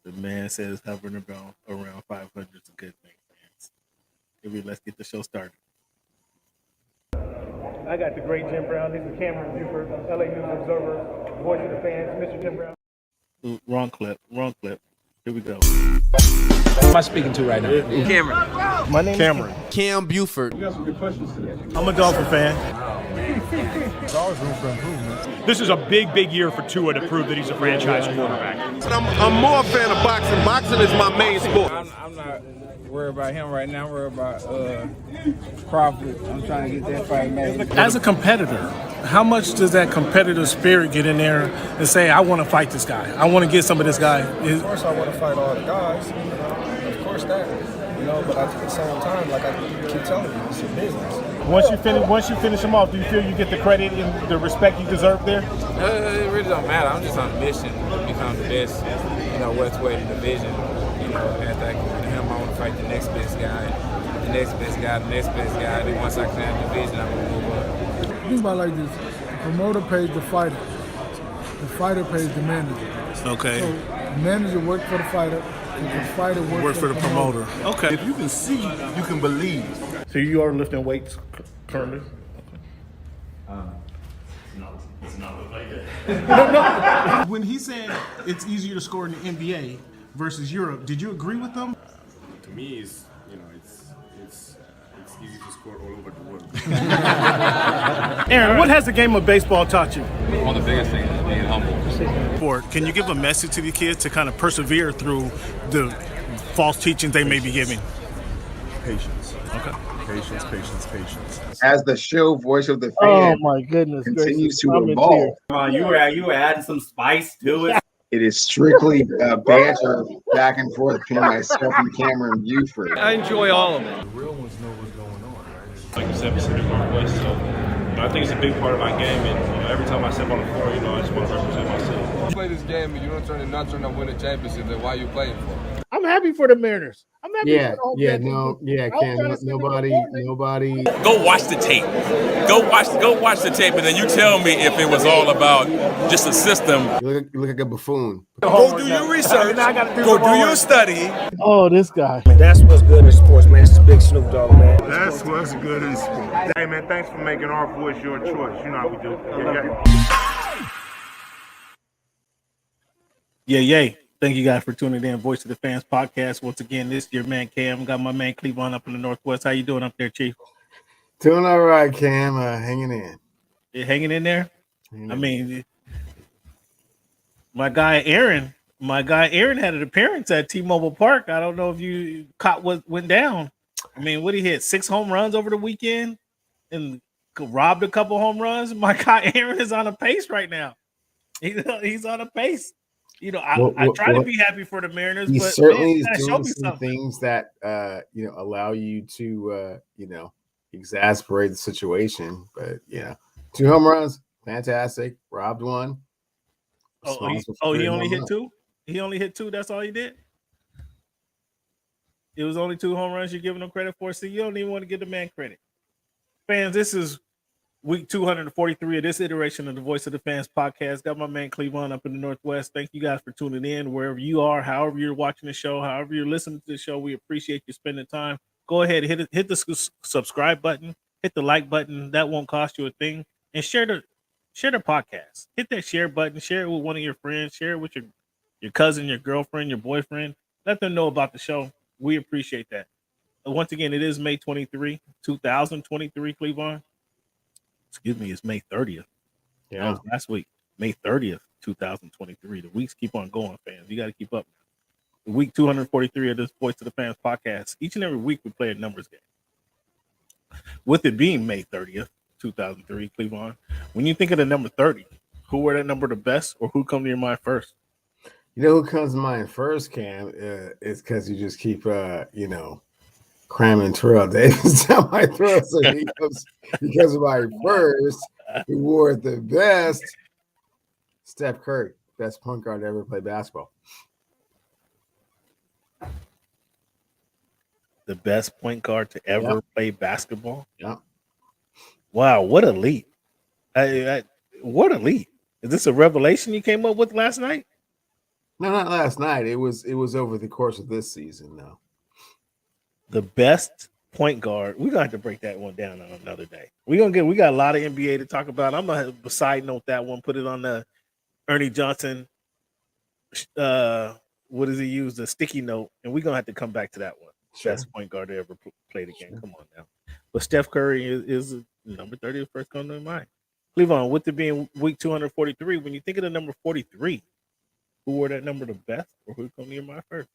The man says hovering around 500 is a good thing, fans. Let's get the show started. I got the great Jim Brown. This is Cameron Buford, LA News Observer, voice of the fans, Mr. Jim Brown. Wrong clip. Here we go. Who am I speaking to right now? Cameron. My name Cameron. is Cam Buford. We got some good questions today. I'm a Dolphin fan. There's always room for improvement. This is a big year for Tua to prove that he's a franchise quarterback. I'm more a fan of boxing. Boxing is my main sport. I'm not worried about him right now. I'm worried about Crawford. I'm trying to get that fight made. As a competitor, how much does that competitive spirit get in there and say, I want to fight this guy. I want to get some of this guy. Of course, I want to fight all the guys. Of course that. But at the same time, like I keep telling you, it's a business. Once you finish them off, do you feel you get the credit and the respect you deserve there? It really don't matter. I'm just on a mission to become the best, welterweight in the division. After I get him, I want to fight the next best guy, the next best guy, the next best guy. Then once I clear the division, I'm going to move up. Think about it like this. The promoter pays the fighter. The fighter pays the manager. Okay. So the manager works for the fighter, and the fighter works for the promoter. Okay. If you can see, you can believe. So you are lifting weights currently? When he said it's easier to score in the NBA versus Europe, did you agree with them? To me, it's easy to score all over the world. Aaron, what has the game of baseball taught you? One of the biggest things is being humble. Can you give a message to the kids to kind of persevere through the false teachings they may be giving? Patience. Okay. Patience. As the show voice of the fan, Oh my goodness! continues to I'm in evolve. tears. Come on, you were adding some spice to it. It is strictly banter back and forth between myself and Cameron Buford. I enjoy all of it. The real ones know what's going on, right? Like you said, Pacific Northwest, so I think it's a big part of my game, and every time I step on the floor, I just want to represent myself. You play this game and you don't not trying to win a championship, then why are you playing for? I'm happy for the Mariners. I'm happy for all Ken, nobody. Go watch the tape. Go watch the tape, and then you tell me if it was all about just a system. You look like a buffoon. Go do your research. Go do your study. Oh, this guy. That's what's good in sports, man. It's the big Snoop Dogg, man. That's what's good in sports. Hey, man, thanks for making our voice your choice. You know how we do. Yay. Thank you guys for tuning in. Voice of the Fans podcast. Once again, this is your man Cam. Got my man Cleveland up in the Northwest. How you doing up there, Chief? Doing all right, Cam. Hanging in. You hanging in there? I mean, my guy Aaron had an appearance at T-Mobile Park. I don't know if you caught what went down. I mean, what he hit 6 home runs over the weekend and robbed a couple home runs. My guy Aaron is on a pace right now. He's on a pace. I try to be happy for the Mariners, He but certainly man, is show doing me some things that allow you to exasperate the situation. But 2 home runs, fantastic. Robbed one. He only hit 2? He only hit 2. That's all he did. It was only 2 home runs you're giving him credit for. See, you don't even want to give the man credit. Fans, this is week 243 of this iteration of the Voice of the Fans podcast. Got my man Cleveland up in the Northwest. Thank you guys for tuning in wherever you are, however you're watching the show, however you're listening to the show. We appreciate you spending time. Go ahead, hit the subscribe button, hit the like button. That won't cost you a thing. And share the podcast. Hit that share button. Share it with one of your friends. Share it with your cousin, your girlfriend, your boyfriend. Let them know about the show. We appreciate that. Once again, it is May 23, 2023, Cleveland. Excuse me, it's May 30th. Yeah. That was last week. May 30th, 2023. The weeks keep on going, fans. You got to keep up. Week 243 of this Voice of the Fans podcast. Each and every week we play a numbers game. With it being May 30th, 2003, Cleveland, when you think of the number 30, who were that number the best or who come to your mind first? You know who comes to mind first, Cam? Is because you just keep, cramming Terrell Davis down my throat. So he comes because of my first, who wore it the best, Steph Curry, best point guard to ever play basketball. The best point guard to ever play basketball? Yeah. Wow, what a leap. What a leap. Is this a revelation you came up with last night? No, not last night. It was over the course of this season, though. The best point guard. We're gonna have to break that one down on another day. We got a lot of NBA to talk about. I'm gonna side note that one, put it on the Ernie Johnson. What does he use? The sticky note, and we're gonna have to come back to that one. Sure. Best point guard to ever play the game. Come on now. But Steph Curry is number 30 the first come to mind. Cleveland, with it being week 243, when you think of the number 43, who wore that number the best, or who come to your mind first?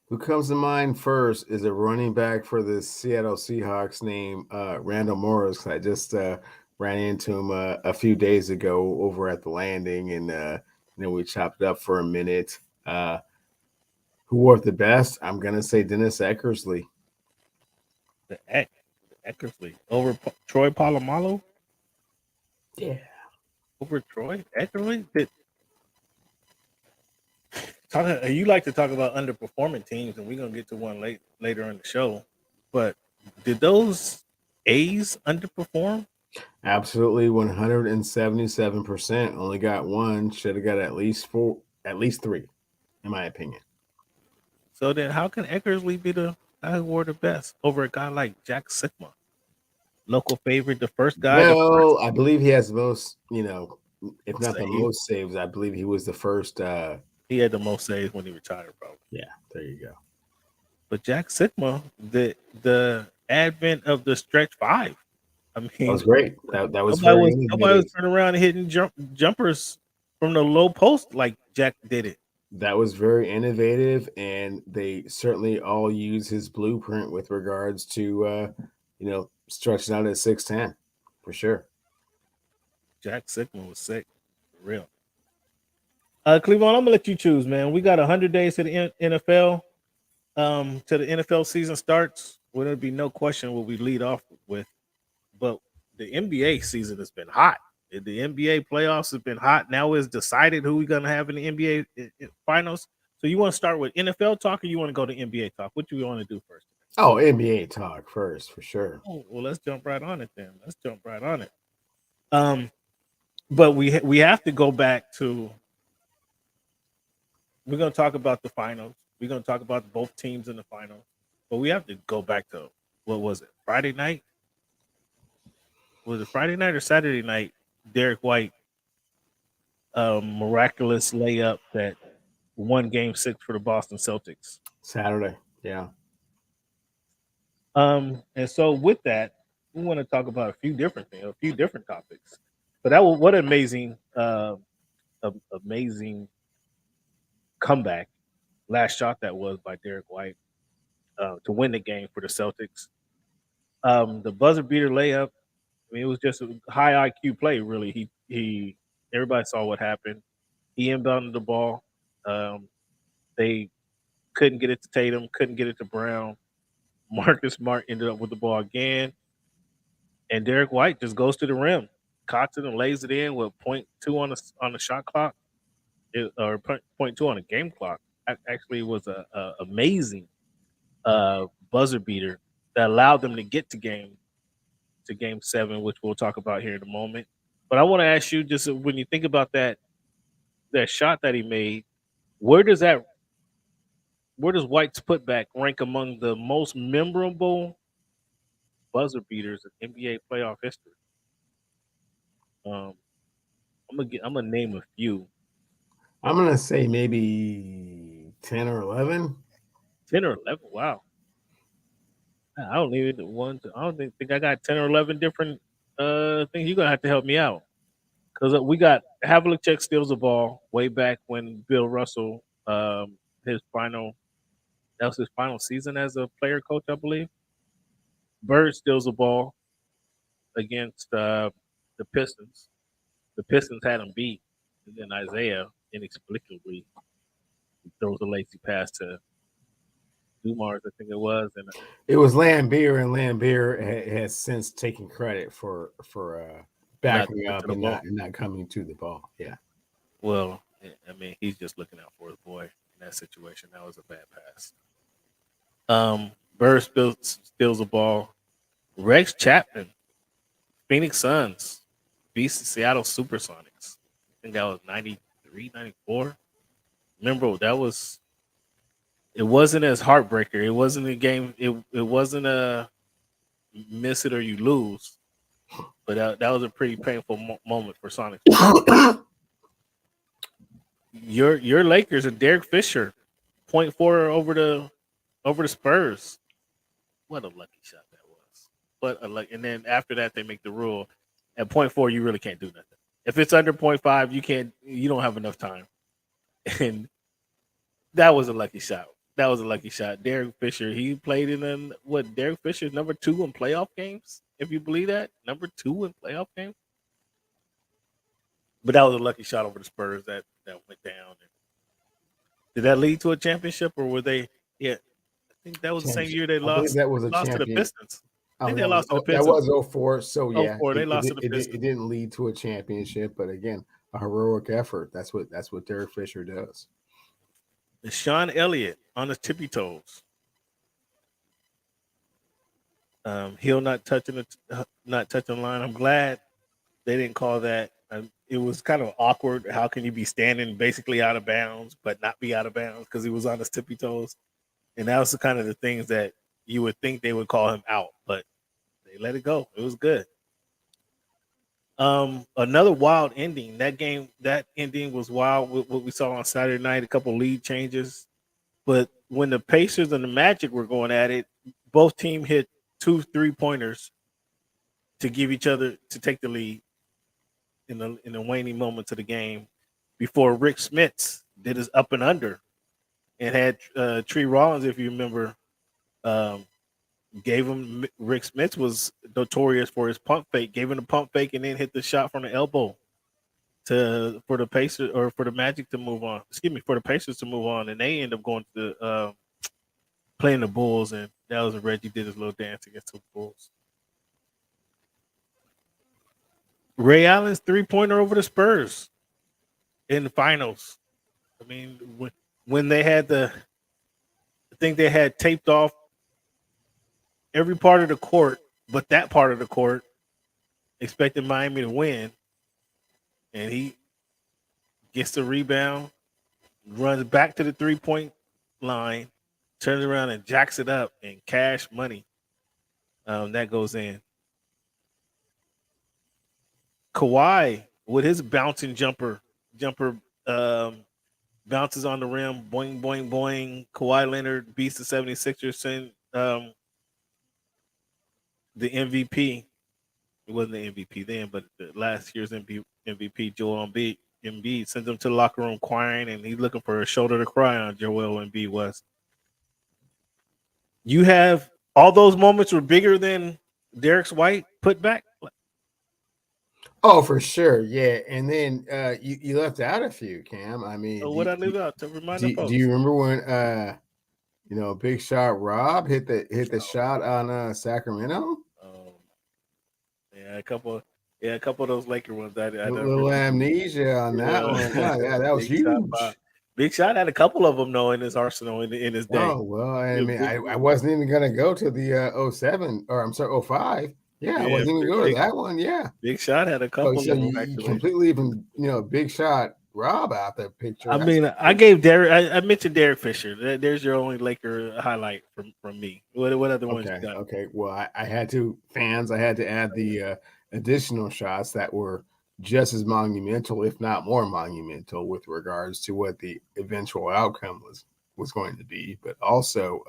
Who comes to mind first is a running back for the Seattle Seahawks named Randall Morris. I just ran into him a few days ago over at the landing, and we chopped it up for a minute. Who wore it the best? I'm gonna say Dennis Eckersley. The Eckersley over Troy Polamalu. Yeah, over Troy Eckersley. You like to talk about underperforming teams, and we're gonna get to one later in the show. But did those A's underperform? Absolutely, 177%. Only got one. Should have got at least three, in my opinion. So then, how can Eckersley be the guy who wore the best over a guy like Jack Sikma, local favorite, the first guy? Well, I believe he has the most. If not the Saves. most saves, I believe he was the first. He had the most saves when he retired, probably. Yeah, there you go. But Jack Sikma, the advent of the stretch five. I mean, that was great. That was nobody was turning around and hitting jumpers from the low post like Jack did it. That was very innovative, and they certainly all use his blueprint with regards to stretching out at 6'10", for sure. Jack Sikma was sick, for real. Cleveland, I'm gonna let you choose, man. We got 100 days to the NFL. To the NFL season starts. Well, there'll be no question what we lead off with. But the NBA season has been hot. The NBA playoffs have been hot. Now it's decided who we're gonna have in the NBA finals. So you want to start with NFL talk, or you want to go to NBA talk? What do you want to do first? Oh, NBA talk first, for sure. Oh, well, let's jump right on it then. But we have to go back to. We're going to talk about the finals. We're going to talk about both teams in the finals. But we have to go back to, what was it, Friday night? Was it Friday night or Saturday night? Derek White, miraculous layup that won Game 6 for the Boston Celtics. Saturday, yeah. And so with that, we want to talk about a few different things, a few different topics. But that was what an amazing comeback, last shot that was by Derek White to win the game for the Celtics. The buzzer beater layup, I mean, it was just a high IQ play, really. He everybody saw what happened. He inbounded the ball. They couldn't get it to Tatum, couldn't get it to Brown. Marcus Smart ended up with the ball again. And Derek White just goes to the rim, caught it and lays it in with 0.2 on the shot clock. Or 0.2 on a game clock. Actually, it was a amazing buzzer beater that allowed them to get to game 7, which we'll talk about here in a moment. But I want to ask you, just when you think about that shot that he made, where does White's putback rank among the most memorable buzzer beaters in NBA playoff history? I'm gonna name a few. I'm going to say maybe 10 or 11. 10 or 11, wow. I don't think I got 10 or 11 different things. You're going to have to help me out. Because we got Havlicek steals the ball way back when Bill Russell, his final season as a player coach, I believe. Bird steals the ball against the Pistons. The Pistons had him beat. And then Isaiah inexplicably throws a lazy pass to Dumars, I think it was. And it was Lambeer, and Lambeer has since taken credit for backing up and not coming to the ball. Yeah. Well, I mean, he's just looking out for his boy in that situation. That was a bad pass. Bird steals the ball. Rex Chapman, Phoenix Suns, beats the Seattle Supersonics. I think that was 93 93, 94. Remember, it wasn't as heartbreaker. It wasn't a game. It wasn't a miss it or you lose. But that was a pretty painful moment for Sonic. Your Lakers and Derek Fisher, 0.4 over the Spurs. What a lucky shot that was. What a luck. And then after that, they make the rule at 0.4, you really can't do nothing. If it's under 0.5, you don't have enough time. And that was a lucky shot. That was a lucky shot. Derek Fisher, he played in Derek Fisher's number 2 in playoff games, if you believe that. Number 2 in playoff games. But that was a lucky shot over the Spurs that went down. Did that lead to a championship, or were they? Yeah, I think that was the same year they lost. That was lost to the Pistons. I think think they lost to the Pistons. That was 04. So yeah, 04, they lost to the Pistons. It didn't lead to a championship, but again, a heroic effort. That's what Derek Fisher does. And Sean Elliott on his tippy toes. Heel not touching the line. I'm glad they didn't call that. It was kind of awkward. How can you be standing basically out of bounds but not be out of bounds because he was on his tippy toes? And that was the kind of the things that you would think they would call him out, but they let it go. It was good. Another wild ending. That ending was wild with what we saw on Saturday night, a couple lead changes. But when the Pacers and the Magic were going at it, both teams hit 2 3-pointers to give each other to take the lead in the waning moments of the game before Rick Smits did his up and under and had Tree Rollins, if you remember, gave him. Rick Smits was notorious for his pump fake, gave him a pump fake and then hit the shot from the elbow for the Pacers or for the Magic to move on. For the Pacers to move on, and they end up going to playing the Bulls, and that was when Reggie did his little dance against the Bulls. Ray Allen's 3-pointer over the Spurs in the finals. I mean, when they had I think they had taped off every part of the court, but that part of the court, expecting Miami to win. And he gets the rebound, runs back to the 3-point line, turns around and jacks it up, and cash money. That goes in. Kawhi with his bouncing jumper bounces on the rim, boing, boing, boing. Kawhi Leonard beats the 76ers, send the MVP. It wasn't the MVP then, but the last year's MVP, Joel Embiid, sends him to the locker room crying, and he's looking for a shoulder to cry on. Joel Embiid was. You have all those moments were bigger than Derek's White put back. Oh, for sure, yeah. And then you left out a few, Cam. I mean, what I leave out to remind the folks? Do you remember when Big Shot Rob hit the shot on Sacramento? Yeah, a couple of those Laker ones. I a little amnesia on that one. Yeah, that was huge. Big Shot had a couple of them though in his arsenal in his day. Oh well, I mean, I wasn't even gonna go to the 07 or I'm sorry 05. Yeah, I wasn't even going to that one. Yeah, Big Shot had a couple. So you completely even Big Shot Rob out the picture. I mean, I gave Derek. I mentioned Derek Fisher. There's your only Laker highlight from me. What other ones you got? Okay. Well, I had to add the additional shots that were just as monumental, if not more monumental, with regards to what the eventual outcome was going to be. But also,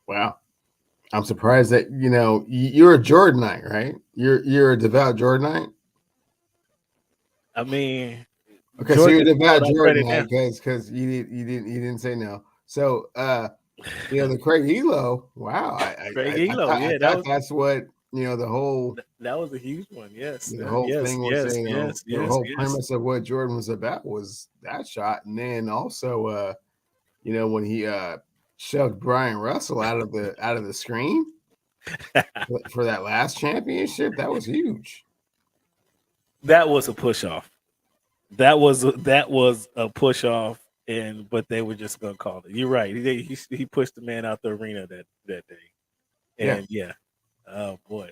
wow. I'm surprised that you're a Jordanite, right? You're a devout Jordanite. I mean, okay, so you're a devout Jordanite because you didn't say no. So the Craig Elo, wow, Craig Elo, that's what the whole that was a huge one. Yes, the whole thing was the whole premise of what Jordan was about was that shot, and then also when he shoved Brian Russell out of the screen for that last championship. That was huge. That was a push off. That was a push off, but they were just gonna call it. You're right. He pushed the man out the arena that day. And yeah. Oh boy.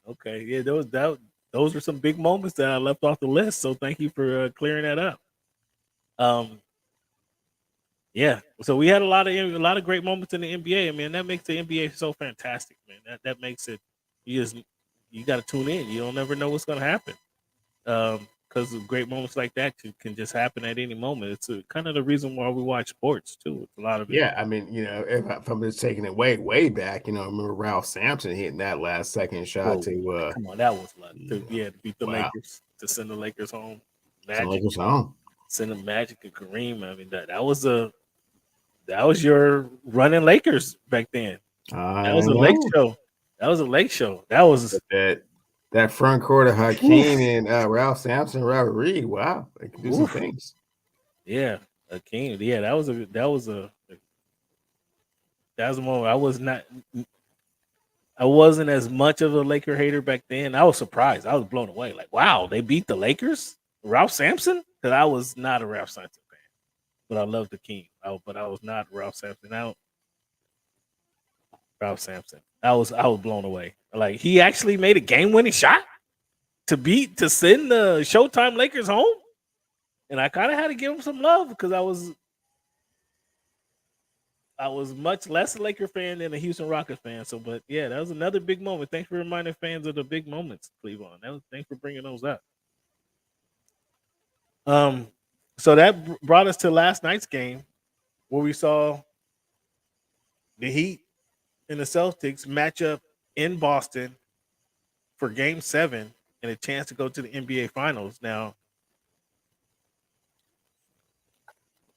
Okay. Yeah, those are some big moments that I left off the list. So thank you for clearing that up. Yeah. So we had a lot of great moments in the NBA. I mean, that makes the NBA so fantastic, man. That makes it you got to tune in. You don't never know what's going to happen. Because great moments like that can just happen at any moment. It's kind of the reason why we watch sports too. It's a lot of it. Yeah, I mean, if I'm just taking it way back, I remember Ralph Sampson hitting that last second shot to come on, that was luck. To beat the Wow. Lakers, to send the Lakers home. Magic. Lakers home. Send the Magic and Kareem. I mean, that was your running Lakers back then. That was a lake show. That was a lake show. That was that front court of Hakeem and Ralph Sampson, Robert Reed. Wow, they can do some things. Yeah, Hakeem. Yeah, that was a moment. I wasn't as much of a Laker hater back then. I was surprised. I was blown away. Like, wow, they beat the Lakers? Ralph Sampson? Because I was not a Ralph Sampson fan, but I loved Hakeem. But I was not Ralph Sampson. Ralph Sampson. I was blown away. Like, he actually made a game-winning shot to send the Showtime Lakers home, and I kind of had to give him some love because I was much less a Laker fan than a Houston Rockets fan. So, but yeah, that was another big moment. Thanks for reminding fans of the big moments, Cleveland. Thanks for bringing those up. So that brought us to last night's game, where we saw the Heat and the Celtics match up in Boston for Game 7 and a chance to go to the NBA Finals. Now,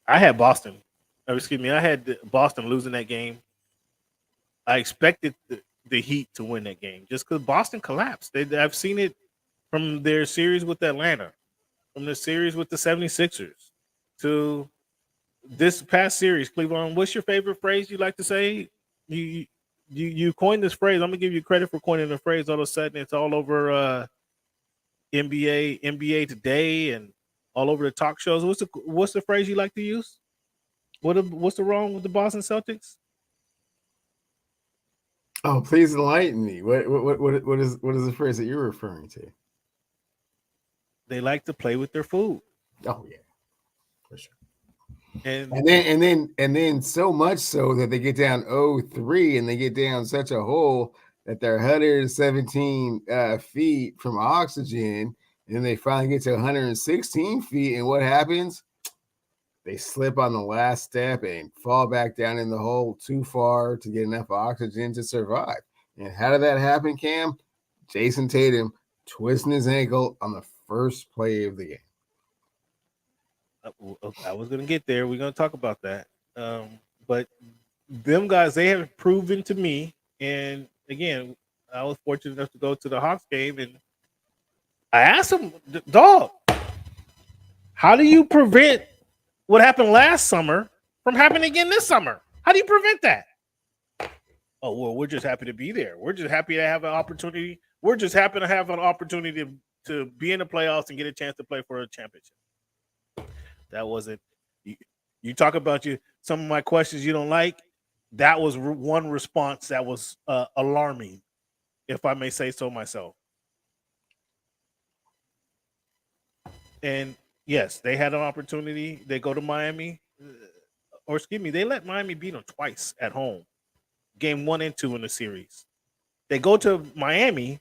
I had Boston losing that game. I expected the Heat to win that game just because Boston collapsed. I've seen it from their series with Atlanta, from the series with the 76ers, to this past series. Cleveland, what's your favorite phrase you like to say? You coined this phrase. I'm gonna give you credit for coining the phrase. All of a sudden, it's all over NBA Today and all over the talk shows. What's the phrase you like to use? What's the wrong with the Boston Celtics? Oh, please enlighten me. What is the phrase that you're referring to? They like to play with their food. Oh yeah, for sure. And then so much so that they get down 0-3 and they get down such a hole that they're 117 feet from oxygen, and they finally get to 116 feet. And what happens? They slip on the last step and fall back down in the hole too far to get enough oxygen to survive. And how did that happen, Cam? Jason Tatum twisting his ankle on the first play of the game. I was going to get there. We're going to talk about that. But them guys, they have proven to me. And again, I was fortunate enough to go to the Hawks game, and I asked them, dog, how do you prevent what happened last summer from happening again this summer? How do you prevent that? Oh, well, we're just happy to be there. We're just happy to have an opportunity. We're just happy to have an opportunity to be in the playoffs and get a chance to play for a championship. That wasn't you talk about some of my questions you don't like. That was one response that was alarming, if I may say so myself. And yes, they had an opportunity. They go to Miami, they let Miami beat them twice at home, game 1 and 2 in the series. They go to Miami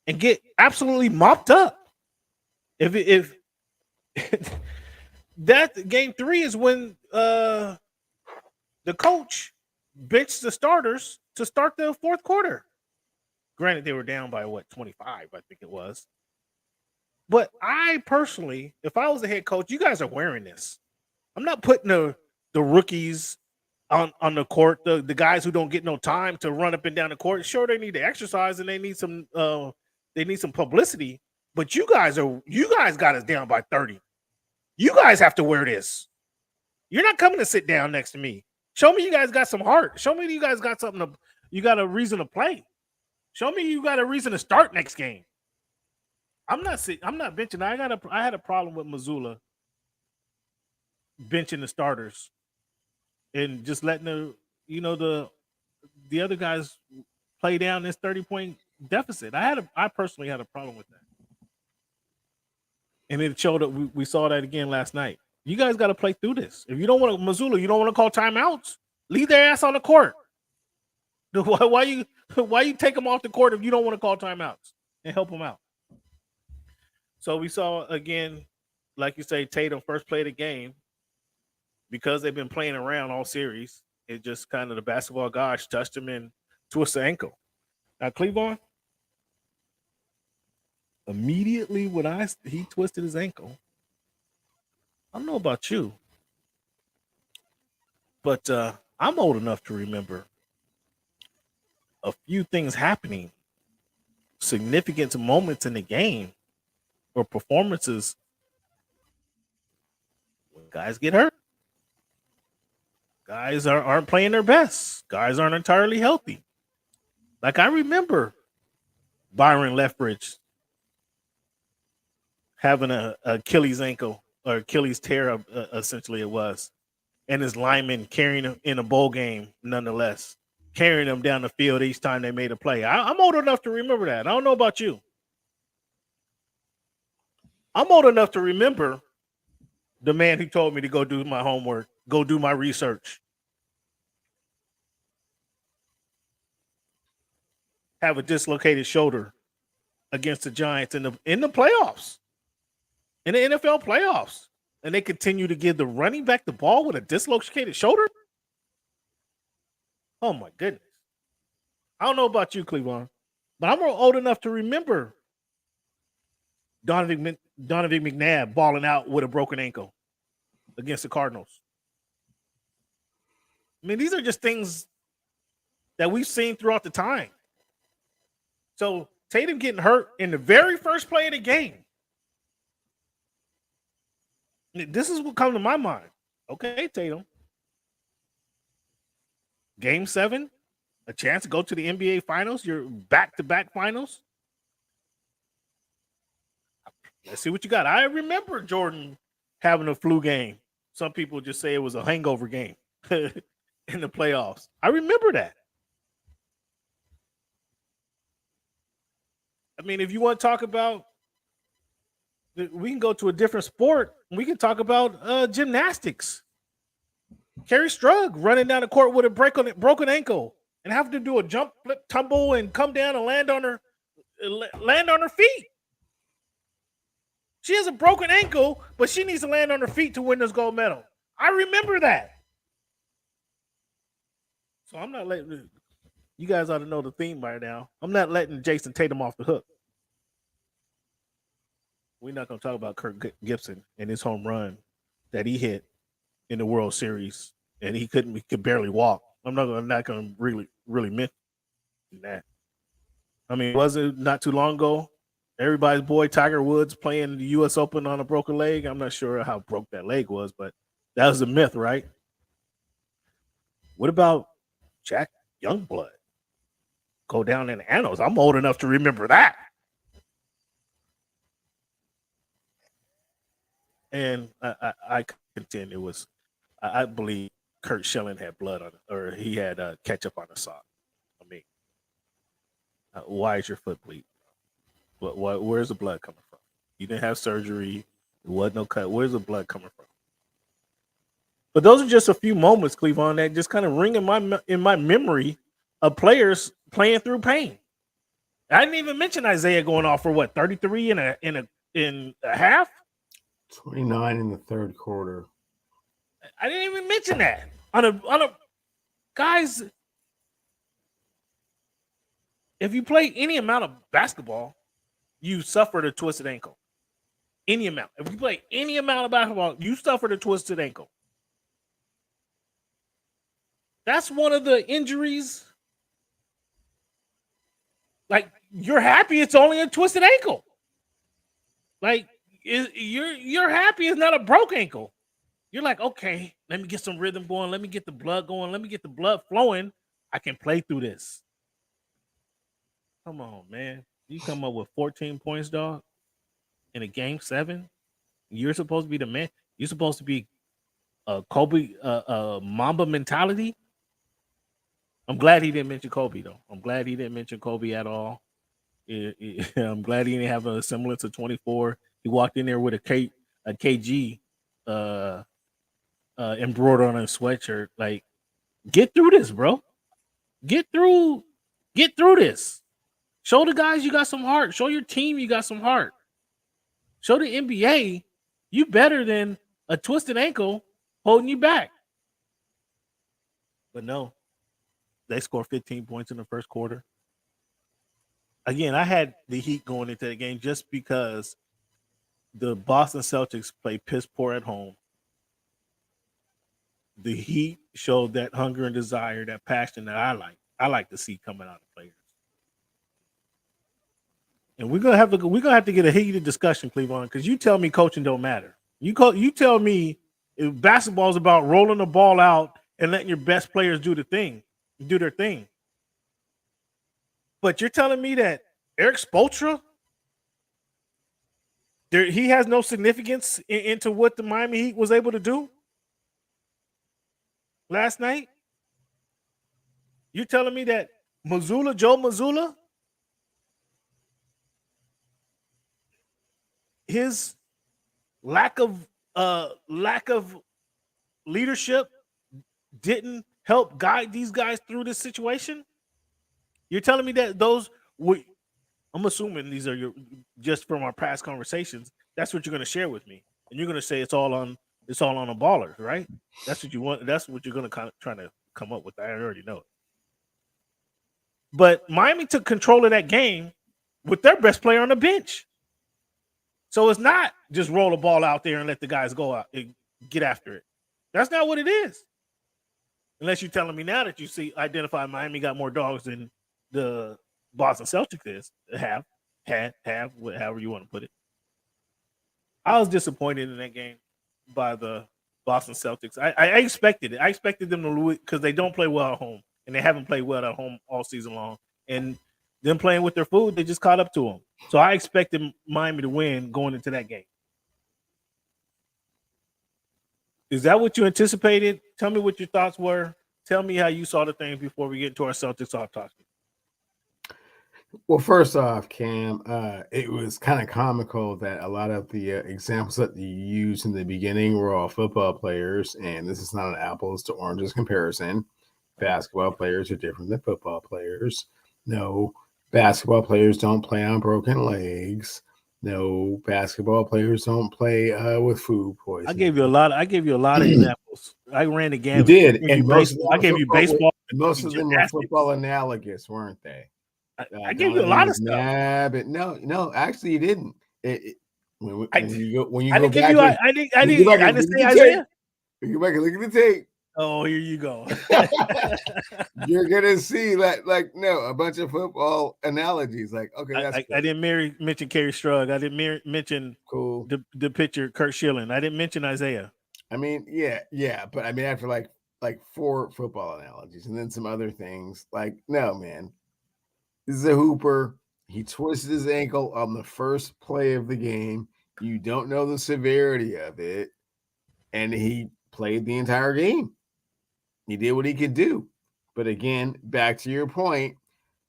and get absolutely mopped up. If that game 3 is when the coach benched the starters to start the fourth quarter. Granted, they were down by 25, I think it was. But I personally, if I was the head coach, you guys are wearing this. I'm not putting the rookies on the court, the guys who don't get no time to run up and down the court. Sure, they need to exercise and they need some publicity. But you guys got us down by 30. You guys have to wear this. You're not coming to sit down next to me. Show me you guys got some heart. Show me you guys got you got a reason to play. Show me you got a reason to start next game. I'm not benching. I had a problem with Missoula benching the starters and just letting the other guys play down this 30-point deficit. I personally had a problem with that. And it showed up. We saw that again last night. You guys got to play through this. If you don't want to, Missoula, you don't want to call timeouts, leave their ass on the court. Why you take them off the court if you don't want to call timeouts and help them out? So we saw again, like you say, Tatum first play of the game because they've been playing around all series. It just kind of the basketball gosh touched him and twisted the ankle. Now Cleveland, immediately when he twisted his ankle, I don't know about you, but I'm old enough to remember a few things happening, significant moments in the game or performances when guys get hurt. Guys aren't playing their best. Guys aren't entirely healthy. Like I remember Byron Leftbridge having a Achilles ankle or Achilles tear, essentially it was, and his lineman carrying him in a bowl game, nonetheless, carrying him down the field each time they made a play. I'm old enough to remember that. I don't know about you. I'm old enough to remember the man who told me to go do my homework, go do my research, have a dislocated shoulder against the Giants in the playoffs, in the NFL playoffs, and they continue to give the running back the ball with a dislocated shoulder. Oh my goodness! I don't know about you, Cleveland, but I'm old enough to remember Donovan McNabb balling out with a broken ankle against the Cardinals. I mean, these are just things that we've seen throughout the time. So Tatum getting hurt in the very first play of the game. This is what comes to my mind. Okay, Tatum. Game 7, a chance to go to the NBA Finals. You're back-to-back finals. Let's see what you got. I remember Jordan having a flu game. Some people just say it was a hangover game in the playoffs. I remember that. I mean, if you want to talk about, we can go to a different sport. We can talk about gymnastics. Carrie Strug running down the court with a broken ankle and having to do a jump, flip, tumble, and come down and land on her feet. She has a broken ankle, but she needs to land on her feet to win this gold medal. I remember that. So I'm not letting you guys ought to know the theme by now. I'm not letting Jason Tatum off the hook. We're not going to talk about Kirk Gibson and his home run that he hit in the World Series, and he could barely walk. I'm not going to really mention that. I mean, was it not too long ago? Everybody's boy Tiger Woods playing the U.S. Open on a broken leg. I'm not sure how broke that leg was, but that was a myth, right? What about Jack Youngblood? Go down in the annals. I'm old enough to remember that. And I contend it was, I believe Kurt Schilling had blood on it, or he had ketchup on the sock. I mean, why is your foot bleeding? Where's the blood coming from? You didn't have surgery. There wasn't no cut. Where's the blood coming from? But those are just a few moments, Cleveland, that just kind of ring in my memory of players playing through pain. I didn't even mention Isaiah going off for 33 in a half? 29 in the third quarter. I didn't even mention that. On a guys, if you play any amount of basketball, you suffered a twisted ankle. Any amount. If you play any amount of basketball, you suffered a twisted ankle. That's one of the injuries. Like, you're happy it's only a twisted ankle. Like, you're happy it's not a broke ankle. You're like, okay, let me get some rhythm going. Let me get the blood going. Let me get the blood flowing. I can play through this. Come on, man. You come up with 14 points, dog, in a game 7. You're supposed to be the man. You're supposed to be Kobe, Mamba mentality. I'm glad he didn't mention Kobe, though. I'm glad he didn't mention Kobe at all. I'm glad he didn't have a semblance of 24. He walked in there with a KG embroidered on a sweatshirt. Like, get through this, bro. Get through this. Show the guys you got some heart. Show your team you got some heart. Show the NBA you better than a twisted ankle holding you back. But no, they scored 15 points in the first quarter. Again, I had the Heat going into the game just because the Boston Celtics play piss poor at home. The Heat showed that hunger and desire, that passion that I like. I like to see coming out of players. And we're gonna have to get a heated discussion, Cleveland, because you tell me coaching don't matter. You tell me if basketball is about rolling the ball out and letting your best players do their thing. But you're telling me that Eric Spoelstra, he has no significance into what the Miami Heat was able to do last night? You're telling me that Joe Mazzulla, his lack of leadership didn't help guide these guys through this situation? You're telling me that I'm assuming these are just from our past conversations. That's what you're going to share with me, and you're going to say it's all on the ballers, right? That's what you want. That's what you're going to try to come up with. I already know it. But Miami took control of that game with their best player on the bench. So it's not just roll the ball out there and let the guys go out and get after it. That's not what it is. Unless you're telling me now that you identify Miami got more dogs than the Boston Celtics have, however you want to put it. I was disappointed in that game by the Boston Celtics. I expected it. I expected them to lose because they don't play well at home, and they haven't played well at home all season long. And them playing with their food, they just caught up to them. So I expected Miami to win going into that game. Is that what you anticipated? Tell me what your thoughts were. Tell me how you saw the things before we get into our Celtics autopsy. Well, first off, Cam, it was kind of comical that a lot of the examples that you used in the beginning were all football players, and this is not an apples to oranges comparison. Basketball players are different than football players. No, basketball players don't play on broken legs. No, basketball players don't play with food poisoning. I gave you a lot of examples. I ran the gamut. You did, and I gave you baseball. Most of them were football analogous, weren't they? I gave you a lot of stuff. Yeah, but no, actually, you didn't. When you go I back, didn't say Isaiah. You go back and look at the tape. Oh, here you go. You're gonna see that, a bunch of football analogies. Okay, I didn't mention Kerry Strug. I didn't mention the pitcher Kurt Schilling. I didn't mention Isaiah. I mean, yeah, but I mean after like 4 football analogies and then some other things. No, man. This is a hooper. He twisted his ankle on the first play of the game. You don't know the severity of it. And he played the entire game. He did what he could do. But again, back to your point,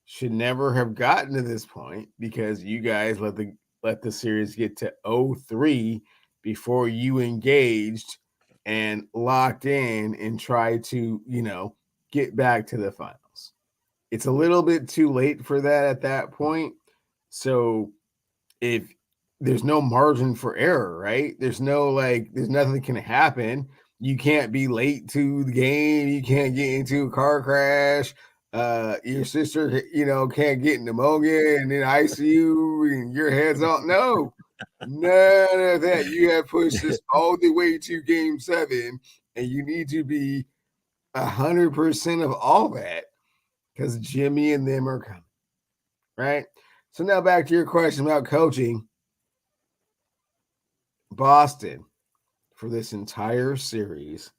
should never have gotten to this point because you guys let the series get to 0-3 before you engaged and locked in and tried to, get back to the finals. It's a little bit too late for that at that point. So if there's no margin for error, right? There's nothing that can happen. You can't be late to the game. You can't get into a car crash. Your sister, can't get pneumonia and then ICU and your head's on. No, none of that. You have pushed this all the way to game 7 and you need to be 100% of all that. Because Jimmy and them are coming, right? So now back to your question about coaching. Boston, for this entire series,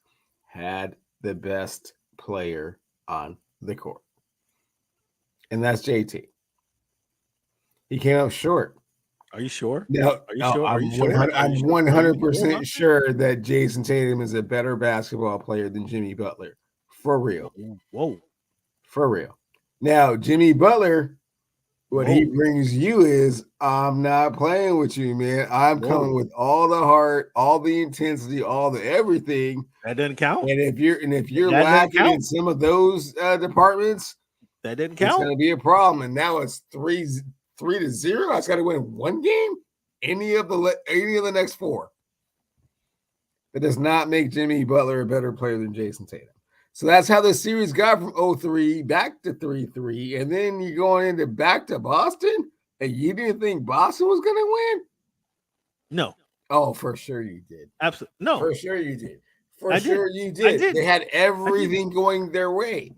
had the best player on the court. And that's JT. He came up short. Are you sure? No, are you sure? I'm 100% sure that Jason Tatum is a better basketball player than Jimmy Butler. For real. Whoa. For real. Now, Jimmy Butler What he brings you is, I'm not playing with you, man. I'm coming with all the heart, all the intensity, all the everything. That doesn't count. And if you're lacking in some of those departments, that didn't count. It's going to be a problem. And now it's 3-0. I got to win one game. Any of the next 4. That does not make Jimmy Butler a better player than Jason Tatum. So that's how the series got from 0-3 back to 3-3. And then you're going into back to Boston, and you didn't think Boston was going to win? No. Oh, for sure you did. Absolutely. No. For sure you did. You did. They had everything going their way.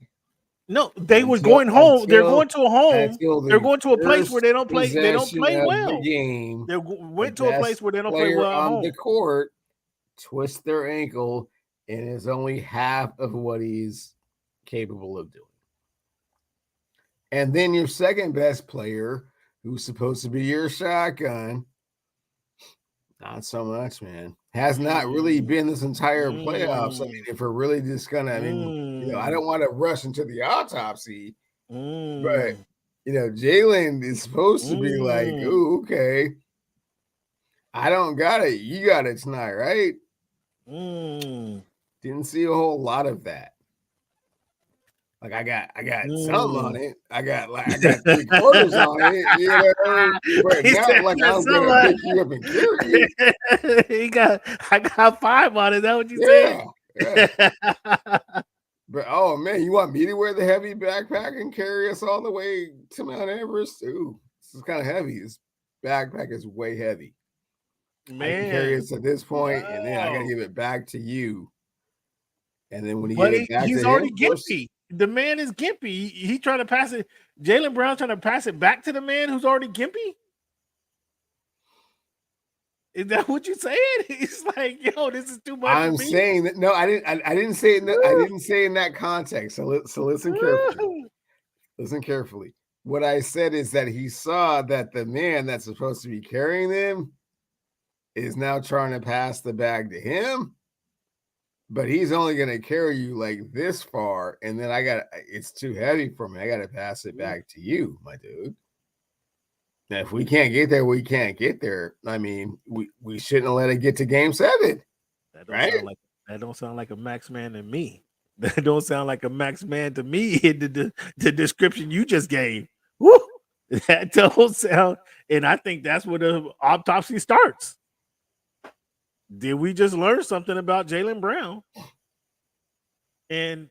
No, they were going home. They're going to a home. They're going to a place where they don't play. They don't play well. They went to a place where they don't play well on the court. Twist their ankle, and is only half of what he's capable of doing. And then your second best player, who's supposed to be your shotgun, not so much, man. Has not really been this entire playoffs. I mean, if we're really just gonna, I don't want to rush into the autopsy, but Jaylen is supposed to be like, "Ooh, okay, I don't got it. You got it tonight, right?" Didn't see a whole lot of that. Like I got some on it. I got 3/4 on it, But not like I'm gonna pick you up and carry you. I got 5 on it. Is that what you said? Yeah. But oh man, you want me to wear the heavy backpack and carry us all the way to Mount Everest? Ooh, this is kind of heavy. This backpack is way heavy. Man, I can carry us at this point, and then I gotta give it back to you. And then when he gets it back he's to already him, gimpy. The man is gimpy. He trying to pass it. Jaylen Brown trying to pass it back to the man who's already gimpy. Is that what you saying? He's like, yo, this is too much. I'm saying that no, I didn't say it. I didn't say in that context. So listen carefully. Listen carefully. What I said is that he saw that the man that's supposed to be carrying them is now trying to pass the bag to him. But he's only going to carry you like this far, and then it's too heavy for me. I got to pass it back to you, my dude. Now, if we can't get there, we can't get there. I mean, we shouldn't have let it get to game 7. That don't sound like a max man to me. That don't sound like a max man to me in the description you just gave. Woo! That don't sound, and I think that's where the autopsy starts. Did we just learn something about Jaylen Brown? And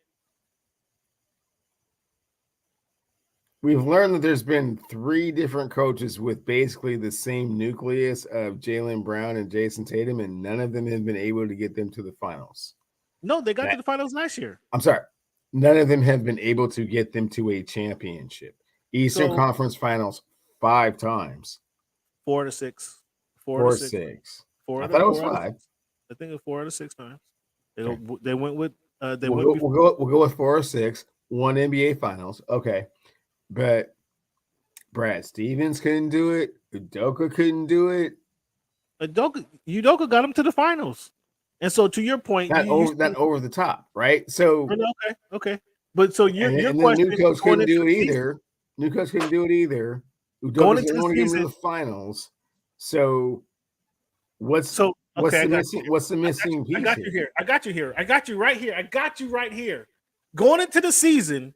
we've learned that there's been 3 different coaches with basically the same nucleus of Jaylen Brown and Jason Tatum, and none of them have been able to get them to the finals. No, they got to the finals last year. I'm sorry. None of them have been able to get them to a championship. Eastern Conference Finals 5 times. 4 to 6. 4 to 6. I thought it was 5. I think it was 4 out of 6 times. They went with we'll go with 4 or 6. 1 NBA Finals. Okay. But Brad Stevens couldn't do it. Udoka couldn't do it. Udoka got him to the finals. And so to your point, not over the top, right? So okay. But so your question, new coach couldn't do it either. New coach couldn't do it either. Udoka didn't want to get into the finals. So what's the missing piece? I got you here. I got you here. I got you right here. I got you right here. Going into the season,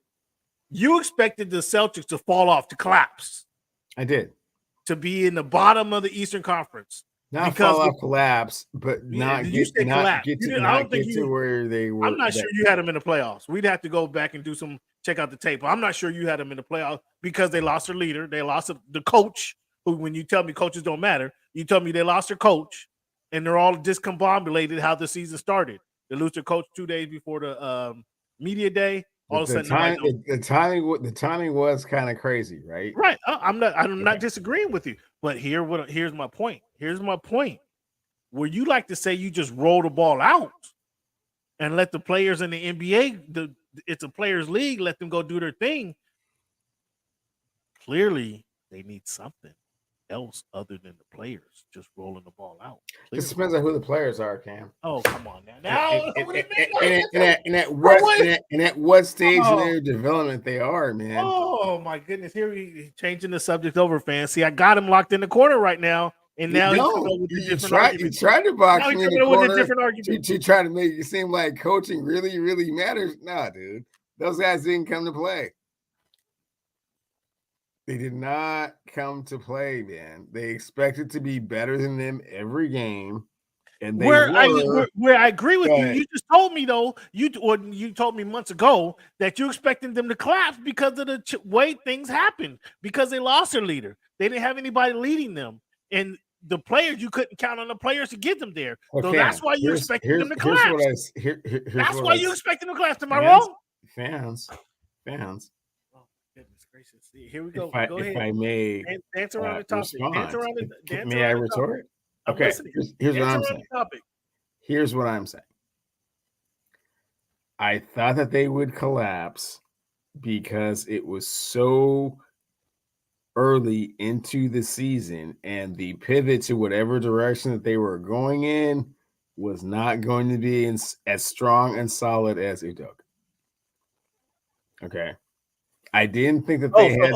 you expected the Celtics to fall off, to collapse. I did. To be in the bottom of the Eastern Conference. Not fall off, collapse, but not get to where they were. I'm not sure you had them in the playoffs. We'd have to go back and check out the tape. I'm not sure you had them in the playoffs because they lost their leader. They lost the coach, who, when you tell me coaches don't matter, you tell me they lost their coach, and they're all discombobulated how the season started. They lose their coach 2 days before the media day. All of a sudden, the timing was kind of crazy, right? Right. I'm not disagreeing with you, but here's my point. Here's my point. Where you like to say you just roll the ball out and let the players in the NBA, it's a players' league, let them go do their thing. Clearly, they need something. else other than the players just rolling the ball out. This depends on who the players are, Cam. Oh, come on now. And at what stage in their development they are, man. Oh my goodness! Here we changing the subject over, fans. See, I got him locked in the corner right now, and now you tried to box me in the corner with a different argument. to try to make it seem like coaching really, really matters. Nah, dude, those guys didn't come to play. They did not come to play, man. They expected to be better than them every game. And where I agree with you. You just told me though, you told me months ago that you're expecting them to collapse because of the way things happened, because they lost their leader. They didn't have anybody leading them, and the players, you couldn't count on the players to get them there. Okay. So that's why you're expecting them to collapse. That's why you're expecting them to collapse. Am I wrong? Fans. Oh goodness gracious! Here we go. Go ahead. If I may dance around the topic. Dance around the. May I retort? Okay, here's what I'm saying. Here's what I'm saying. I thought that they would collapse because it was so early into the season, and the pivot to whatever direction that they were going in was not going to be as strong and solid as Udoka. Okay. I didn't think that they had.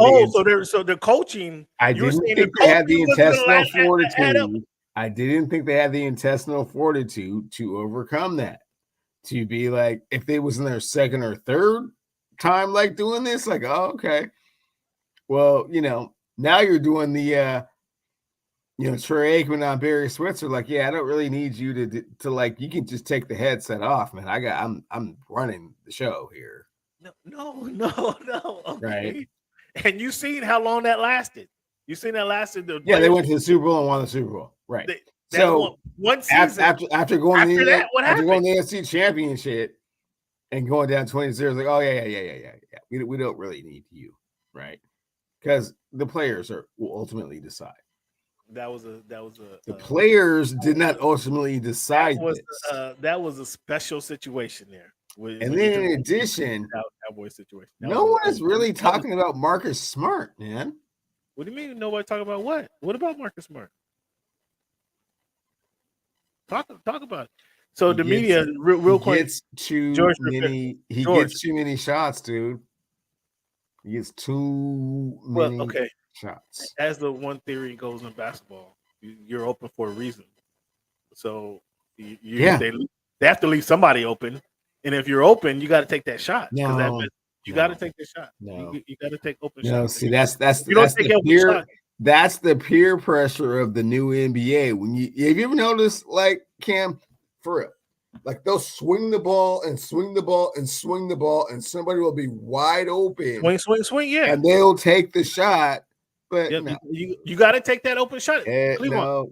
So the coaching. I didn't think they had the intestinal fortitude. I didn't think they had the intestinal fortitude to overcome that. To be like, if they was in their second or third time like doing this, like, oh, okay. Well, now you're doing the Troy Aikman on Barry Switzer, like, yeah, I don't really need you to like, you can just take the headset off, man. I'm running the show here. No. Okay. Right. And you seen how long that lasted. You seen that lasted. They went to the Super Bowl and won the Super Bowl. Right. So one season after going to the NFC Championship and going down 20-0, it's like, oh yeah. We don't really need you, right? Because the players will ultimately decide. The players did not ultimately decide. That was a special situation there. And then in addition, Cowboy situation. No one is really talking about Marcus Smart, man. What do you mean nobody talking about what? What about Marcus Smart? Talk about it. So the media, real quick, gets too many shots, dude. He gets too many shots. As the one theory goes in basketball, you're open for a reason. So they have to leave somebody open, and if you're open, you got to take that shot. You got to take the shot. No, you got to take open shots. No, see, that's the peer pressure of the new NBA. Have you ever noticed, like, Cam, for real, like they'll swing the ball and swing the ball and swing the ball, and somebody will be wide open. Swing, yeah, and they'll take the shot. But you got to take that open shot. Cleveland.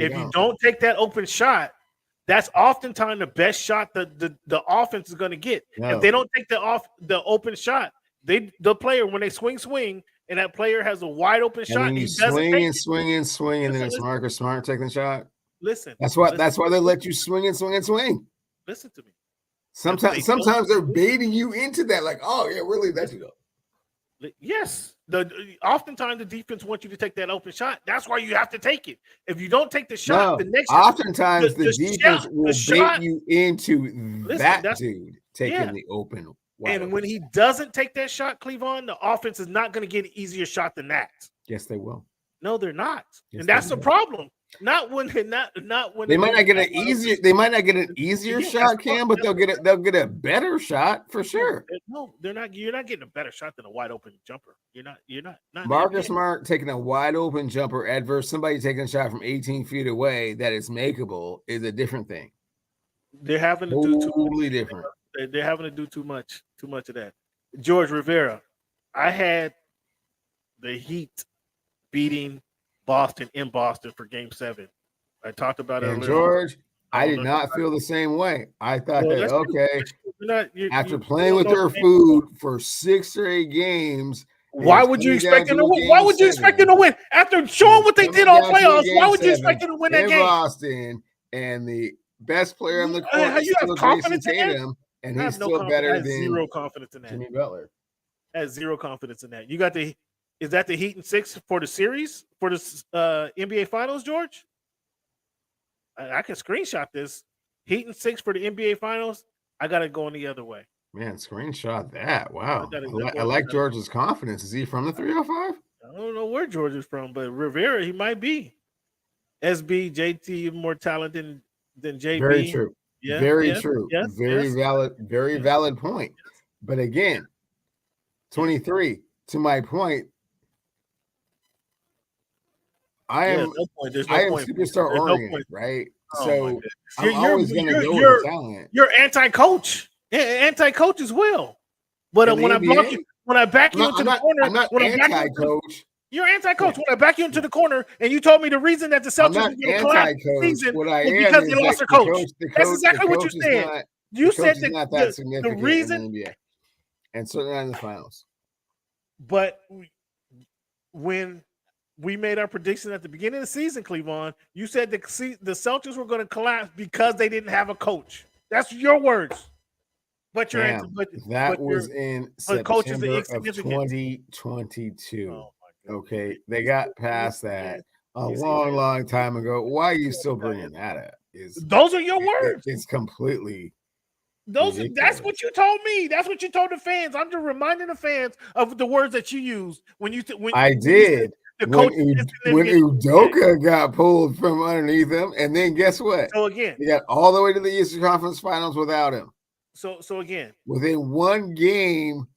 If you don't take that open shot, that's oftentimes the best shot the offense is going to get. If they don't take the open shot, the player, when they swing, and that player has a wide open shot, he swing, and then it's Marcus Smart taking the shot. Listen, that's why they let you swing. Listen to me. Sometimes they're baiting you into that, like, oh yeah, we'll leave that to go. Yes. Oftentimes the defense wants you to take that open shot. That's why you have to take it. If you don't take the shot, the defense will bait you into that dude taking the open. And when he doesn't take that shot, Cleveland, the offense is not going to get an easier shot than that. Yes, they will. No, they're not. Yes, and that's the problem. Not when they might not get an easier. They might not get an easier shot, Cam, but they'll get a better shot for sure. No, they're not. You're not getting a better shot than a wide open jumper. You're not. Marcus Smart taking a wide open jumper adverse somebody taking a shot from 18 feet away that is makeable is a different thing. They're having to do totally different. They're having to do too much of that. George Rivera, I had the Heat beating Boston in Boston for Game 7. I talked about it earlier. George, I did not feel the same way. I thought after playing with their food for 6 straight games, why would you expect them to win? Why would you expect them to win after showing what they did all playoffs? Why would you expect them to win that game? Boston, and the best player on the court is still Jason Tatum, and he's still better than zero confidence in that. Jimmy Butler. Has zero confidence in that. You got the Is that the Heat in 6 for the series for the NBA Finals, George? I can screenshot this. Heat in 6 for the NBA Finals. I got it going the other way. Man, screenshot that. Wow. I I like George's confidence. Is he from the 305? I don't know where George is from, but Rivera, he might be. SB, JT, more talented than JB. Very true. Yeah, very yes, true. yes, very yes. valid. Very valid point. But again, 23. To my point, I am. No point. There's no I am point. superstar There's no oriented, point. right? Oh, So I'm always going to go with the talent. You're anti-coach, anti-coach as well. But when I back you into the corner, I'm not anti-coach. You're anti-coach. When I back you into the corner, and you told me the reason that the Celtics were going to collapse the season was because they lost their coach. That's exactly what you said. You said that the reason, in the NBA, and certainly not in the finals. But when we made our prediction at the beginning of the season, Cleveland, you said the Celtics were going to collapse because they didn't have a coach. That's your words. But you're that was in September of 2022. Oh, okay, they got past that a long time ago. Why are you still bringing that up? Those are your words. It's completely. That's what you told me. That's what you told the fans. I'm just reminding the fans of the words that you used when you. I did. When Udoka got pulled from underneath him, and then guess what? So again, they got all the way to the Eastern Conference Finals without him. So again, within one game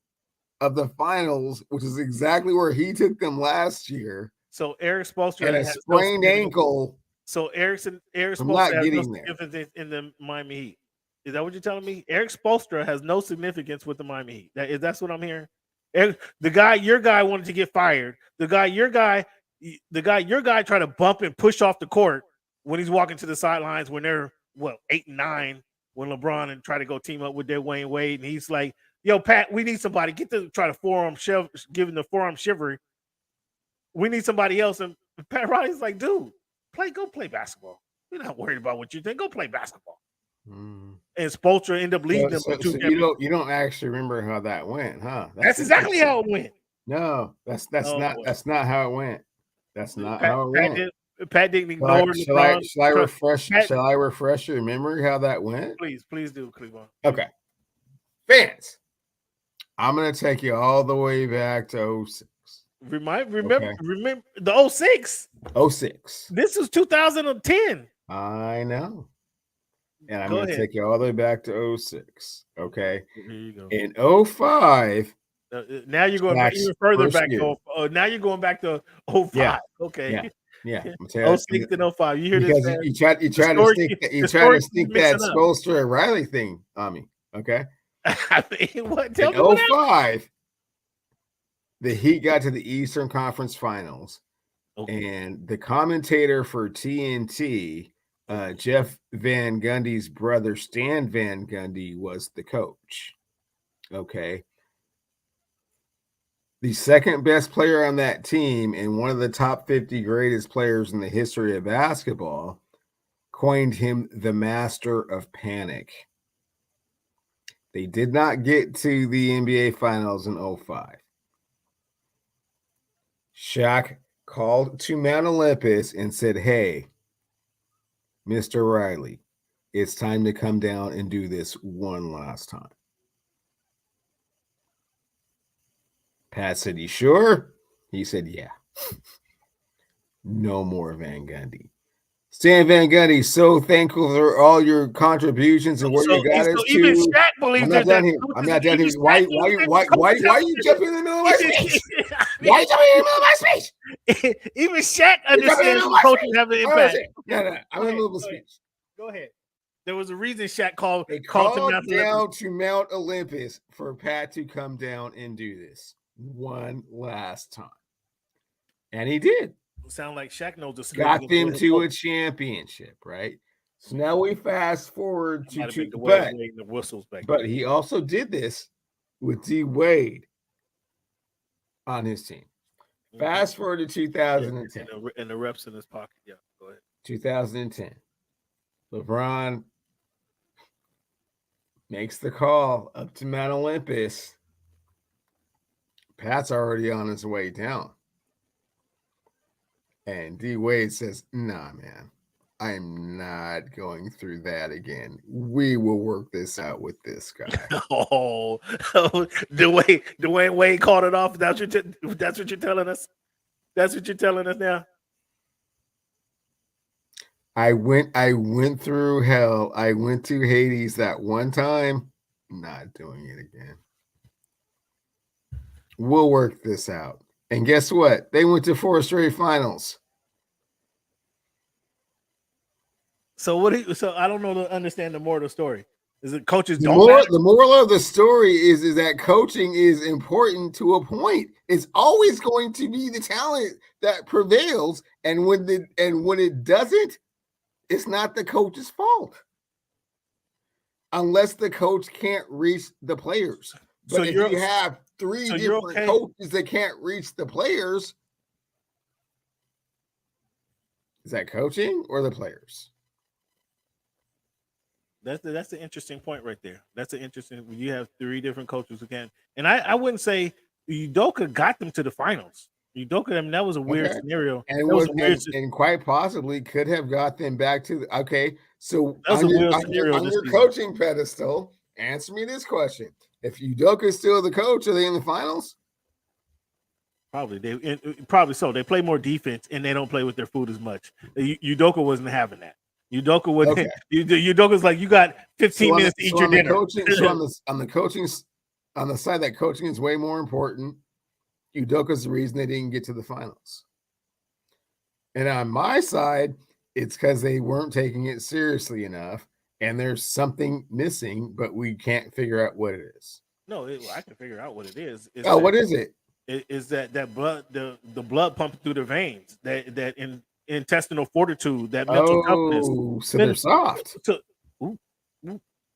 of the finals, which is exactly where he took them last year. So Eric Spoelstra and a sprained ankle. So Eric Spoelstra has no significance in the Miami Heat. Is that what you're telling me? Eric Spoelstra has no significance with the Miami Heat. That's what I'm hearing. Your guy wanted to get fired. Your guy tried to bump and push off the court when he's walking to the sidelines when they're 8-9. When LeBron and try to go team up with their Wayne Wade, and he's like, "Yo, Pat, we need somebody. Try to give him the forearm shivery. We need somebody else." And Pat Riley's like, "Dude, go play basketball. We're not worried about what you think. Go play basketball." And Spoelstra ended up leading them. You don't actually remember how that went, huh? That's exactly how it went. No, that's not how it went. That's not how it went. Pat didn't ignore. Shall I refresh your memory how that went? Please do, Cleveland. Okay, fans, I'm gonna take you all the way back to 06. Remember the 06. 06. This was 2010. I know, and I'm gonna take you all the way back to 06. Okay, here you go. In 05. Now you're going even further back. Now you're going back to 05. Yeah. Okay. Yeah. 06 and 05. You hear this? Because you try to stick that Spoelstra and Riley thing on me. Okay. I mean, what? In 05, the Heat got to the Eastern Conference Finals, and the commentator for TNT, Jeff Van Gundy's brother, Stan Van Gundy, was the coach. Okay. The second best player on that team and one of the top 50 greatest players in the history of basketball coined him the master of panic. They did not get to the NBA Finals in 05. Shaq called to Mount Olympus and said, "Hey, Mr. Riley, it's time to come down and do this one last time." Pat said, "You sure?" He said, "Yeah." No more Van Gundy. Stan Van Gundy, so thankful for all your contributions and where you got us to. Even Shaq believes I'm not done here. I'm not done here. Why are you jumping in the middle of my speech? Why are you jumping in the middle of my speech? Even Shaq understands coaching have an impact. No. I'm in the middle of a speech. Go ahead. There was a reason Shaq called down to Mount Olympus for Pat to come down and do this one last time. And he did. Sound like Shaq knows the got them to a championship, right? So now we fast forward to the whistles back. But he also did this with D Wade on his team. Fast forward to 2010. And the reps in his pocket. Yeah, go ahead. 2010. LeBron makes the call up to Mount Olympus. Pat's already on his way down. And D Wade says, nah, man, I'm not going through that again. We will work this out with this guy. Dwayne Wade called it off. That's what you're telling us. That's what you're telling us now. I went through hell. I went to Hades that one time. Not doing it again. We'll work this out. And guess what? They went to 4 straight finals. So I don't know to understand the moral of the story. Is it coaches The moral of the story is that coaching is important to a point. It's always going to be the talent that prevails, and when it doesn't, it's not the coach's fault. Unless the coach can't reach the players. But So if you're- you have 3 so you're different okay- coaches that can't reach the players, is that coaching or the players? That's an interesting point right there. That's an interesting. You have 3 different coaches who can, and I wouldn't say Udoka got them to the finals. Udoka, I mean, that was a weird scenario. And That was a weird and quite possibly could have got them back to the okay. So That was a weird on scenario this your season. coaching pedestal, answer me this question: if Udoka is still the coach, are they in the finals? Probably so. They play more defense and they don't play with their food as much. Udoka wasn't having that. Udoka was Okay. Udoka's like, you got 15 minutes to eat your dinner. On the side that coaching is way more important, Udoka's the reason they didn't get to the finals. And on my side, it's because they weren't taking it seriously enough, and there's something missing, but we can't figure out what it is. No, I can figure out what it is. What is it? It is that blood, the blood pumping through their veins, that intestinal fortitude, that mental toughness. So they're soft.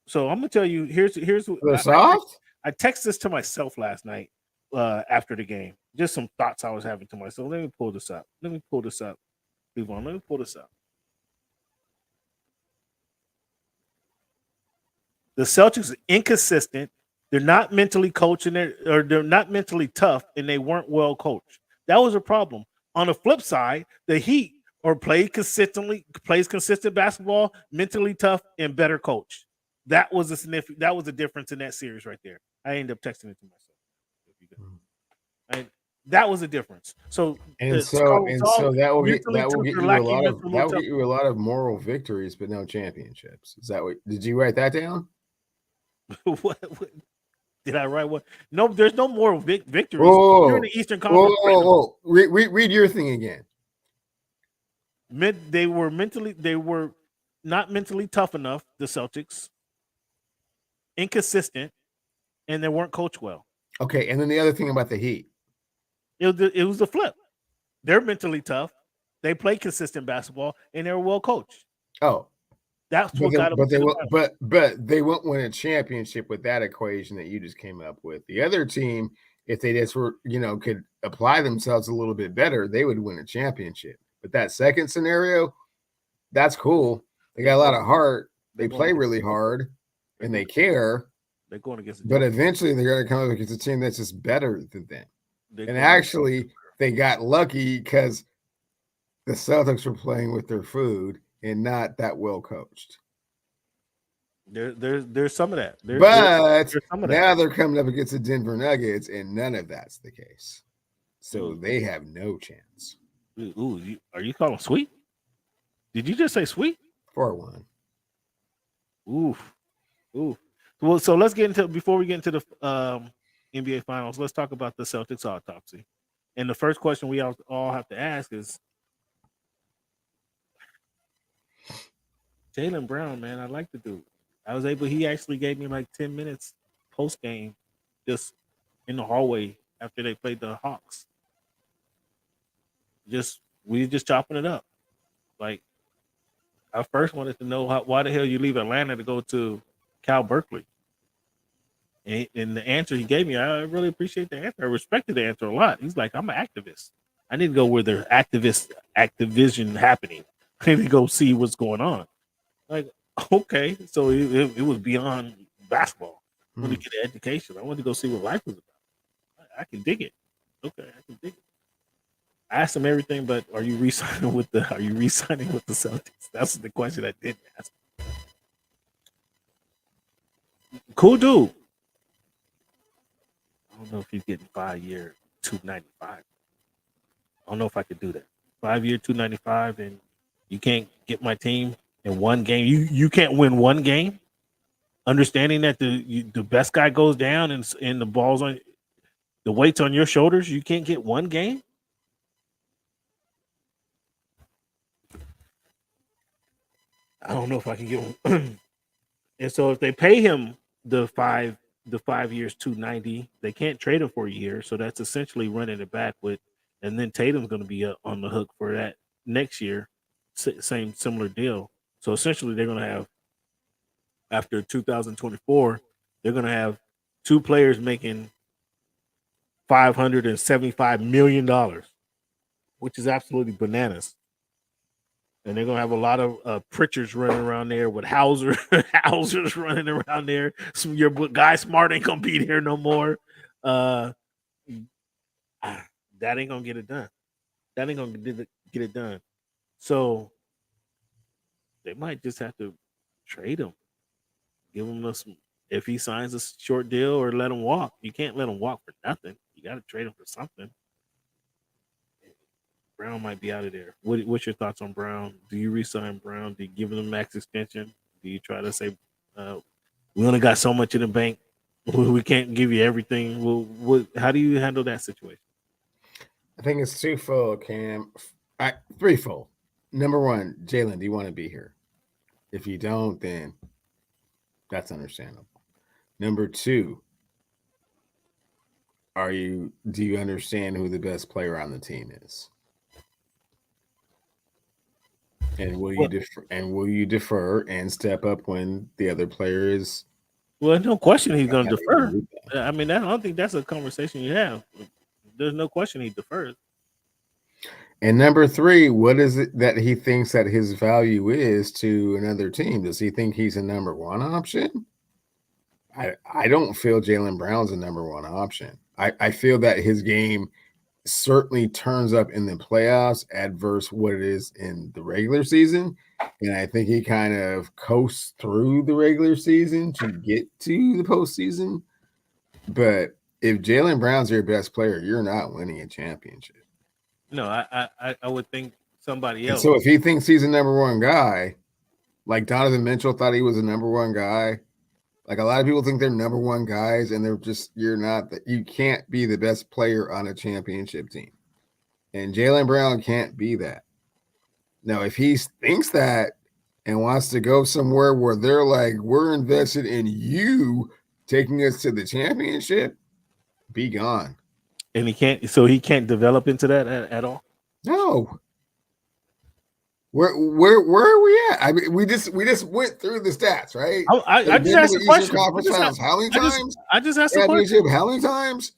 So I'm gonna tell you, here's what They're soft. I texted this to myself last night after the game. Just some thoughts I was having to myself. Let me pull this up. Yvonne, let me pull this up. The Celtics are inconsistent. They're not mentally coaching it, or they're not mentally tough, and they weren't well coached. That was a problem. On the flip side, the Heat plays consistent basketball, mentally tough, and better coach. That was a difference in that series right there. I ended up texting it to myself. That was a difference. So that will get you a lot of moral victories, but no championships. Is that what? Did you write that down? what did I write? What? No, there's no moral victories. You're in the Eastern Conference. Read your thing again. They were not mentally tough enough. The Celtics, inconsistent, and they weren't coached well. Okay, and then the other thing about the Heat. It was the flip. They're mentally tough. They play consistent basketball, and they're well coached. Oh, that's what got them. But they won't win a championship with that equation that you just came up with. The other team, if they just were, could apply themselves a little bit better, they would win a championship. But that second scenario, that's cool. They got a lot of heart. They play really hard, and they care. They're going against. But eventually, they're going to come up against a team that's just better than them. And actually, they got lucky because the Celtics were playing with their food and not that well coached. There's some of that. Now they're coming up against the Denver Nuggets, and none of that's the case. So they have no chance. Are you calling sweet? Did you just say sweet? 4-1. Oof. Well, so let's get into before we get into the NBA Finals. Let's talk about the Celtics autopsy. And the first question we all have to ask is, Jaylen Brown, man, I like the dude. He actually gave me like 10 minutes post game, just in the hallway after they played the Hawks. We just chopping it up. Like, I first wanted to know why the hell you leave Atlanta to go to Cal Berkeley. And the answer he gave me, I really appreciate the answer. I respected the answer a lot. He's like, I'm an activist. I need to go where there's activism happening. I need to go see what's going on. Like, okay, so it was beyond basketball. I wanted to get an education. I wanted to go see what life was about. I can dig it. Okay, I can dig it. I asked him everything, but are you re-signing with the Celtics? That's the question I didn't ask. Cool dude. I don't know if he's getting 5-year $295. I don't know if I could do that. 5-year $295, and you can't get my team in one game. You can't win one game. Understanding that the best guy goes down and the ball's on the weight's on your shoulders, you can't get one game. I don't know if I can get one. And so if they pay him the 5 years $290, they can't trade him for a year. So that's essentially running it back with, and then Tatum's going to be on the hook for that next year. Similar deal. So essentially they're going to have, after 2024, they're going to have 2 players making $575 million, which is absolutely bananas. And they're gonna have a lot of Pritchards running around there with Hausers running around there. Your guy Smart ain't gonna be there no more. That ain't gonna get it done. That ain't gonna get it done. So they might just have to trade him, give him some. If he signs a short deal, or let him walk. You can't let him walk for nothing. You got to trade him for something. Brown might be out of there. What's your thoughts on Brown? Do you re-sign Brown? Do you give him a max extension? Do you try to say, we only got so much in the bank, we can't give you everything? How do you handle that situation? I think it's twofold, Cam. Threefold. Number one, Jaylen, do you want to be here? If you don't, then that's understandable. Number two, do you understand who the best player on the team is? And will you defer and step up when the other player is? Well, no question he's going to defer. I mean, I don't think that's a conversation you have. There's no question he defers. And number three, what is it that he thinks that his value is to another team? Does he think he's a number one option? I don't feel Jaylen Brown's a number one option. I feel that his game certainly turns up in the playoffs adverse what it is in the regular season. And I think he kind of coasts through the regular season to get to the postseason. But if Jaylen Brown's your best player, you're not winning a championship. No, I would think somebody else. And so if he thinks he's a number one guy, like Donovan Mitchell thought he was a number one guy, like a lot of people think they're number one guys, and you're not. You can't be the best player on a championship team, and Jaylen Brown can't be that. Now, if he thinks that and wants to go somewhere where they're like, we're invested in you taking us to the championship, be gone. And he can't develop into that at all. No. Where are we at? I mean, we just went through the stats, right? I just asked a question. How many times? I just asked a question. How many times?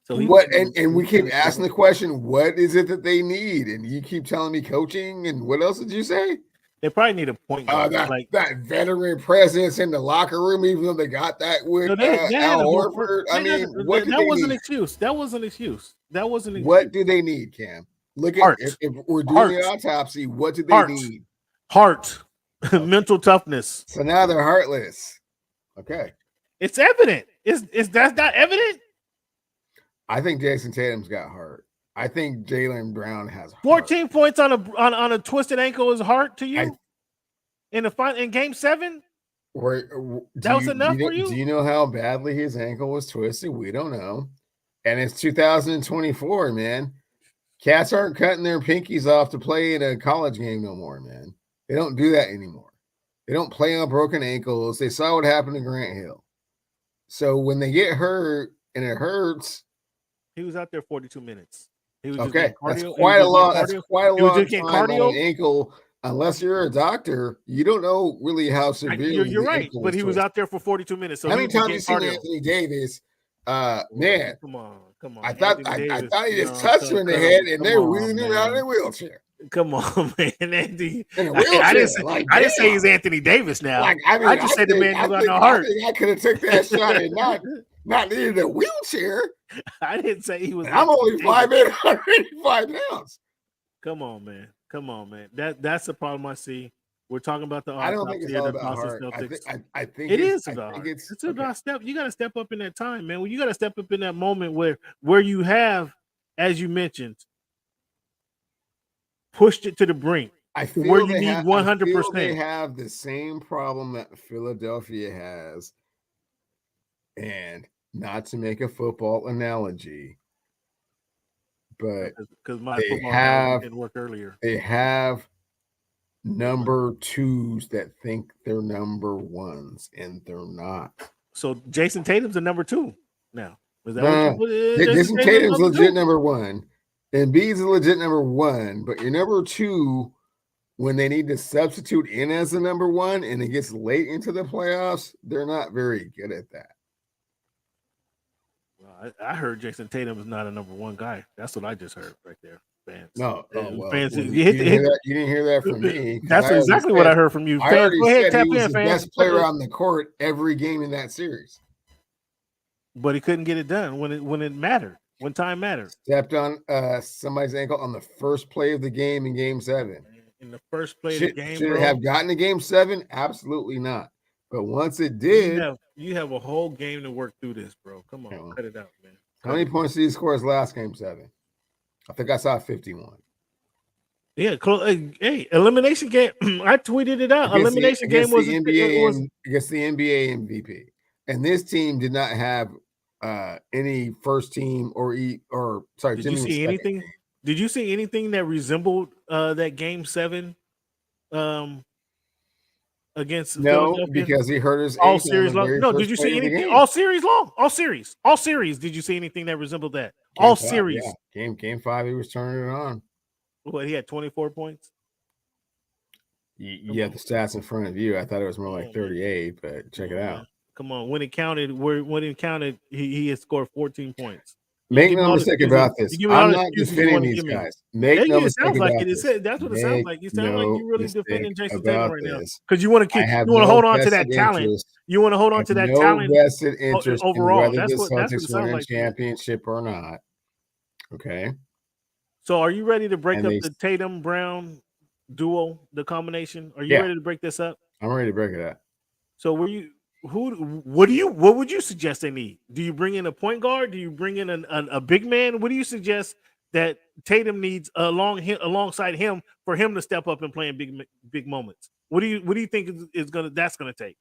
So and we keep asking the question, what is it that they need? And you keep telling me coaching, and what else did you say? They probably need a point guard. That veteran presence in the locker room, even though they got that with Al Horford. I mean, that wasn't an excuse. That wasn't an excuse. What do they need, Cam? Look at if we're doing the autopsy, what do they need? Heart, mental toughness. So now they're heartless. Okay, it's evident. Is that not evident? I think Jason Tatum's got heart. I think Jaylen Brown has heart. 14 points on a twisted ankle is heart to you in Game 7. That was enough for you. Do you know how badly his ankle was twisted? We don't know, and it's 2024, man. Cats aren't cutting their pinkies off to play in a college game no more, man. They don't do that anymore. They don't play on broken ankles. They saw what happened to Grant Hill. So when they get hurt and it hurts. He was out there 42 minutes. He was okay. That's quite a long time on an ankle. Unless you're a doctor, you don't know really how severe. You're right, but he was out there for 42 minutes. So how many times have you seen Anthony Davis? Man, come on. I thought he just touched him in the head, and they're wheeling him out in a wheelchair. Come on, man, Andy. I didn't say he's Anthony Davis now. I just said the man who got no heart. I could have took that shot and not needed a wheelchair. I didn't say he was. And I'm only 5'8", 185 pounds. Come on, man. That's the problem I see. We're talking about the. I don't think it's all about heart. I think it is about heart. It's about step. You got to step up in that time, man. Well, you got to step up in that moment where you have, as you mentioned, pushed it to the brink. I feel where you need 100%. They have the same problem that Philadelphia has, and not to make a football analogy, but because my football didn't work earlier. They have number twos that think they're number ones, and they're not. So Jason Tatum's a number 2 now. Was that what you put? Jason Tatum's legit number 1, and Embiid's a legit number 1, but your number 2, when they need to substitute in as a number 1 and it gets late into the playoffs, they're not very good at that. Well, I heard Jason Tatum is not a number 1 guy. That's what I just heard right there. Fans. No, fans. You didn't hear that from me. That's exactly what I heard from you. I Fans, already go ahead, said tap he was in, the fans. best player on the court every game in that series. But he couldn't get it done when it mattered, when time mattered. Stepped on somebody's ankle on the first play of the game in Game 7. In the first play of the game, should it have gotten to Game 7? Absolutely not. But once it did, you have a whole game to work through this, bro. Come on, cut it out, man. How many points did he score his last Game 7? I think I saw 51. Yeah, hey, elimination game. I tweeted it out. Elimination game was against the NBA MVP, and this team did not have any first team or. Did you see anything? Did you see anything that resembled that Game 7 against Philadelphia? Because he hurt his all series long. No, did you see anything all series long? All series. Did you see anything that resembled that? All series. Yeah. Game 5, he was turning it on. What, he had 24 points? You have the stats in front of you. I thought it was more like 38, but check it out. Come on, when it counted, he had scored 14 points. Make no mistake about this. I'm not defending these guys. Make no mistake about this. That's what it sounds like. You sound like you're really defending Jason Tatum right now because you want to hold on to that talent. You want to hold on to that talent. Vested interest overall. In whether the Celtics win a championship or not. Okay. So, are you ready to break up the Tatum Brown duo, the combination? Are you ready to break this up? I'm ready to break it up. So, what would you suggest they need? Do you bring in a point guard? Do you bring in a big man? What do you suggest that Tatum needs alongside him for him to step up and play in big moments? What do you think that's gonna take?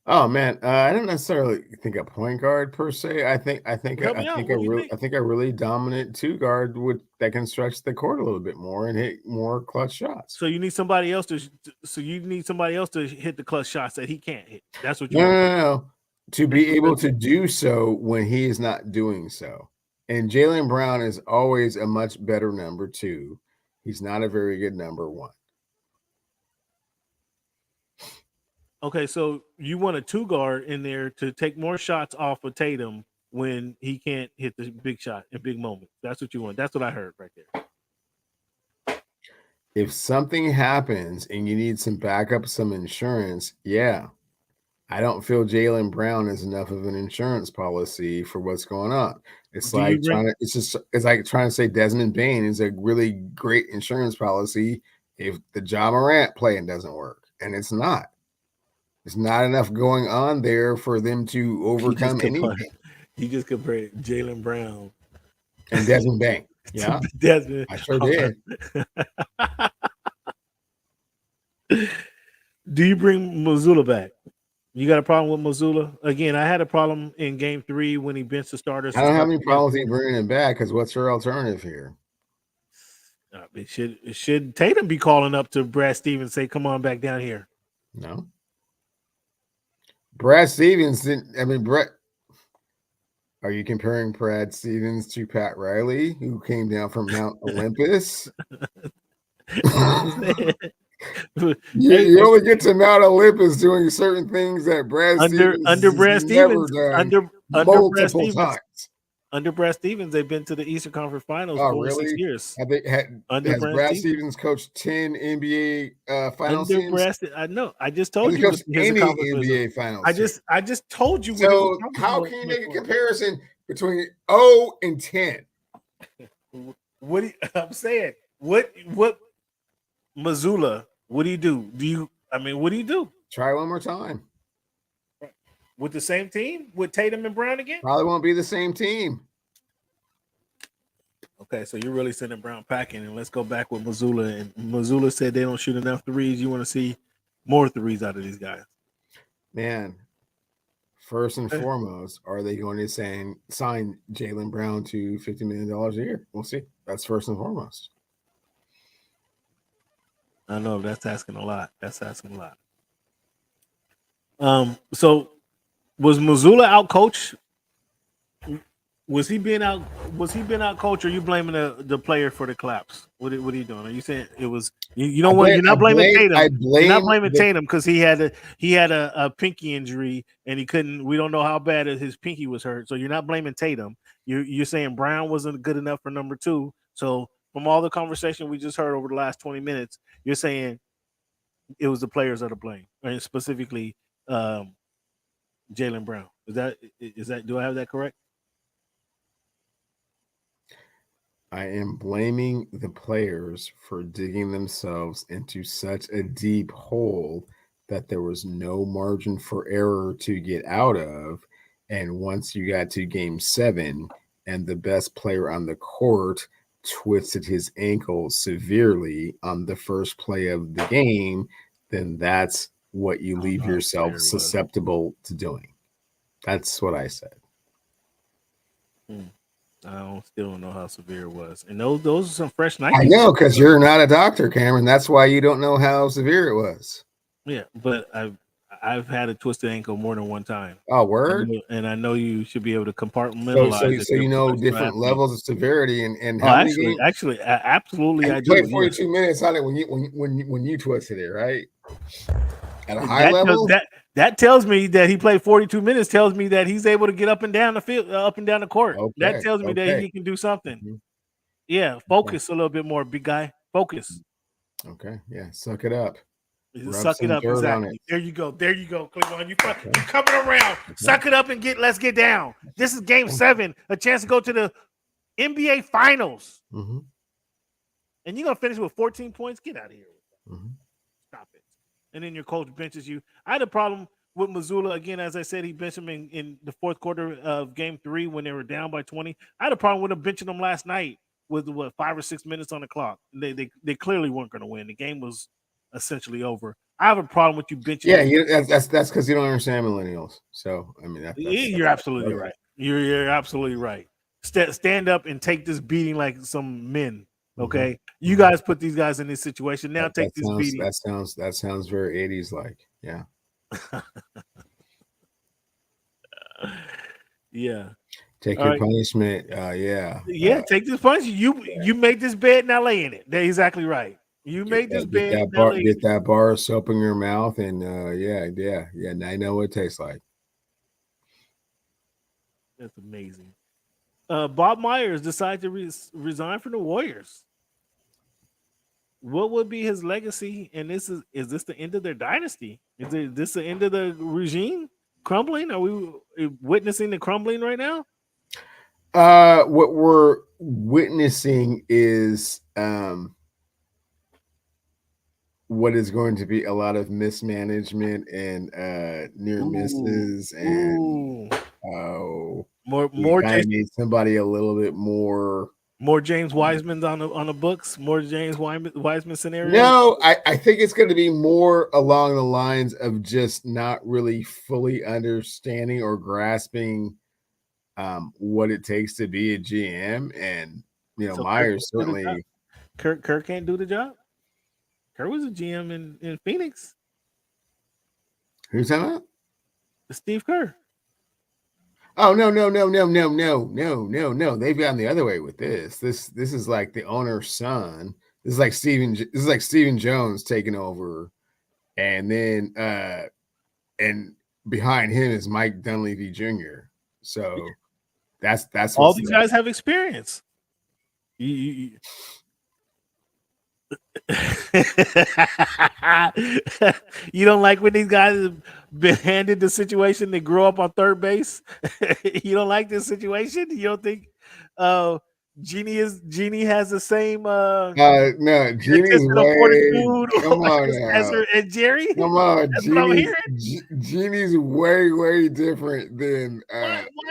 Oh man, I don't necessarily think a point guard per se. I think a really dominant 2 guard that can stretch the court a little bit more and hit more clutch shots. So you need somebody else to hit the clutch shots that he can't hit. That's what you No. To be able to do so when he is not doing so. And Jaylen Brown is always a much better number 2. He's not a very good number 1. Okay, so you want a 2 guard in there to take more shots off of Tatum when he can't hit the big shot in big moments. That's what you want. That's what I heard right there. If something happens and you need some backup, some insurance, I don't feel Jaylen Brown is enough of an insurance policy for what's going on. It's like trying to say Desmond Bain is a really great insurance policy if the Ja Morant playing doesn't work, and it's not. There's not enough going on there for them to overcome anything. You just compared Jaylen Brown and Desmond Bain. Yeah, Desmond. I sure did. Do you bring Mazzulla back? You got a problem with Mazzulla? Again, I had a problem in Game 3 when he benched the starters. I don't have any problems with bringing him back because what's your alternative here? Should Tatum be calling up to Brad Stevens and say, "Come on back down here"? No. Brad Stevens didn't. I mean, Brett. Are you comparing Brad Stevens to Pat Riley, who came down from Mount Olympus? you only get to Mount Olympus doing certain things that Brad Stevens under Brad Stevens never done under multiple Brad Stevens, times. Under Brad Stevens, they've been to the Eastern Conference Finals Oh, 4 or 6 really? years. Has Brad Stevens coached 10 NBA finals teams? I know. I just told Has he you coached his any accomplishments. NBA finals team? I just told you. So how can you make a comparison between 0 and 10? I'm saying what Missoula? What do you do? What do you do? Try one more time with the same team with Tatum and Brown again? Probably won't be the same team. Okay, so you're really sending Brown packing, and let's go back with Missoula. And Missoula said they don't shoot enough threes. You want to see more threes out of these guys, man. First and foremost, are they going to sign Jaylen Brown to $50 million a year? We'll see. That's first and foremost. I know that's asking a lot. So was Missoula out coached? Was he being out coached, or are you blaming the player for the collapse? What are you doing? Are you saying it was you're not blaming Tatum? You're not blaming Tatum because he had a pinky injury and he couldn't. We don't know how bad his pinky was hurt. So you're not blaming Tatum. You're saying Brown wasn't good enough for number 2. So from all the conversation we just heard over the last 20 minutes, you're saying it was the players that are blame, and specifically Jaylen Brown. Is that do I have that correct? I am blaming the players for digging themselves into such a deep hole that there was no margin for error to get out of. And once you got to game 7 and the best player on the court twisted his ankle severely on the first play of the game, then that's what you leave yourself susceptible to doing. That's what I said. I still don't know how severe it was. And those are some fresh nights. I know, because you're not a doctor, Cameron. That's why you don't know how severe it was. Yeah, but I've had a twisted ankle more than one time. Oh, word? And I know you should be able to compartmentalize. So you know different levels of severity and how many games? Actually, absolutely, I do. Played 42 minutes on it when you twisted it, right? At a high level. That tells me that he played 42 minutes. Tells me that he's able to get up and down the field, up and down the court. Okay, that tells me that he can do something. Mm-hmm. Yeah, focus a little bit more, big guy. Focus. Okay, yeah, suck it up. Suck it up. Exactly. There you go, Cleveland. You coming around. Suck it up and let's get down. This is game 7, a chance to go to the NBA Finals. Mm-hmm. And you're gonna finish with 14 points. Get out of here. Mm-hmm. Stop it. And then your coach benches you. I had a problem with Missoula. Again, as I said, he benched him in the fourth quarter of game 3 when they were down by 20. I had a problem with him benching them last night with 5 or 6 minutes on the clock. They clearly weren't going to win. The game was essentially over. I have a problem with you benching. Yeah, that's because you don't understand millennials. So I mean, you're absolutely right. You're absolutely right. Stand up and take this beating like some men. Okay, you guys put these guys in this situation. Now take this beating. That sounds very 80s like. Yeah. Yeah. Take your punishment. Yeah. Yeah, take this punishment. You made this bed, now lay in it. They're exactly right. You made this bed. Get that bar of soap in your mouth, and yeah. Now I know what it tastes like. That's amazing. Bob Myers decided to resign from the Warriors. What would be his legacy? And is this the end of their dynasty? Is this the end of the regime crumbling? Are we witnessing the crumbling right now? What we're witnessing is what is going to be a lot of mismanagement and near misses and more need somebody a little bit more James Wiseman on the books, more James Wiseman scenario. No, I think it's going to be more along the lines of just not really fully understanding or grasping what it takes to be a GM, and so Myers certainly. Kerr can't do the job. Kerr was a GM in Phoenix. Who's that? Steve Kerr. Oh no! They've gone the other way with this. This is like the owner's son. This is like Stephen Jones taking over, and then and behind him is Mike Dunleavy Jr. So That's all what's these up. guys have experience. You don't like when these guys have been handed the situation they grew up on third base? You don't like this situation? You don't think Jeannie has the same No, Jeannie's egotistic of way. fortitude Come on as now. her and Jerry? Come on, That's what I'm hearing. Jeannie's way different than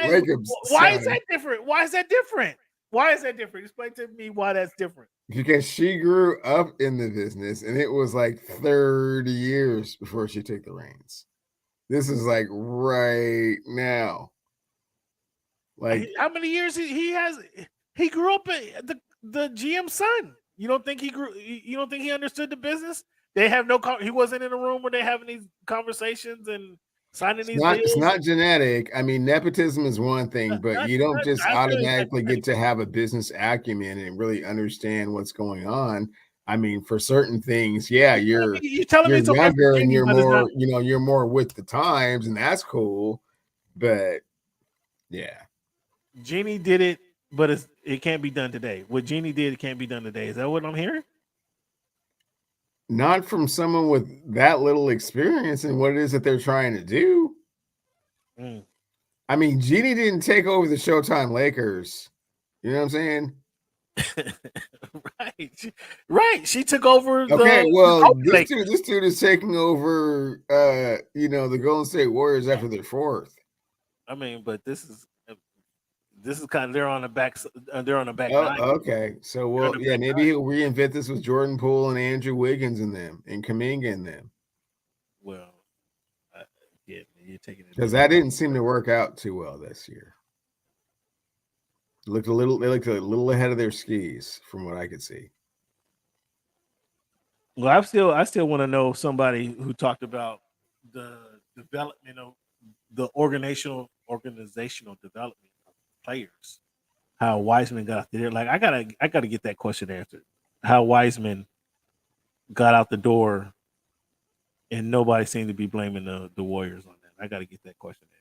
Lacob's Why is son. that different? Why is that different? Why is that different? Explain to me why that's different. Because she grew up in the business and it was like 30 years before she took the reins. This is like right now. Like How many years he has? He grew up the GM son. You don't think he grew? You don't think he understood the business? They have no. He wasn't in a room where they having these conversations and signing these deals. It's not genetic. I mean, nepotism is one thing, but you don't just automatically get to have a business acumen and really understand what's going on. I mean, for certain things, yeah, you're younger and you're more, you're more with the times, and that's cool. But yeah, Jeannie did it, but it can't be done today. What Jeannie did, it can't be done today. Is that what I'm hearing? Not from someone with that little experience in what it is that they're trying to do. I mean, Jeannie didn't take over the Showtime Lakers. You know what I'm saying? Right. She took over. Okay, well, this dude is taking over. The Golden State Warriors after their fourth. I mean, but this is kind of they're on the back. Okay, so maybe he'll reinvent this with Jordan Poole and Andrew Wiggins and them and Kuminga and them. Well, you're taking it because that didn't seem to work out too well this year. They looked a little ahead of their skis from what I could see. Well, I still want to know somebody who talked about the development of the organizational development of players. How Wiseman got out there. Like I gotta get that question answered. How Wiseman got out the door and nobody seemed to be blaming the Warriors on that. I gotta get that question answered.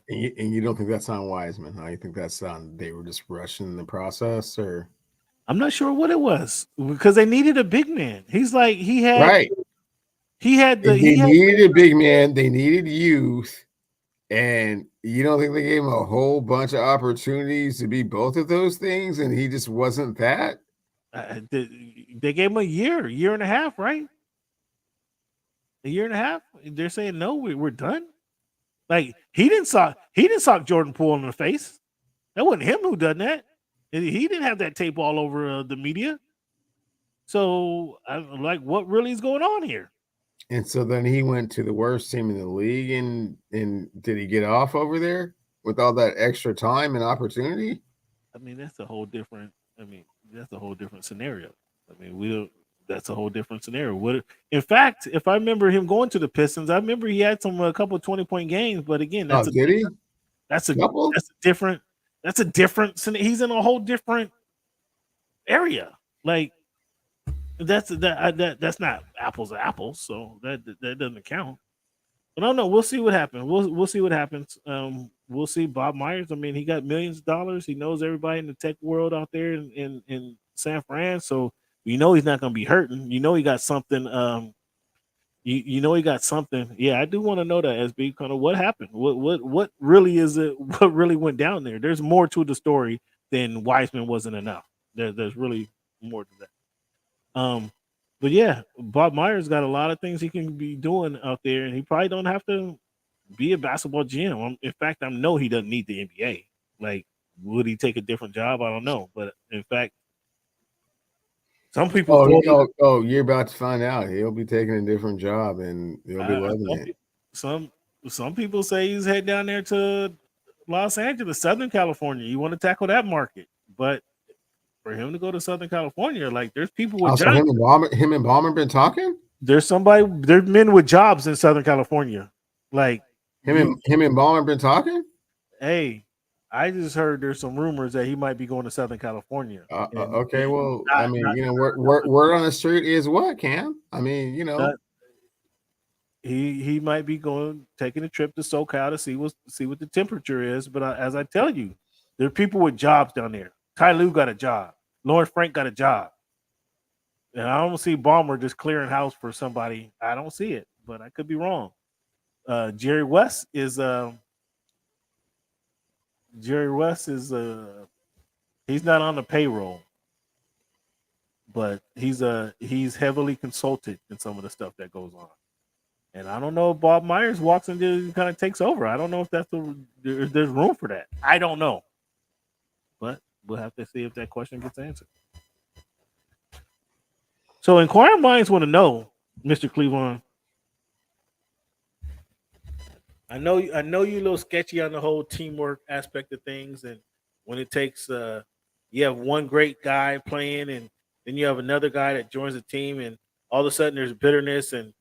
And you don't think that's on Wiseman, huh? You think that's on they were just rushing the process, or I'm not sure what it was because they needed a big man. He's like he had needed a big man, they needed youth, and you don't think they gave him a whole bunch of opportunities to be both of those things, and he just wasn't that? They gave him a year and a half, right? A year and a half. They're saying no, we're done. Like he didn't sock Jordan Poole in the face. That wasn't him who done that. He didn't have that tape all over the media. So I'm like, what really is going on here? And so then he went to the worst team in the league, and did he get off over there with all that extra time and opportunity? I mean, that's a whole different scenario. I mean, that's a whole different scenario. In fact, if I remember him going to the Pistons, I remember he had a couple of 20-point games, but again, that's a different. He's in a whole different area. Like that's not apples to apples, so that doesn't count. But I don't know. We'll see what happens. We'll see what happens. We'll see. Bob Myers. I mean, he got millions of dollars. He knows everybody in the tech world out there in San Fran. So you know he's not going to be hurting. You know he got something. You know he got something. Yeah, I do want to know that, SB. Kind of what happened. What really is it? What really went down there? There's more to the story than Wiseman wasn't enough. There's really more to that. But yeah, Bob Myers got a lot of things he can be doing out there, and he probably don't have to be a basketball GM. In fact, I know he doesn't need the NBA. Like, would he take a different job? I don't know. But in fact, some people. You're about to find out. He'll be taking a different job, and he'll be loving it. Some people say he's heading down there to Los Angeles, Southern California. You want to tackle that market, but for him to go to Southern California, like there's people with jobs. Him and Ballmer been talking? There's men with jobs in Southern California. Like him and Ballmer been talking? Hey, I just heard there's some rumors that he might be going to Southern California. Okay, well, I mean, word on the street is what, Cam? I mean, he might be taking a trip to SoCal to see what the temperature is. But as I tell you, there are people with jobs down there. Ty Lue got a job. Lawrence Frank got a job. And I don't see Ballmer just clearing house for somebody. I don't see it, but I could be wrong. Jerry West is he's not on the payroll, but he's heavily consulted in some of the stuff that goes on. And I don't know if Bob Myers walks in and kind of takes over. I don't know if there's room for that. I don't know, but we'll have to see if that question gets answered. So inquiring minds want to know, Mr. Cleveland. I know you're a little sketchy on the whole teamwork aspect of things, and when it takes you have one great guy playing, and then you have another guy that joins the team, and all of a sudden there's bitterness and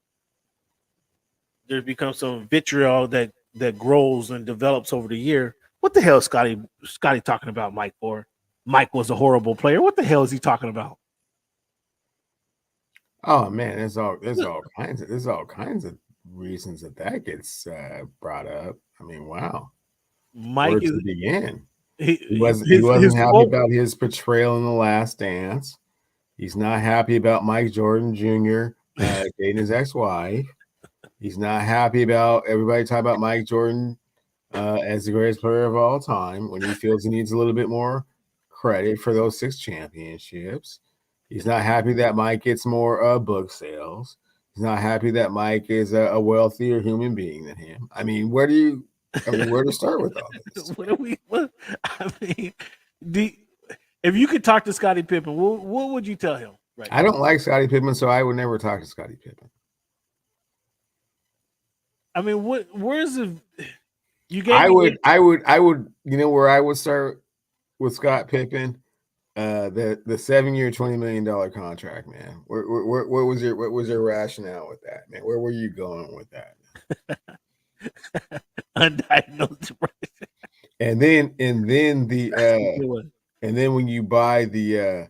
there becomes some vitriol that grows and develops over the year. What the hell is Scottie talking about Mike for? Mike was a horrible player. What the hell is he talking about? Oh man, there's all kinds of reasons that gets brought up. I mean, wow. Mike Where is to begin. He wasn't happy about his portrayal in The Last Dance. He's not happy about Mike Jordan Jr. Dating his ex-wife. He's not happy about everybody talking about Mike Jordan as the greatest player of all time when he feels he needs a little bit more credit for those 6 championships. He's not happy that Mike gets more book sales. He's not happy that Mike is a wealthier human being than him. I mean, where to start with all this? If you could talk to Scottie Pippen, what would you tell him? Right. I don't like Scottie Pippen, so I would never talk to Scottie Pippen. I mean, where's the I would, you know, where I would start with Scott Pippen, the 7-year, $20 million contract, man. What was your rationale with that, man? Where were you going with that? Undiagnosed depression. And then when you buy the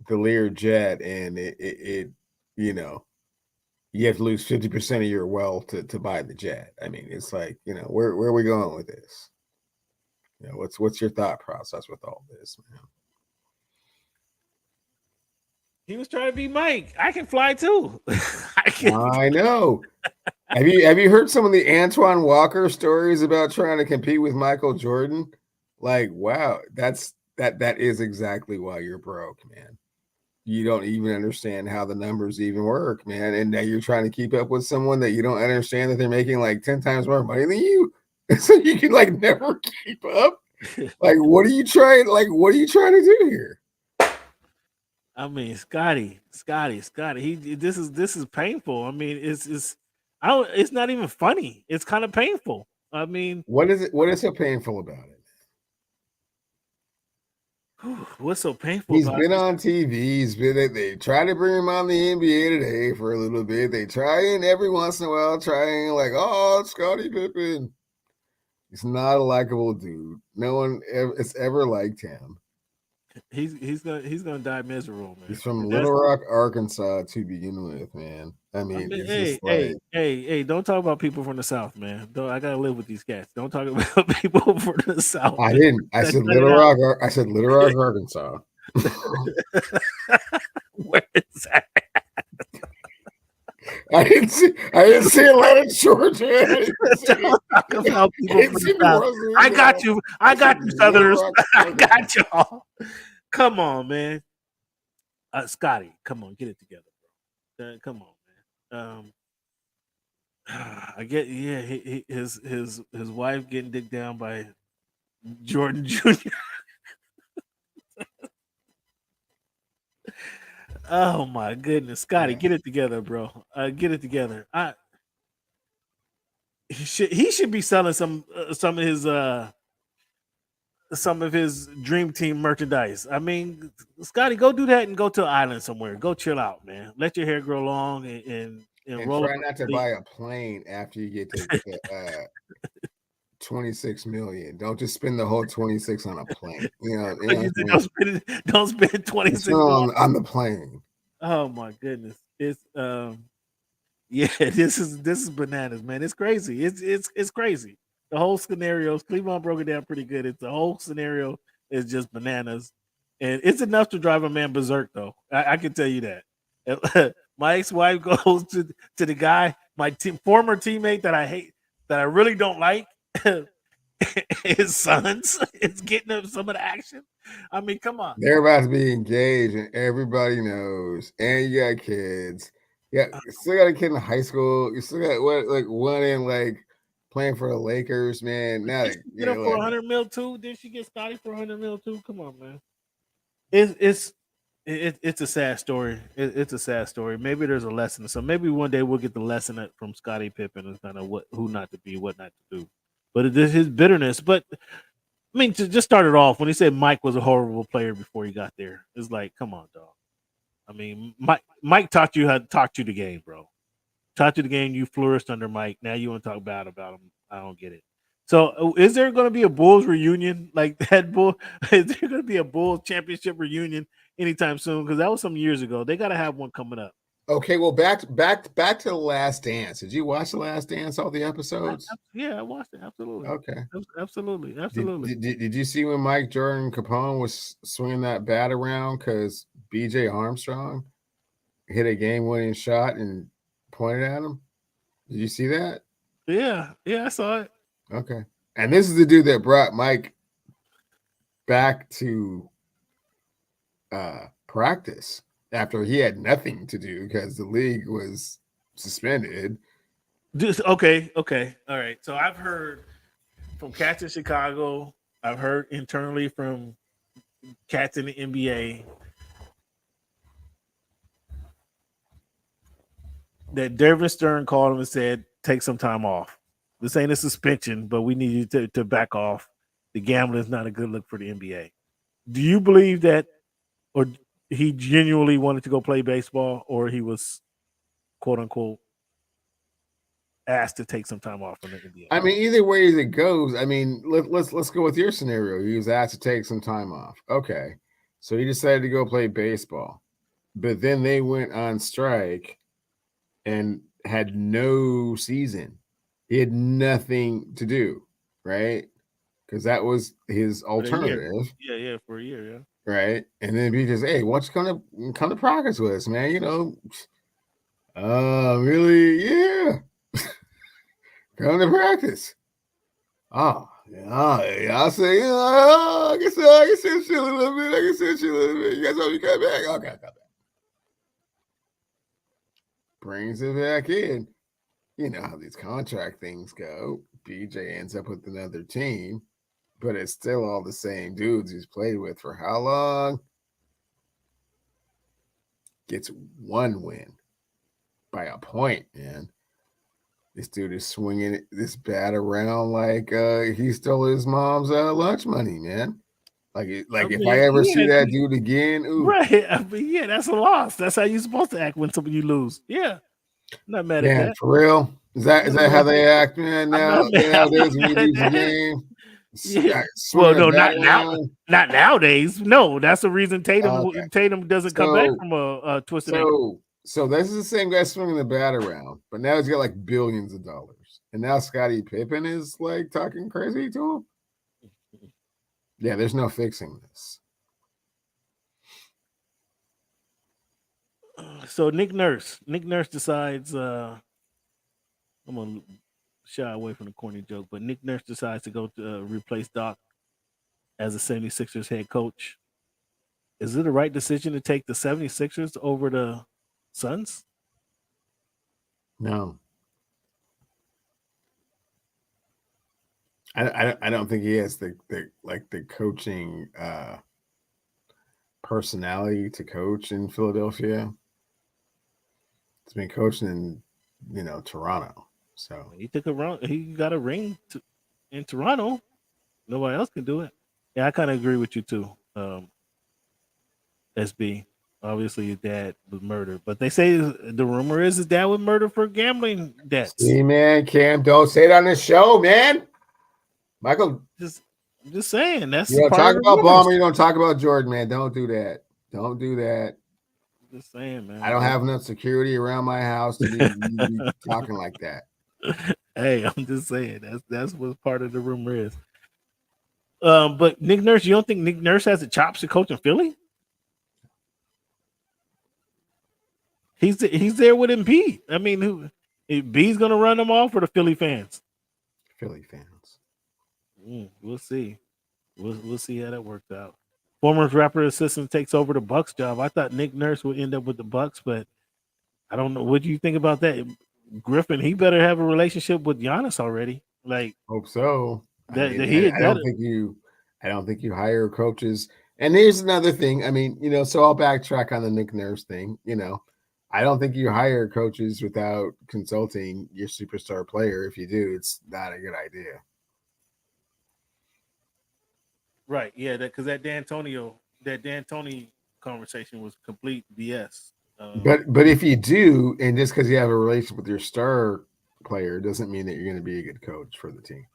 the Lear jet, and it you know, you have to lose 50% of your wealth to buy the jet. I mean, it's like, you know, where are we going with this? You know, what's your thought process with all this, man? He was trying to be Mike. I can fly too. I know. Have you heard some of the Antoine Walker stories about trying to compete with Michael Jordan? Like, wow, that is exactly why you're broke, man. You don't even understand how the numbers even work, man. And now you're trying to keep up with someone that you don't understand that they're making like 10 times more money than you. So you can like never keep up. Like, what are you trying to do here? I mean, Scottie. This is painful. I mean, it's not even funny. It's kind of painful. I mean, what is so painful about it? What's so painful? He's been on TV. They try to bring him on the NBA Today for a little bit. They try and every once in a while like, oh, it's Scottie Pippen. He's not a likable dude. No one has ever liked him. He's gonna die miserable, man. He's from Little Rock, Arkansas to begin with, man. I mean hey, don't talk about people from the South, man. I gotta live with these cats. Don't talk about people from the South. I didn't. I said Little Rock. I said Little Rock, Arkansas. Where is that? I didn't see Atlanta, Georgia. I got you. Southerners. I got y'all. Come on, man. Scottie, come on, get it together, bro. Come on, man. I get, yeah. His wife getting digged down by Jordan Jr. Oh my goodness, Scottie, get it together, bro. Get it together. He should be selling some of his dream team merchandise. I mean, Scottie, go do that and go to an island somewhere. Go chill out, man. Let your hair grow long and roll. Try not to buy a plane after you get to 26 million. Don't just spend the whole 26 on a plane. You know don't spend 26 on the plane. Oh my goodness. It's Yeah, this is bananas, man. It's crazy. It's crazy. The whole scenario, Cleveland broke it down pretty good. It's the whole scenario is just bananas, and it's enough to drive a man berserk. Though I can tell you that. My ex-wife goes to the guy, my former teammate that I hate, that I really don't like. His sons is getting up some of the action. I mean, come on. They're about to be engaged, and everybody knows. And you got kids. Yeah, you still got a kid in high school. You still got one in playing for the Lakers, man. Now Did she get her for 100 mil too? Did she get Scottie for 100 mil too? Come on, man. It's a sad story. It's a sad story. Maybe there's a lesson. So maybe one day we'll get the lesson from Scottie Pippen and kind of who not to be, what not to do. But it is his bitterness. But I mean, to just start it off, when he said Mike was a horrible player before he got there, it's like, come on, dog. I mean, Mike taught you how to talk you the game, bro. Taught you the game. You flourished under Mike. Now you want to talk bad about him. I don't get it. So, is there going to be a Bulls reunion like that? Is there going to be a Bulls championship reunion anytime soon? Because that was some years ago. They got to have one coming up. Okay, well, back to the Last Dance. Did you watch the Last Dance? All the episodes? Yeah, I watched it. Absolutely. Okay. Absolutely. Did you see when Mike Jordan Capone was swinging that bat around because B.J. Armstrong hit a game-winning shot and pointed at him? Did you see that? Yeah, I saw it. Okay. And this is the dude that brought Mike back to practice after he had nothing to do because the league was suspended. Okay. All right. So I've heard from cats in Chicago. I've heard internally from cats in the NBA that Dervin Stern called him and said, take some time off. This ain't a suspension, but we need you to back off. The gambling is not a good look for the NBA. Do you believe that, or he genuinely wanted to go play baseball, or he was, quote unquote, asked to take some time off from the NBA? I mean, either way as it goes, I mean, let's go with your scenario. He was asked to take some time off. Okay. So he decided to go play baseball. But then they went on strike and had no season. He had nothing to do, right? Because that was his alternative. Yeah, for a year, yeah. Right. And then he just, hey, why don't you come to practice with us, man? You know, really? Yeah. Come to practice. Oh, yeah. I'll say, I can send shit a little bit. You guys want me to come back? Okay, come back. Brings it back in. You know how these contract things go. BJ ends up with another team, but it's still all the same dudes he's played with for how long? Gets one win by a point, man. This dude is swinging this bat around like he stole his mom's lunch money, man. If I ever see that dude again, ooh. Right. I mean, yeah, that's a loss. That's how you're supposed to act when you lose. Yeah. Not mad at that. For real? Is that how they act, man? Nowadays when you lose the game. Yeah. Well, no, not now. Not nowadays. No, that's the reason Tatum doesn't come back from a twisted ankle. So this is the same guy swinging the bat around, but now he's got like billions of dollars. And now Scottie Pippen is like talking crazy to him. Yeah, there's no fixing this. So Nick Nurse decides I'm gonna shy away from the corny joke, but Nick Nurse decides to go to replace Doc as the 76ers head coach. Is it the right decision to take the 76ers over the Suns? No. I don't think he has the coaching personality to coach in Philadelphia. He's been coaching in Toronto. So he got a ring in Toronto. Nobody else can do it. Yeah, I kind of agree with you too. SB. Obviously, his dad was murdered, but they say the rumor is his dad was murdered for gambling debts. See, man, Cam, don't say it on the show, man. Michael, just saying. That's you don't talk about Ballmer. You don't talk about Jordan, man. Don't do that. Don't do that. Just saying, man. I don't have enough security around my house to be talking like that. Hey, I'm just saying that's what part of the rumor is. But Nick Nurse, you don't think Nick Nurse has the chops to coach in Philly? He's there with Embiid. I mean, Embiid's gonna run them off for the Philly fans. Philly fans. We'll see. We'll see how that works out. Former rapper assistant takes over the Bucks job. I thought Nick Nurse would end up with the Bucks, but I don't know. What do you think about that, Griffin? He better have a relationship with Giannis already. Like, hope so. I don't think you hire coaches. And here's another thing. I mean, so I'll backtrack on the Nick Nurse thing. I don't think you hire coaches without consulting your superstar player. If you do, it's not a good idea. Right, yeah, because that D'Antoni conversation was complete BS. But if you do, and just because you have a relationship with your star player, doesn't mean that you're going to be a good coach for the team.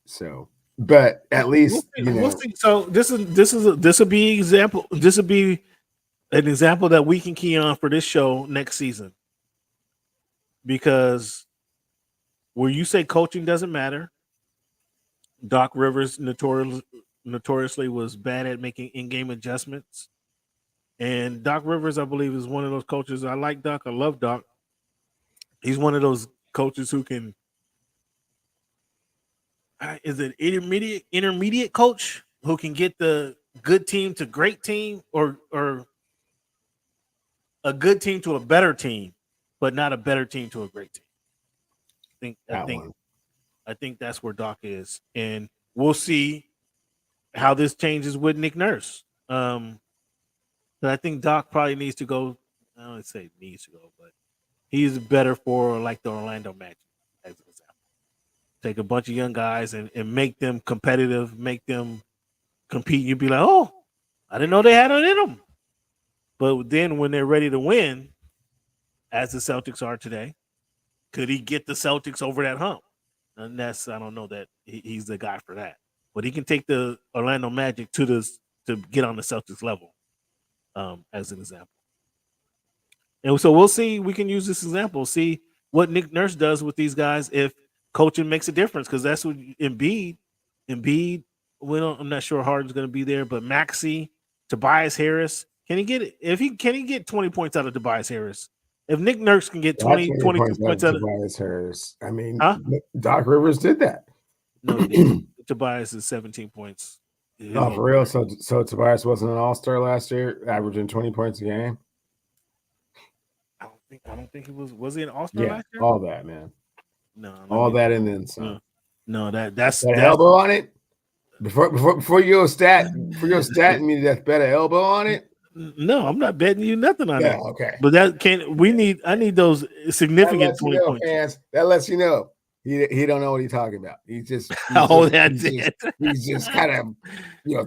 So, but at least we'll see. So this will be example. This will be an example that we can key on for this show next season. Because where you say coaching doesn't matter, Doc Rivers notoriously was bad at making in-game adjustments. And Doc Rivers, I believe, is one of those coaches. I like Doc. I love Doc. He's one of those coaches who can is an intermediate coach who can get the good team to great team or a good team to a better team, but not a better team to a great team. I think that's where Doc is. And we'll see how this changes with Nick Nurse. But I think Doc probably needs to go. I don't say needs to go, but he's better for like the Orlando Magic, as an example. Take a bunch of young guys and make them competitive, make them compete. You'd be like, oh, I didn't know they had it in them. But then when they're ready to win, as the Celtics are today, could he get the Celtics over that hump? And I don't know that he's the guy for that. But he can take the Orlando Magic to get on the Celtics level. As an example. And so we'll see. We can use this example, see what Nick Nurse does with these guys if coaching makes a difference, because that's what Embiid, I'm not sure Harden's going to be there, but Maxey, Tobias Harris, can he get 20 points out of Tobias Harris? If Nick Nurse can get 22 points out of Tobias Harris, I mean, Doc Rivers did that. No, Tobias is 17 points. Oh, for real? So Tobias wasn't an all-star last year, averaging 20 points a game? I don't think he was. Was he an all-star last year? All that, man. No, all that and then some. No, that's that elbow on it. Before you go stat me that better elbow on it. No, I'm not betting you nothing on that. Okay. But I need those significant 20 points. Fans, that lets you know. He don't know what he's talking about. He's just he's just kind of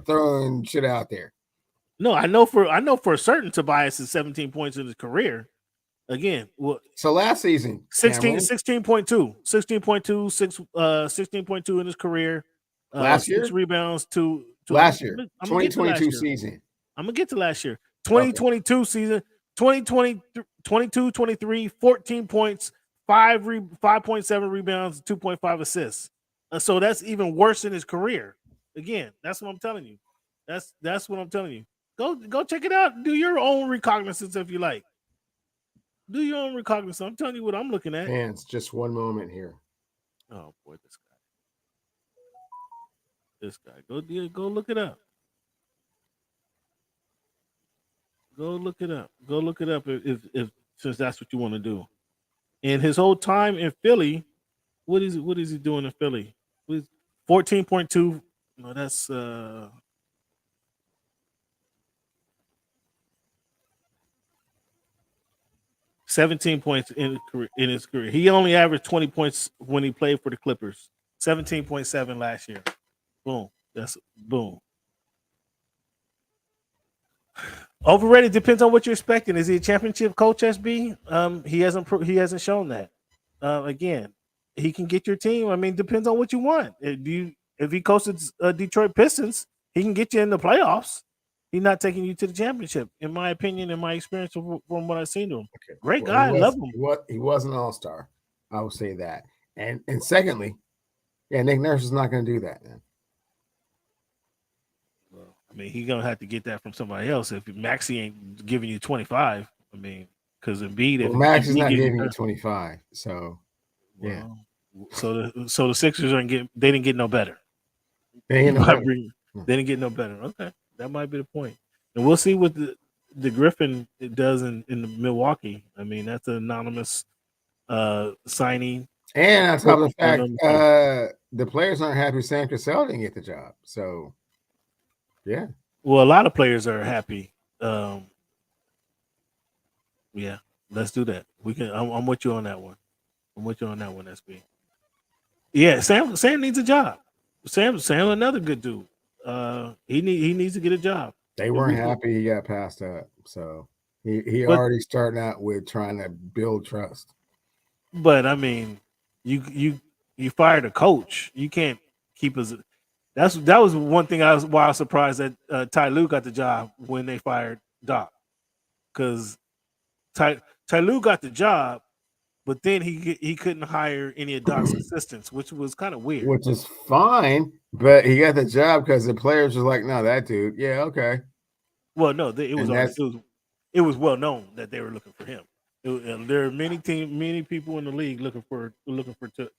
throwing shit out there. No, I know for certain Tobias is 17 points in his career. Again, so last season 16.2 16.2 in his career. Last year 6 rebounds to last year 2022 season. I'm gonna get to last year. 2022 season 22 23 14 points. 5.7 rebounds, 2.5 assists. So that's even worse in his career. Again, that's what I'm telling you. That's what I'm telling you. Go check it out. Do your own recognizance if you like. Do your own recognizance. I'm telling you what I'm looking at. Fans, just one moment here. Oh boy, this guy. Go look it up. Go look it up if since that's what you want to do. And his whole time in Philly, what is he doing in Philly? 14.2. No, that's 17 points in his career. He only averaged 20 points when he played for the Clippers. 17.7 last year. Boom. That's boom. Overrated depends on what you're expecting. Is he a championship coach, SB? He hasn't shown that. Again, he can get your team. I mean, depends on what you want. If he coaches Detroit Pistons, he can get you in the playoffs. He's not taking you to the championship, in my opinion, in my experience from what I've seen to him. Okay. Great Well, guy, love him. He was an all-star. I will say that. And secondly, yeah, Nick Nurse is not going to do that, man. I mean, he's gonna have to get that from somebody else. If Maxey ain't giving you 25, I mean, because Embiid, if Max is Embiid not gives giving you 25, so yeah. So the Sixers they didn't get no better. They didn't get no better. Okay, that might be the point. And we'll see what the Griffin does in the Milwaukee. I mean, that's an anonymous signing. And on top of the fact, the players aren't happy Sam Cassell didn't get the job. So, yeah. Well, a lot of players are happy. Yeah, let's do that. We can. I'm with you on that one. I'm with you on that one, SB. Yeah, Sam needs a job. Sam, another good dude. He needs to get a job. They weren't happy he got passed up. So he already starting out with trying to build trust. But I mean, you fired a coach. You can't keep us. That was one thing I was surprised that Ty Lue got the job when they fired Doc, because Ty Lue got the job, but then he couldn't hire any of Doc's assistants, which was kind of weird. Which is fine, but he got the job because the players was like, "No, that dude, yeah, okay." Well, no, it was well known that they were looking for him. There are many people in the league looking for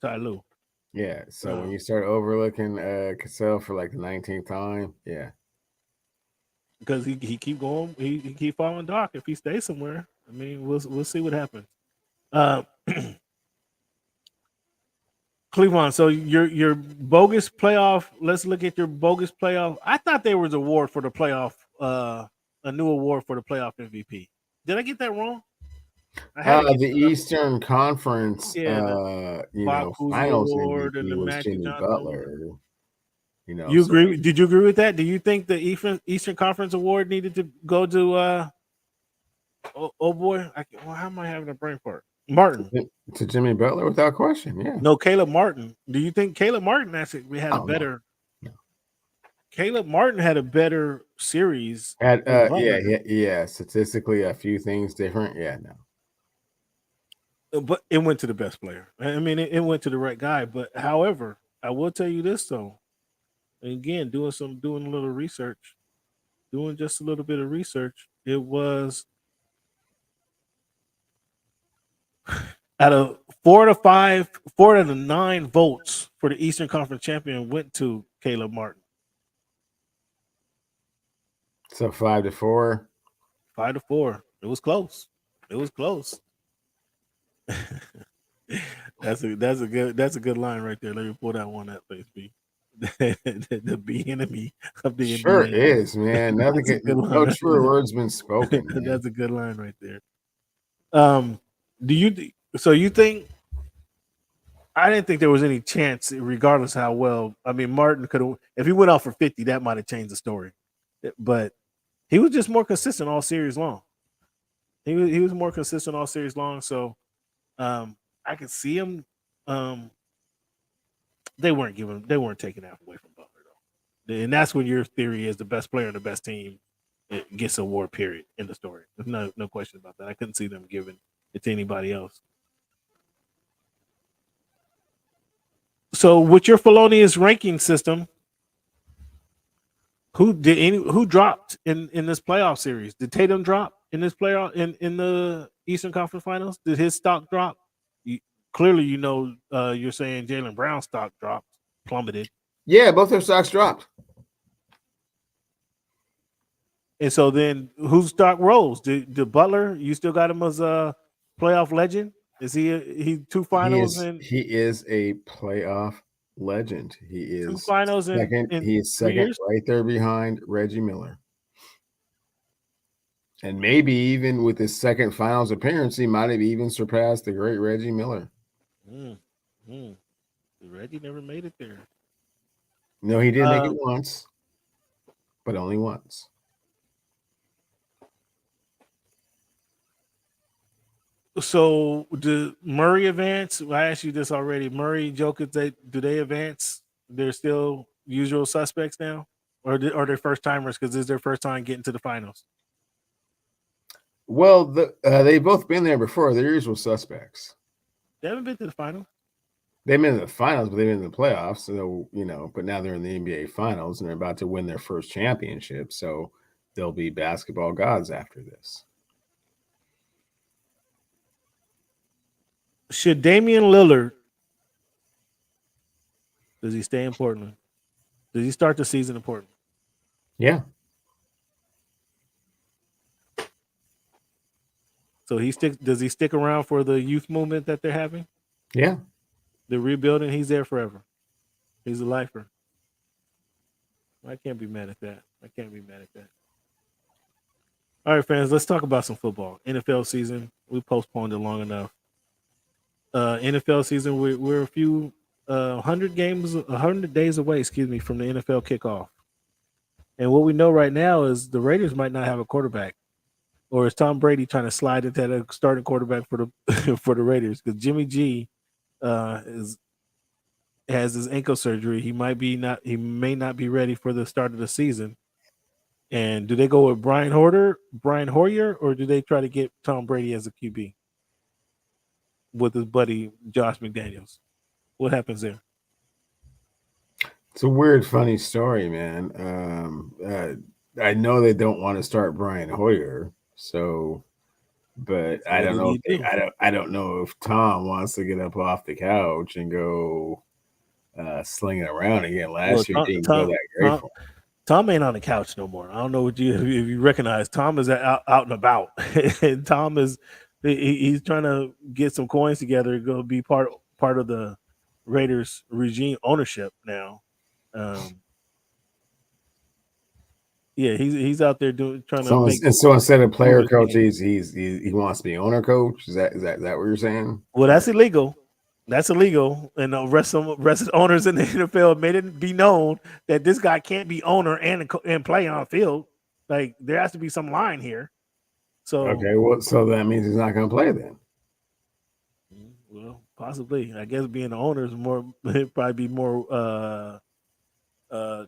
Ty Lue. Yeah, so when you start overlooking Cassell for like the 19th time, yeah, because he keep going, he keep following Doc. If he stays somewhere, I mean, we'll see what happens. Cleveland, so your bogus playoff. Let's look at your bogus playoff. I thought there was a award for the playoff, a new award for the playoff MVP. Did I get that wrong? The Eastern Conference, Finals award and the was Magic Jimmy Johnson Butler. You agree? Did you agree with that? Do you think the Eastern Conference award needed to go to? Oh boy, how am I having a brain fart? Martin to Jimmy Butler without question. Yeah. No, Caleb Martin. Do you think Caleb Martin actually had a better? No. Caleb Martin had a better series. Statistically, a few things different. Yeah, no. But it went to the best player. I mean, it went to the right guy. But however, I will tell you this though. And again, doing just a little bit of research, it was out of 4 out of the 9 votes for the Eastern Conference champion went to Caleb Martin. So 5-4. 5-4. It was close. That's a good line right there. Let me pull that one up, please. The B enemy of the sure NBA. Is, man. No true words been spoken. Man. That's a good line right there. You think? I didn't think there was any chance, regardless of how well. I mean, Martin could have. If he went off for 50, that might have changed the story. But he was just more consistent all series long. He was more consistent all series long. So I could see him. They weren't taking that away from Butler though, and that's when your theory is the best player and the best team gets an award. Period. In the story. There's no question about that. I couldn't see them giving it to anybody else. So with your felonious ranking system, who dropped in this playoff series? Did Tatum drop in this playoff in the Eastern Conference Finals? Did his stock drop? Clearly, you're saying Jaylen Brown's stock dropped, plummeted. Yeah, both their stocks dropped. And so then whose stock rose? Did Butler, you still got him as a playoff legend? Is he 2 finals? He is a playoff legend. He is 2 finals second. He is second right there behind Reggie Miller. And maybe even with his second finals appearance, he might have even surpassed the great Reggie Miller. Reggie never made it there. No, he did make it once, but only once. So, do Murray advance? I asked you this already. Murray, Jokic, do they advance? They're still usual suspects now? or are they first timers because it's their first time getting to the finals? Well, they've both been there before. They're usual suspects. They haven't been to the finals. They've been in the finals, but they've been in the playoffs. So, but now they're in the NBA finals and they're about to win their first championship. So they'll be basketball gods after this. Should Damian Lillard, does he stay in Portland? Does he start the season in Portland? Yeah. So does he stick around for the youth movement that they're having? Yeah. The rebuilding, he's there forever. He's a lifer. I can't be mad at that. All right, fans, let's talk about some football. NFL season, we postponed it long enough. NFL season, we're a few 100 days away, from the NFL kickoff. And what we know right now is the Raiders might not have a quarterback. Or is Tom Brady trying to slide into that starting quarterback for the for the Raiders? Because Jimmy G has his ankle surgery. He may not be ready for the start of the season. And do they go with Brian Hoyer, or do they try to get Tom Brady as a QB with his buddy Josh McDaniels? What happens there? It's a weird, funny story, man. I know they don't want to start Brian Hoyer. So, but I don't know. I don't know if Tom wants to get up off the couch and go slinging around again. Last year didn't go that great for him. Tom ain't on the couch no more. I don't know if you recognize Tom is out and about, and Tom he's trying to get some coins together to go be part of the Raiders regime ownership now. Yeah, he's out there trying to make. And so instead of player coach, he wants to be owner coach. Is that what you're saying? Well, that's illegal. That's illegal, and the rest of owners in the NFL made it be known that this guy can't be owner and play on the field. Like there has to be some line here. So okay, well, so that means he's not going to play then. Well, possibly. I guess being an owner is it'd probably be more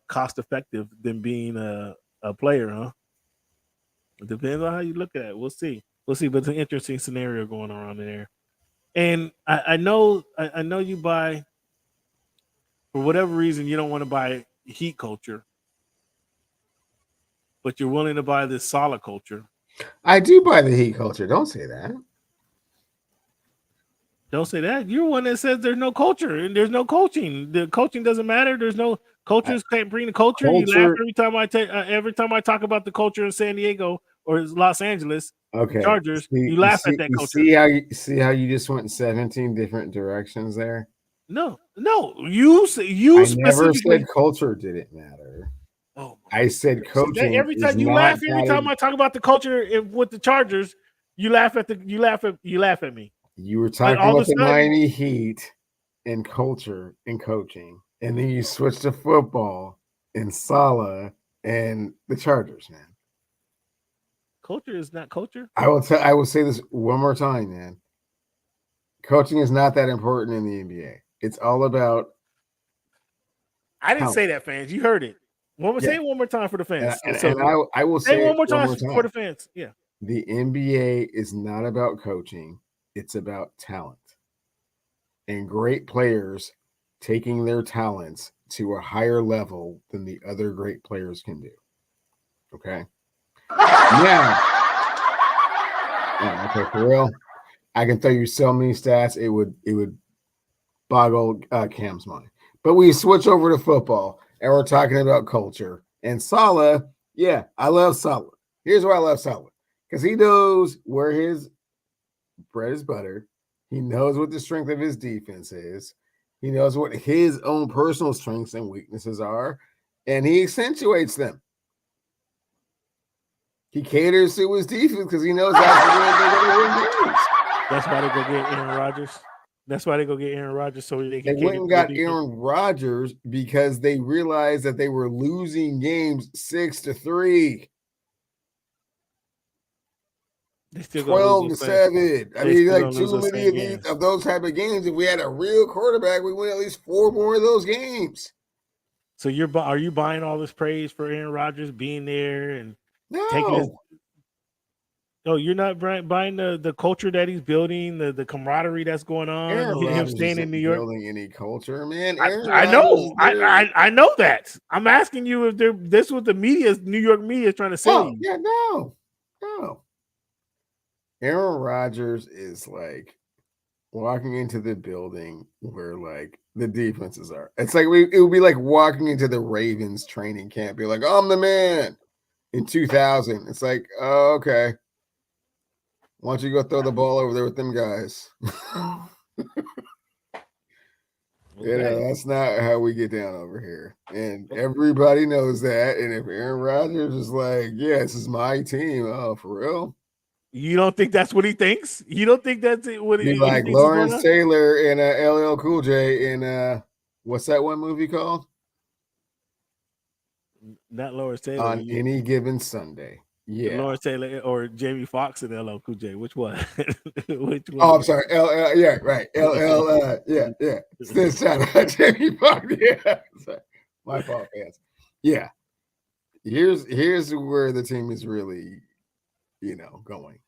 cost effective than being a player, huh? It depends on how you look at it. We'll see. But it's an interesting scenario going around there. And I know you buy, for whatever reason, you don't want to buy Heat culture, but you're willing to buy this solid culture. I do buy the Heat culture. Don't say that. Don't say that. You're one that says there's no culture and there's no coaching. The coaching doesn't matter. There's no coaches can't bring the culture. You laugh every time I talk about the culture in San Diego or Los Angeles. Okay, Chargers. You laugh at that culture. See how you just went in 17 different directions there. No. You I never said culture didn't matter. Oh, I said coaching. Every time you laugh, every time I talk about the culture with the Chargers, you laugh at me. You were talking about the Miami Heat and culture and coaching, and then you switched to football and Saleh and the Chargers, man. Culture is not culture. I will say this one more time, man. Coaching is not that important in the NBA. It's all about. I didn't say that, fans. You heard it. Say it one more time for the fans. And I will say it one more time for the fans. Yeah. The NBA is not about coaching. It's about talent. And great players taking their talents to a higher level than the other great players can do. Okay? Now, okay, for real, I can throw you so many stats, it would boggle Cam's mind. But we switch over to football, and we're talking about culture. And Saleh, yeah, I love Saleh. Here's why I love Saleh. Because he knows where his bread is buttered. He knows what the strength of his defense is. He knows what his own personal strengths and weaknesses are, and he accentuates them. He caters to his defense because he knows that's where they're going to win games. That's why they go get Aaron Rodgers. That's why they go get Aaron Rodgers so they can. They went and got Aaron Rodgers because they realized that they were losing games 6-3. 12-7. I mean, like too many of those type of games. If we had a real quarterback, we win at least 4 more of those games. So are you buying all this praise for Aaron Rodgers being there and taking his? No, you're not buying the culture that he's building, the camaraderie that's going on, Aaron him Rodgers staying in isn't New York. building any culture, man. I know, I know that. I'm asking you if this was the media, New York media, is trying to say. Oh, yeah, no. Aaron Rodgers is like walking into the building where like the defenses are. It's like it would be like walking into the Ravens training camp. Be like, I'm the man in 2000. It's like, oh, okay. Why don't you go throw the ball over there with them guys? That's not how we get down over here. And everybody knows that. And if Aaron Rodgers is like, yeah, this is my team. Oh, for real? You don't think that's what he thinks? You don't think that's what he like thinks Lawrence Taylor and LL Cool J in what's that one movie called? Not Lawrence Taylor. On Any Given Sunday. Yeah. Lawrence Taylor or Jamie Foxx and LL Cool J. Which one? Which one? Oh, I'm sorry. LL. Yeah, right. LL. Yeah. Still shout out Jamie Foxx. Yeah. Sorry. My fault, fans. Yeah. Here's where the team is really, going.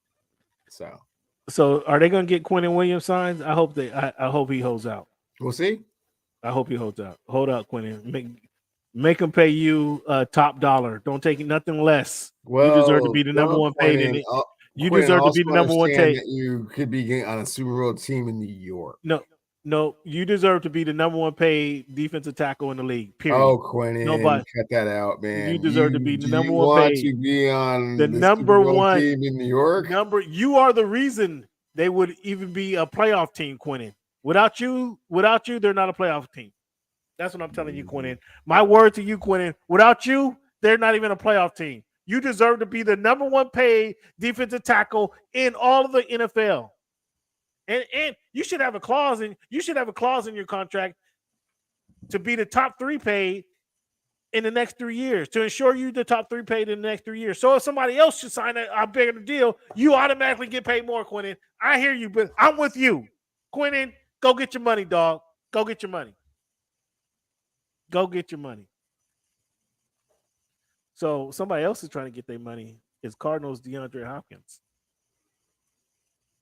So are they going to get Quentin Williams signs? I hope I hope he holds out. We'll see. I hope he holds out. Hold out, Quentin. Make him pay you top dollar. Don't take nothing less. Well, you deserve to be the number one paid in it. You deserve to be the number one paid. You could be getting on a Super Bowl team in New York. No, you deserve to be the number one paid defensive tackle in the league. Period. Oh, Quentin, cut that out, man. You deserve to be the number one paid. To be on the number one team in New York. You are the reason they would even be a playoff team, Quentin. Without you, they're not a playoff team. That's what I'm telling you, Quentin. My word to you, Quentin. Without you, they're not even a playoff team. You deserve to be the number one paid defensive tackle in all of the NFL. And you should have a clause in your contract to be the top 3 paid in the next 3 years, to ensure you the top 3 paid in the next 3 years. So if somebody else should sign a bigger deal, you automatically get paid more, Quentin. I hear you, but I'm with you. Quentin, go get your money, dog. Go get your money. Go get your money. So somebody else is trying to get their money. Is Cardinals DeAndre Hopkins.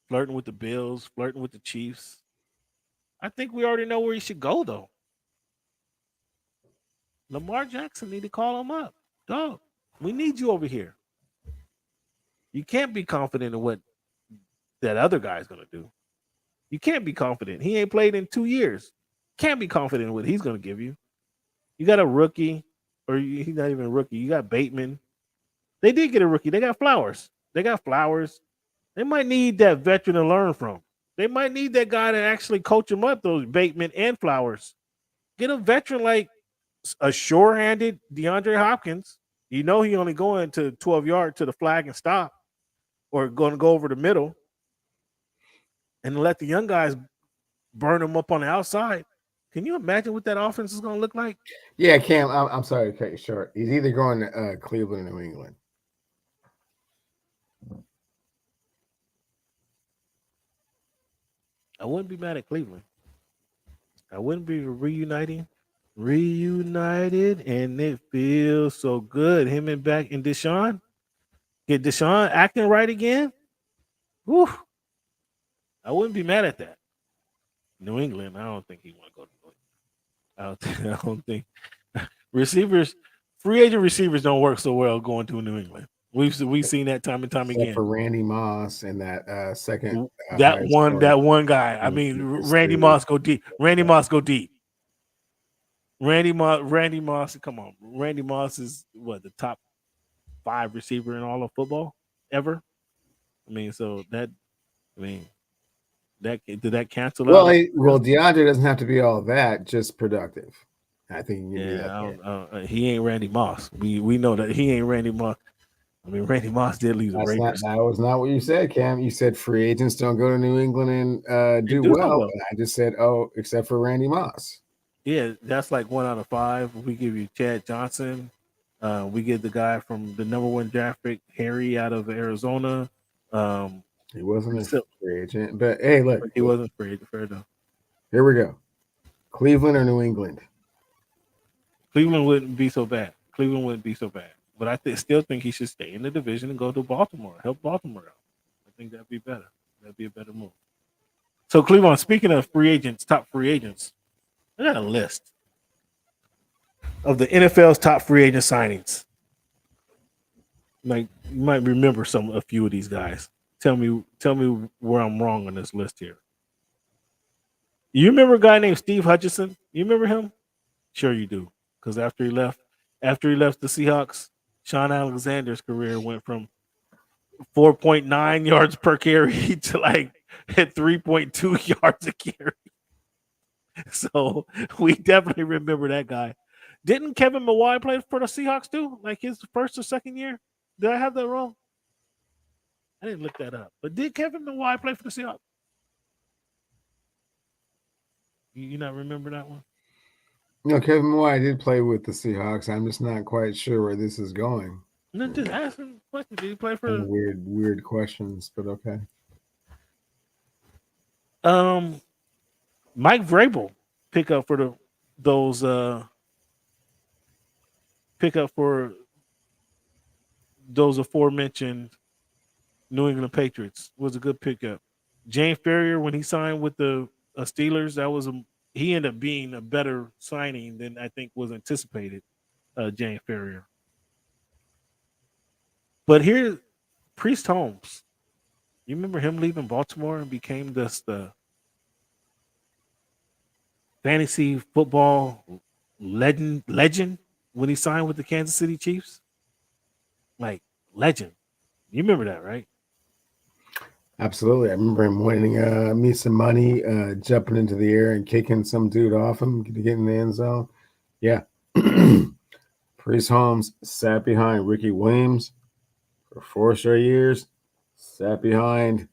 Flirting with the Bills, flirting with the Chiefs. I think we already know where he should go, though. Lamar Jackson need to call him up. Dog, we need you over here. You can't be confident in what that other guy's going to do. You can't be confident. He ain't played in 2 years. Can't be confident in what he's going to give you. You got a rookie, or he's not even a rookie. You got Bateman. They did get a rookie. They got Flowers. They might need that veteran to learn from. They might need that guy to actually coach them up, those Bateman and Flowers. Get a veteran like a sure-handed DeAndre Hopkins. You know he only going to 12 yards to the flag and stop, or going to go over the middle, and let the young guys burn them up on the outside. Can you imagine what that offense is going to look like? Yeah, Cam, I'm sorry to cut you short. He's either going to Cleveland or New England. I wouldn't be mad at Cleveland. I wouldn't be reunited, and it feels so good. Him and Deshaun. Get Deshaun acting right again. Whew. I wouldn't be mad at that. New England, I don't think he want to go to New England. I don't think receivers, free agent receivers don't work so well going to New England. We've seen that time and time again. For Randy Moss and that second that one guy. I mean, Randy Moss go deep. Randy Moss, come on. Randy Moss is the top 5 receiver in all of football ever. Did that cancel out? Well, DeAndre doesn't have to be all that, just productive. I think he ain't Randy Moss. We know that he ain't Randy Moss. I mean, Randy Moss did leave the Raiders. That was not what you said, Cam. You said free agents don't go to New England and do well. And I just said, except for Randy Moss. Yeah, that's like 1 out of 5. We give you Chad Johnson. We get the guy from the number 1 draft pick, Harry, out of Arizona. He wasn't a free agent, but hey, look, he wasn't free agent. Fair enough. Here we go. Cleveland or New England? Cleveland wouldn't be so bad. But I still think he should stay in the division and go to Baltimore. Help Baltimore out. I think that'd be better. That'd be a better move. So Cleveland, speaking of free agents, top free agents, I got a list of the NFL's top free agent signings. Like you might remember a few of these guys. Tell me where I'm wrong on this list here. You remember a guy named Steve Hutchinson? You remember him? Sure you do. Because after he left the Seahawks, Sean Alexander's career went from 4.9 yards per carry to like at 3.2 yards a carry. So we definitely remember that guy. Didn't Kevin Mawae play for the Seahawks too? Like his first or second year? Did I have that wrong? I didn't look that up. But did Kevin Mawae play for the Seahawks? You not remember that one? No, Kevin Mawae did play with the Seahawks. I'm just not quite sure where this is going. No, just asking questions. Did he play for weird questions, but okay. Mike Vrabel pick up for those aforementioned New England Patriots was a good pickup. James Ferrier, when he signed with the Steelers, he ended up being a better signing than I think was anticipated. James Ferrier, but here, Priest Holmes. You remember him leaving Baltimore and became the fantasy football legend when he signed with the Kansas City Chiefs? Like legend. You remember that, right? Absolutely. I remember him winning me some money, jumping into the air and kicking some dude off him to get in the end zone. Yeah. Priest Holmes sat behind Ricky Williams for 4 straight years, sat behind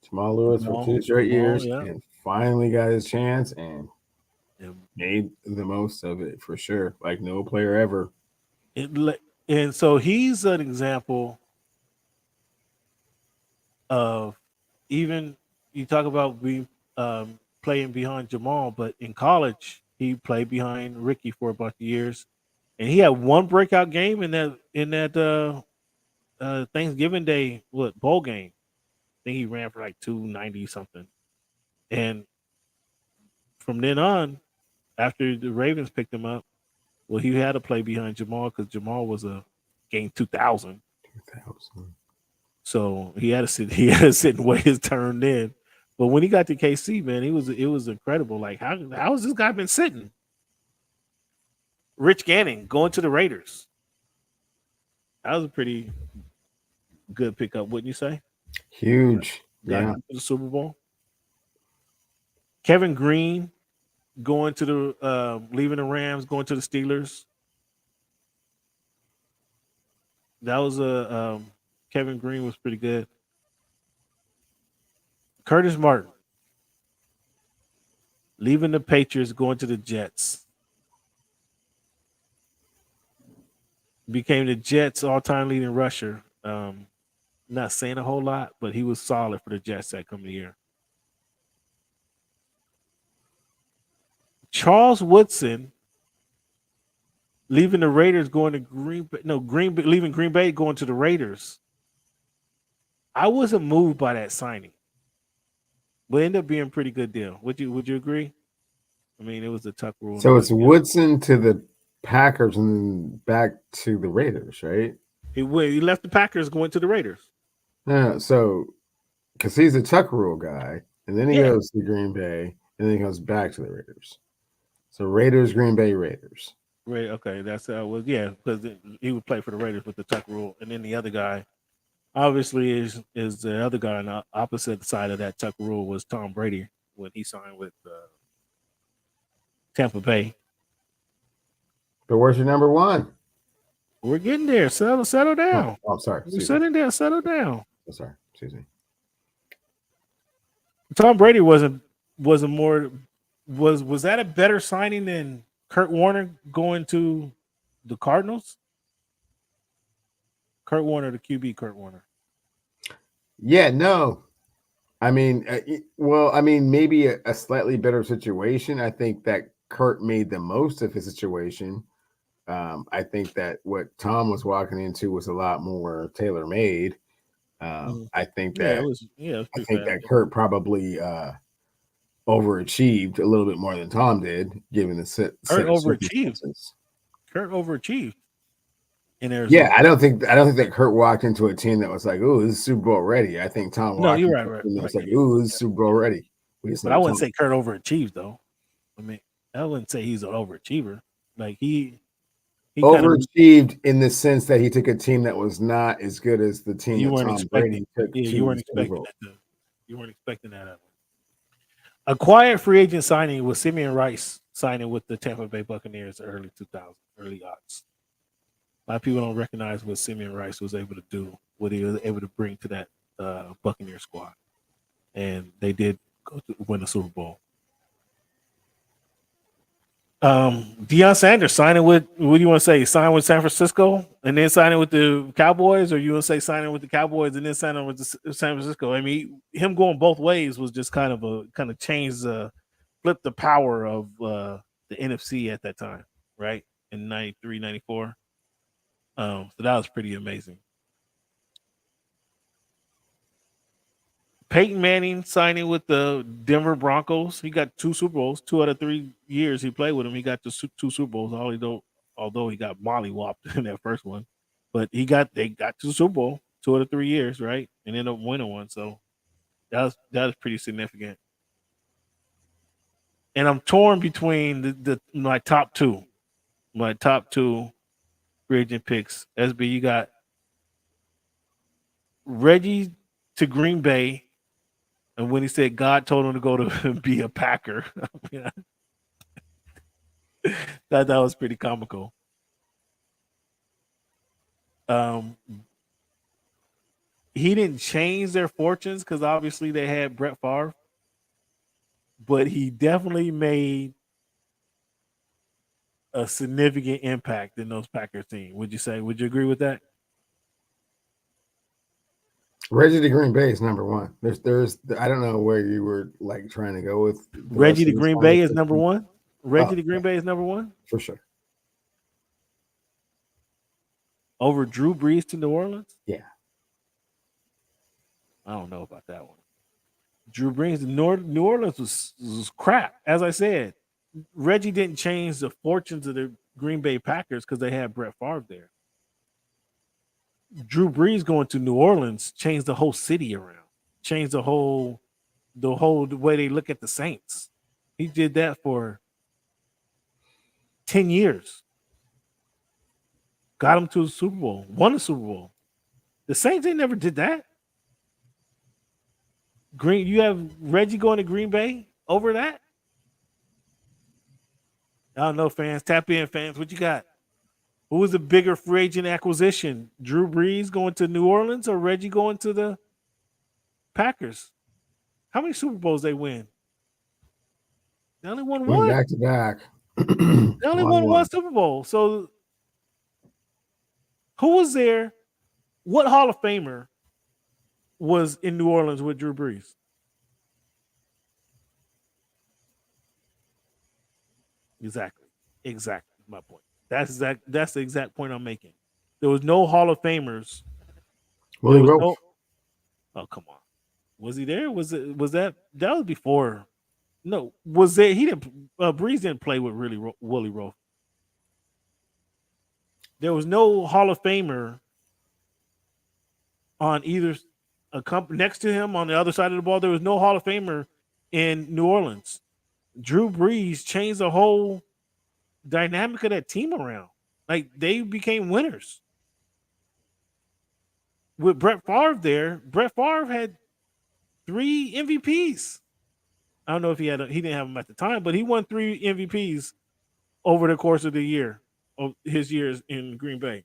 Jamal Lewis for 2 straight years, and finally got his chance and made the most of it for sure. Like no player ever. And so he's an example of, even you talk about being playing behind Jamal, but in college he played behind Ricky for a bunch of years, and he had one breakout game in that Thanksgiving Day bowl game. I think he ran for like 290 something, and from then on, after the Ravens picked him up, well, he had to play behind Jamal because Jamal was a game 2000. So he had to sit and wait his turn then. But when he got to KC, man, it was incredible. Like how has this guy been sitting? Rich Gannon going to the Raiders. That was a pretty good pickup, wouldn't you say? Huge. Got Yeah. to the Super Bowl. Kevin Green going to the leaving the Rams, going to the Steelers. That was Kevin Green was pretty good. Curtis Martin leaving the Patriots, going to the Jets. Became the Jets' all-time leading rusher. Not saying a whole lot, but he was solid for the Jets that coming year. Charles Woodson leaving the Raiders, going to leaving Green Bay, going to the Raiders. I wasn't moved by that signing, but it ended up being a pretty good deal. Would you agree? I mean, it was a Tuck rule. So it's Woodson to the Packers and then back to the Raiders, right? He left the Packers, going to the Raiders. Yeah, so because he's a Tuck rule guy, and then he goes to Green Bay, and then he goes back to the Raiders. So Raiders, Green Bay, Raiders. Right. Okay, that's how it was. Yeah, because he would play for the Raiders with the Tuck rule, and then the other guy, obviously, is the other guy on the opposite side of that Tuck rule was Tom Brady when he signed with Tampa Bay. But where's your number one? We're getting there. Settle down. Oh, sorry. We're sitting there. Settle down. Oh, sorry. Excuse me. Tom Brady was that a better signing than Kurt Warner going to the Cardinals? Kurt Warner, the QB, Kurt Warner. Yeah, no. I mean, maybe a slightly better situation. I think that Kurt made the most of his situation. I think that what Tom was walking into was a lot more tailor made. I think that it was pretty fast. Kurt probably overachieved a little bit more than Tom did, given the set of circumstances. Kurt overachieved in Arizona. Yeah, I don't think that Kurt walked into a team that was like, "Ooh, this is Super Bowl ready." I think Tom walked into a team that was like, "Ooh, this is Super Bowl ready." But I wouldn't say Kurt overachieved though. I mean, I wouldn't say he's an overachiever. Like he overachieved in the sense that he took a team that was not as good as the team you that weren't Tom expecting. Brady took. You weren't expecting that. You weren't expecting that. A quiet free agent signing was Simeon Rice signing with the Tampa Bay Buccaneers early 2000s, early odds. A lot of people don't recognize what Simeon Rice was able to do, what he was able to bring to that Buccaneer squad, and they did go to win the Super Bowl. Deion Sanders signing with, what do you want to say? Sign with San Francisco and then signing with the Cowboys, or you want to say signing with the Cowboys and then signing with the San Francisco? I mean, him going both ways was just kind of changed, flipped the power of the NFC at that time, right? In 93, 94. So that was pretty amazing. Peyton Manning signing with the Denver Broncos. He got 2 Super Bowls. 2 out of 3 years he played with him, he got the 2 Super Bowls. Although he got mollywopped in that first one, but they got to the Super Bowl 2 out of 3 years, right? And ended up winning one. So that was pretty significant. And I'm torn between my top two free agent picks. SB, you got Reggie to Green Bay. And when he said God told him to go to be a Packer, that was pretty comical. He didn't change their fortunes because obviously they had Brett Favre, but he definitely made a significant impact in those Packers team. Would you say? Would you agree with that? Reggie to Green Bay is number one. There's I don't know where you were like trying to go with Reggie to Green Bay is number one. Reggie to Green Bay is number one for sure. Over Drew Brees to New Orleans. Yeah, I don't know about that one. Drew Brees to New Orleans was crap. As I said, Reggie didn't change the fortunes of the Green Bay Packers because they had Brett Favre there. Drew Brees going to New Orleans changed the whole city around, changed the whole way they look at the Saints. He did that for 10 years. Got him to the Super Bowl, won the Super Bowl. The Saints, they never did that. You have Reggie going to Green Bay over that? I don't know, fans. Tap in, fans. What you got? Who was the bigger free agent acquisition? Drew Brees going to New Orleans or Reggie going to the Packers? How many Super Bowls they win? They only won one. Back to back. They only won one Super Bowl. So who was there? What Hall of Famer was in New Orleans with Drew Brees? Exactly. My point. That's the exact point I'm making. There was no Hall of Famers. Willie Roaf. Oh, come on. Was he there? Was that was before? No, was there? He didn't. Brees didn't play with Willie Roaf. There was no Hall of Famer on either next to him on the other side of the ball. There was no Hall of Famer in New Orleans. Drew Brees changed the whole dynamic of that team around. Like, they became winners. With Brett Favre there, Brett Favre had 3 MVPs. I don't know if he didn't have them at the time, but he won 3 MVPs over the course of the year, of his years in Green Bay.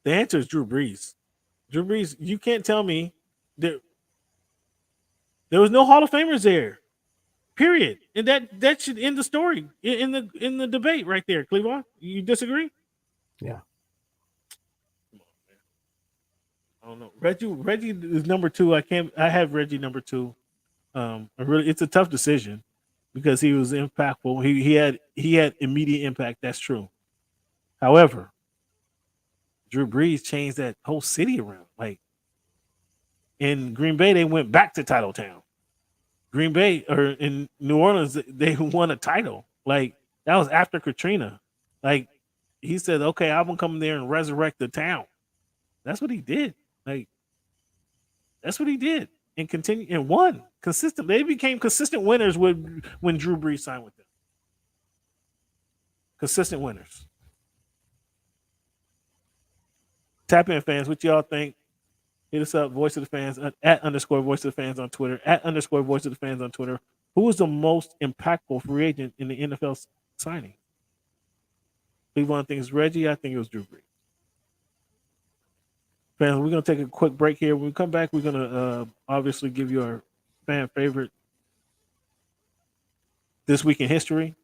The answer is Drew Brees. Drew Brees, you can't tell me there was no Hall of Famers there. Period. And that should end the story in the debate right there, Cleveland. You disagree? Yeah. I don't know. Reggie is number 2. I have Reggie number 2. It's a tough decision. because he was impactful. He had immediate impact. That's true. However, Drew Brees changed that whole city around. Like in Green Bay, they went back to Title Town. Green Bay or in New Orleans, they won a title. Like that was after Katrina. Like he said, okay, I'm gonna come there and resurrect the town. That's what he did. Like that's what he did, and continue and won consistent. They became consistent winners when Drew Brees signed with them. Consistent winners. Tap in, fans. What y'all think? Hit us up, Voice of the Fans, at _ Voice of the Fans on Twitter, at _ Voice of the Fans on Twitter. Who was the most impactful free agent in the NFL signing? Cleveland thinks it's Reggie. I think it was Drew Brees. Fans, we're going to take a quick break here. When we come back, we're going to obviously give you our fan favorite this week in history.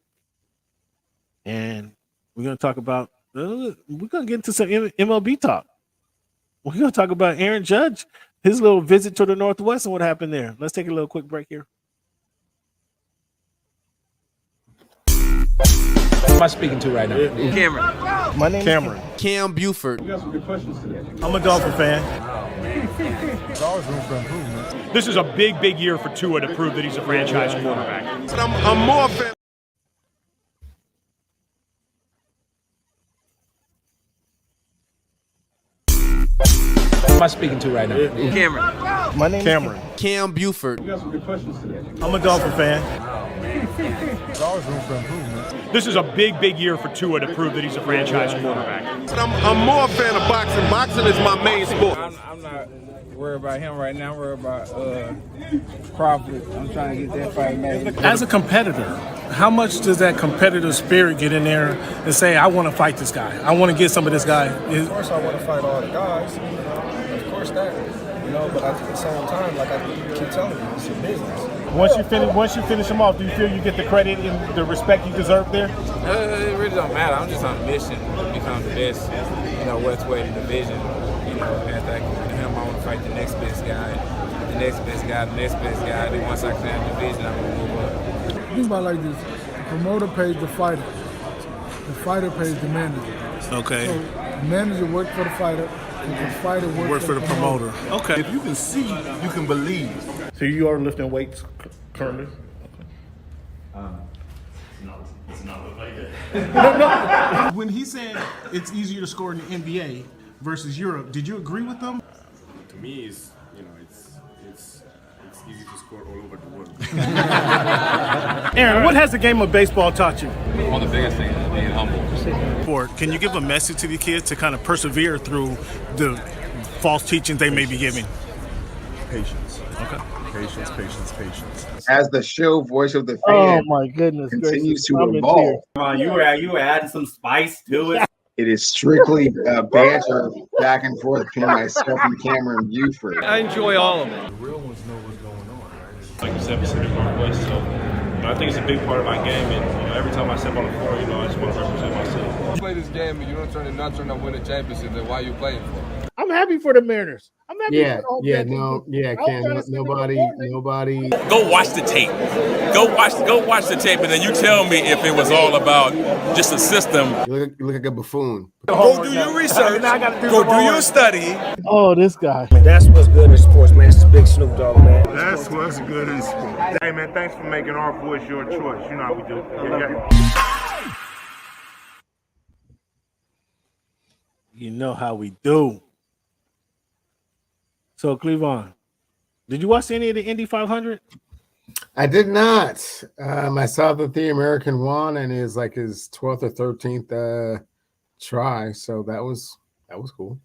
And we're going to talk about, we're going to get into some MLB talk. We're going to talk about Aaron Judge, his little visit to the Northwest and what happened there. Let's take a little quick break here. Who am I speaking to right now? Cameron. My name's Cameron. Cam Buford. You got some good questions today. I'm a Dolphin fan. There's always room for improvement. This is a big year for Tua to prove that he's a franchise quarterback. I'm more fan. Who am I speaking to right now? Cameron. My name's Cameron. Cam Buford. You got some good questions today. I'm a Dolphin fan. There's always room for improvement. This is a big year for Tua to prove that he's a franchise quarterback. I'm more a fan of boxing. Boxing is my main sport. I'm not worried about him right now. I'm worried about Crawford. I'm trying to get that fight made. As a competitor, how much does that competitive spirit get in there and say, I want to fight this guy? I want to get some of this guy. Of course, I want to fight all the guys. Of course, that. But at the same time, like I keep telling you, it's a business. Once you finish him off, do you feel you get the credit and the respect you deserve there? It really don't matter. I'm just on a mission to become the best, welterweight in the division. After I get him, I want to fight the next best guy, the next best guy, the next best guy. Then once I clear the division, I'm going to move up. Think about it like this. The promoter pays the fighter. The fighter pays the manager. Okay. So the manager works for the fighter, and the fighter works for the promoter. Okay. If you can see, you can believe. So you are lifting weights currently? No, it's not like that. When he said it's easier to score in the NBA versus Europe, did you agree with them? To me, it's easy to score all over the world. Aaron, what has the game of baseball taught you? One of the biggest things is being humble. Can you give a message to the kids to kind of persevere through the false teachings they may be giving? Patience. Okay. Patience. As the show Voice of the Fan Oh my goodness! continues gracious. I'm to in evolve, tears. Come on, you were adding some spice to it. it is strictly banter back and forth between myself and Cameron Buford. I enjoy all of it. The real ones know what's going on, right? Like you said, Pacific Northwest. So I think it's a big part of my game. And every time I step on the floor, I just want to represent myself. You play this game and you don't turn to win a championship, then why are you playing for? I'm happy for the Mariners. I'm happy Yeah, for the whole yeah, thing. no, yeah, I was Ken, trying to send nobody. Go watch the tape. Go watch the tape, and then you tell me if it was all about just a system. You look like a buffoon. Go do your research. Now I gotta do Go some do your homework. study. Oh, this guy. That's what's good in sports, man. This is Big Snoop Dogg, man. That's what's good in sport. Hey, man, thanks for making our voice your choice. You know how we do. You know how we do. So, Cleveland, did you watch any of the Indy 500? I did not. I saw that the American won, and is like his 12th or 13th try. So that was cool.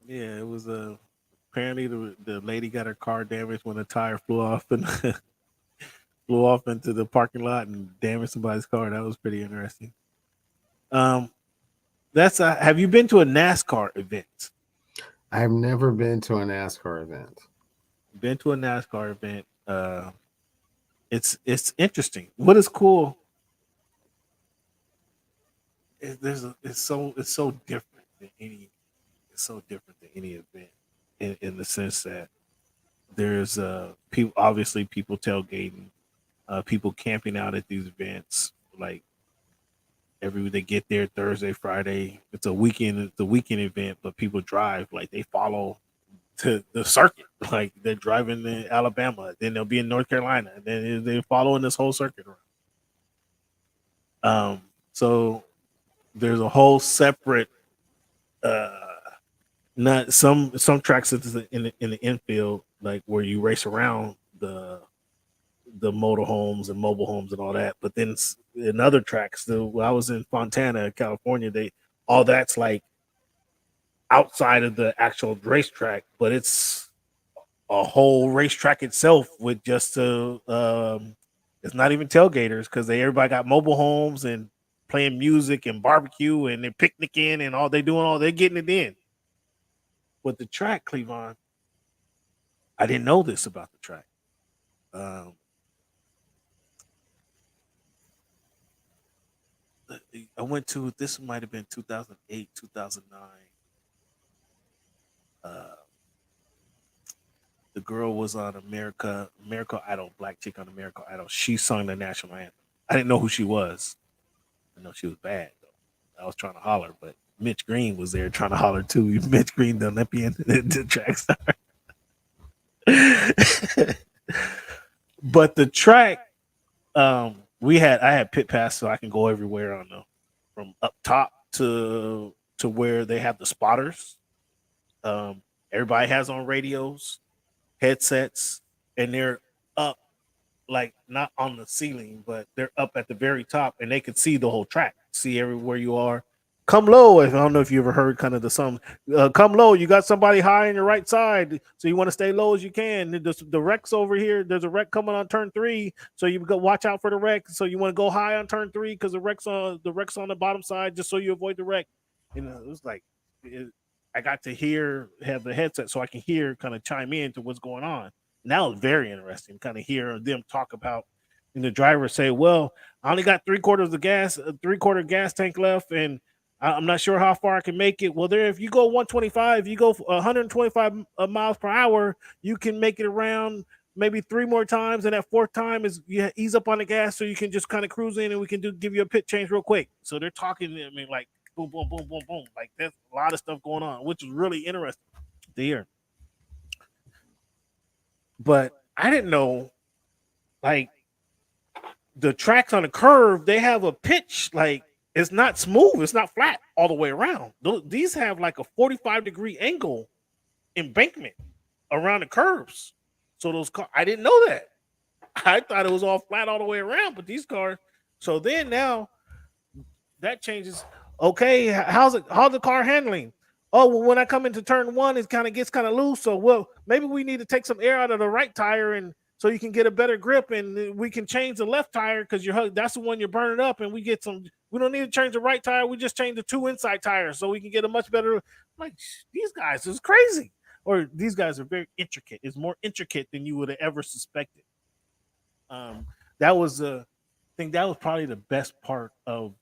Yeah, it was apparently the lady got her car damaged when a tire flew off and flew off into the parking lot and damaged somebody's car. That was pretty interesting. Have you been to a NASCAR event? I've never been to a NASCAR event. Been to a NASCAR event. It's interesting. What is cool is it's so different than any event in the sense that there's people tailgating, people camping out at these events. Like they get there Thursday, Friday. It's a weekend event, but people drive like they follow to the circuit. Like they're driving in Alabama, then they'll be in North Carolina, and then they're following this whole circuit around. So there's a whole separate not some tracks in the infield, like where you race around the motor homes and mobile homes and all that. But then in other tracks, when I was in Fontana, California, all that's like outside of the actual racetrack, but it's a whole racetrack itself with just it's not even tailgaters because everybody got mobile homes and playing music and barbecue and they're picnicking and they're getting it in. But the track, Cleavon, I didn't know this about the track. I went to, this might have been 2008, 2009. The girl was on America Idol, black chick on America Idol. She sung the national anthem. I didn't know who she was. I know she was bad though. I was trying to holler, but Mitch Green was there trying to holler too. Mitch Green, the Olympian, the track star. But the track, I had pit pass, so I can go everywhere from up top to where they have the spotters. Everybody has on radios, headsets, and they're up, like not on the ceiling, but they're up at the very top, and they can see the whole track, see everywhere you are. Come low. I don't know if you ever heard kind of the song. Come low. You got somebody high on your right side, so you want to stay low as you can. The wreck's over here. There's a wreck coming on turn 3, so you go watch out for the wreck. So you want to go high on turn 3 because the wreck's on the bottom side, just so you avoid the wreck. And it was like I got to have the headset so I can hear, kind of chime in to what's going on. And that was very interesting. Kind of hear them talk about, and the driver say, "Well, I only got 3/4 gas tank left, and I'm not sure how far I can make it." Well, if you go 125, you go 125 miles per hour, you can make it around maybe 3 more times, and that 4th time is you ease up on the gas so you can just kind of cruise in, and we can give you a pit change real quick. So they're talking, I mean, like boom, boom, boom, boom, boom. Like there's a lot of stuff going on, which is really interesting to hear. But I didn't know, like, the tracks on the curve, they have a pitch, like, it's not smooth. It's not flat all the way around. These have like a 45-degree angle embankment around the curves. So those cars, I didn't know that. I thought it was all flat all the way around, but these cars. So then now that changes. Okay, how's the car handling? Oh, well, when I come into turn 1, it gets kind of loose. So maybe we need to take some air out of the right tire and so you can get a better grip, and we can change the left tire because that's the one you're burning up, and we don't need to change the right tire. We just change the 2 inside tires so we can get a much better. Like, these guys is crazy, or these guys are very intricate. It's more intricate than you would have ever suspected. That was I think that was probably the best part of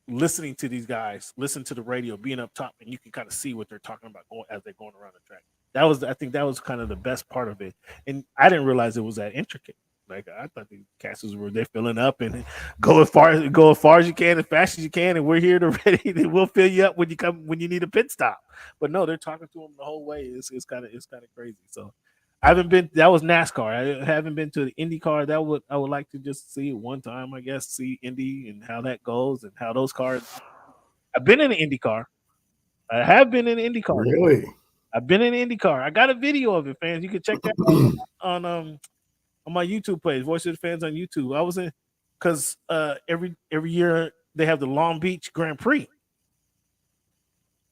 listening to these guys, listen to the radio, being up top, and you can kind of see what they're talking about as they're going around the track. I think that was kind of the best part of it. And I didn't realize it was that intricate. Like, I thought the castles they're filling up and go as far as you can, as fast as you can, and we're here to ready. We'll fill you up when you need a pit stop. But no, they're talking to them the whole way. It's kind of crazy. So I haven't been. That was NASCAR. I haven't been to the IndyCar. I would like to just see it one time. I guess see Indy and how that goes and how those cars. I've been in the IndyCar. I have been in the IndyCar. Really? I've been in the IndyCar. I got a video of it, fans. You can check that out on my YouTube page, Voice of the Fans on YouTube. I was in because every year they have the Long Beach Grand Prix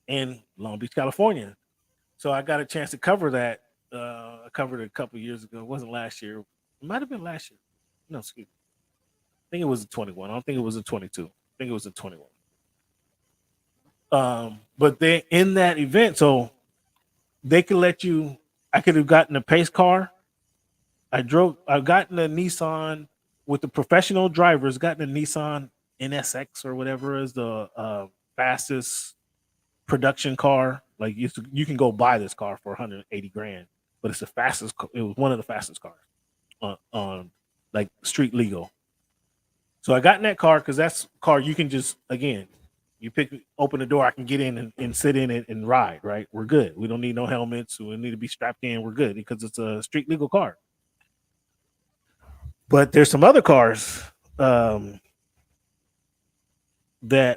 in Long Beach, California. So I got a chance to cover that. I covered it a couple years ago. It wasn't last year. It might have been last year. No, excuse me. I think it was a 21. I don't think it was a 22. I think it was a 21. But they in that event, so they could let you. I could have gotten a pace car. I've gotten a Nissan with the professional drivers, gotten a Nissan NSX or whatever is the fastest production car. Like you can go buy this car for $180,000, but it's the fastest. It was one of the fastest cars on like street legal. So I got in that car because that's a car you can just, again, you open the door, I can get in and sit in it and ride, right? We're good. We don't need no helmets. We need to be strapped in. We're good because it's a street legal car. But there's some other cars that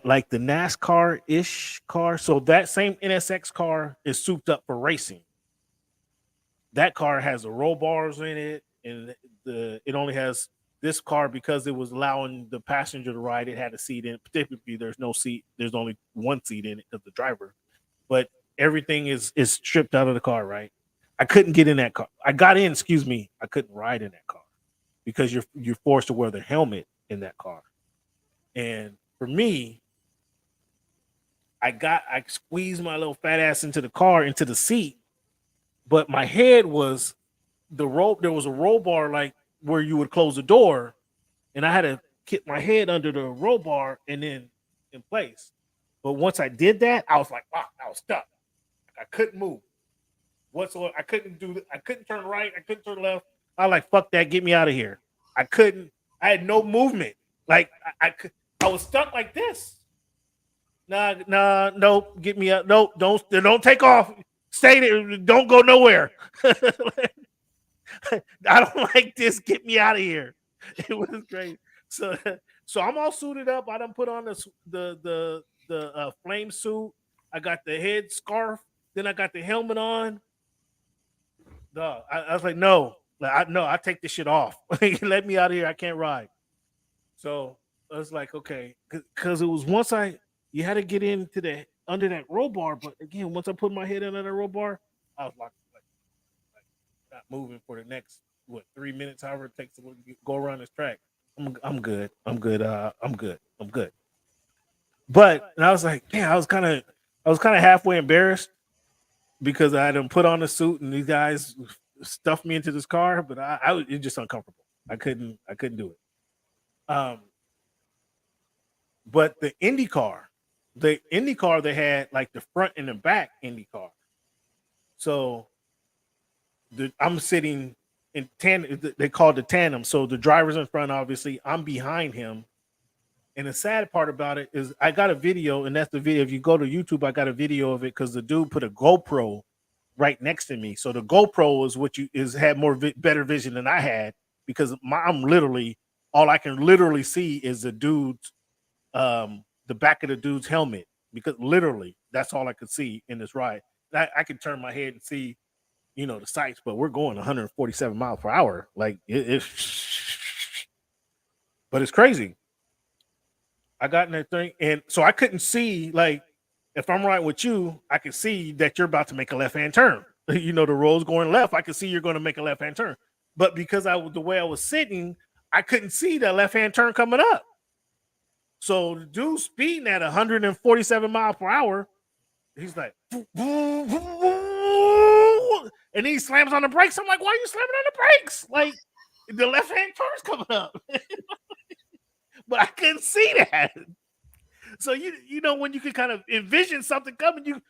like the NASCAR-ish car. So that same NSX car is souped up for racing. That car has the roll bars in it, and it only has this car because it was allowing the passenger to ride. It had a seat in it. Typically, there's no seat. There's only one seat in it because the driver. But everything is stripped out of the car, right? I couldn't get in that car. I got in, excuse me. I couldn't ride in that car because you're forced to wear the helmet in that car. And for me, I squeezed my little fat ass into the car, into the seat, but my head was there was a roll bar like where you would close the door, and I had to get my head under the roll bar and then in place. But once I did that, I was like, wow, I was stuck. I couldn't move whatsoever. I couldn't turn right. I couldn't turn left. I was like, fuck that, get me out of here. I had no movement. Like I was stuck like this. Nope, get me out. Nope, don't take off. Stay there. Don't go nowhere. I don't like this. Get me out of here. It was great. So I'm all suited up. I done put on the flame suit. I got the head scarf. Then I got the helmet on. No, I was like, no, I take this shit off. Let me out of here. I can't ride. So I was like, okay, because it was you had to get into under that roll bar. But again, once I put my head under that roll bar, I was like not moving for the next 3 minutes, however it takes to go around this track. I'm good. I'm good. I'm good. But and I was like, damn, I was kind of halfway embarrassed because I had put on the suit and these guys stuffed me into this car, but I was just uncomfortable. I couldn't do it. But the IndyCar, they had like the front and the back IndyCar. So I'm sitting in tandem. They call it the tandem. So the driver's in front, obviously. I'm behind him. And the sad part about it is I got a video, and that's the video. If you go to YouTube, I got a video of it because the dude put a GoPro right next to me. So the GoPro is had better vision than I had because I'm literally all I can literally see is the dude's the back of the dude's helmet because literally that's all I could see in this ride. I could turn my head and see, the sights, but we're going 147 miles per hour. Like but it's crazy. I got in that thing, and so I couldn't see, like, if I'm riding with you, I can see that you're about to make a left-hand turn. The road's going left. I can see you're going to make a left-hand turn. But because the way I was sitting, I couldn't see that left-hand turn coming up. So the dude speeding at 147 miles per hour, he's like, and he slams on the brakes. I'm like, why are you slamming on the brakes? Like, the left-hand turn's coming up. But I couldn't see that. So when you can kind of envision something coming,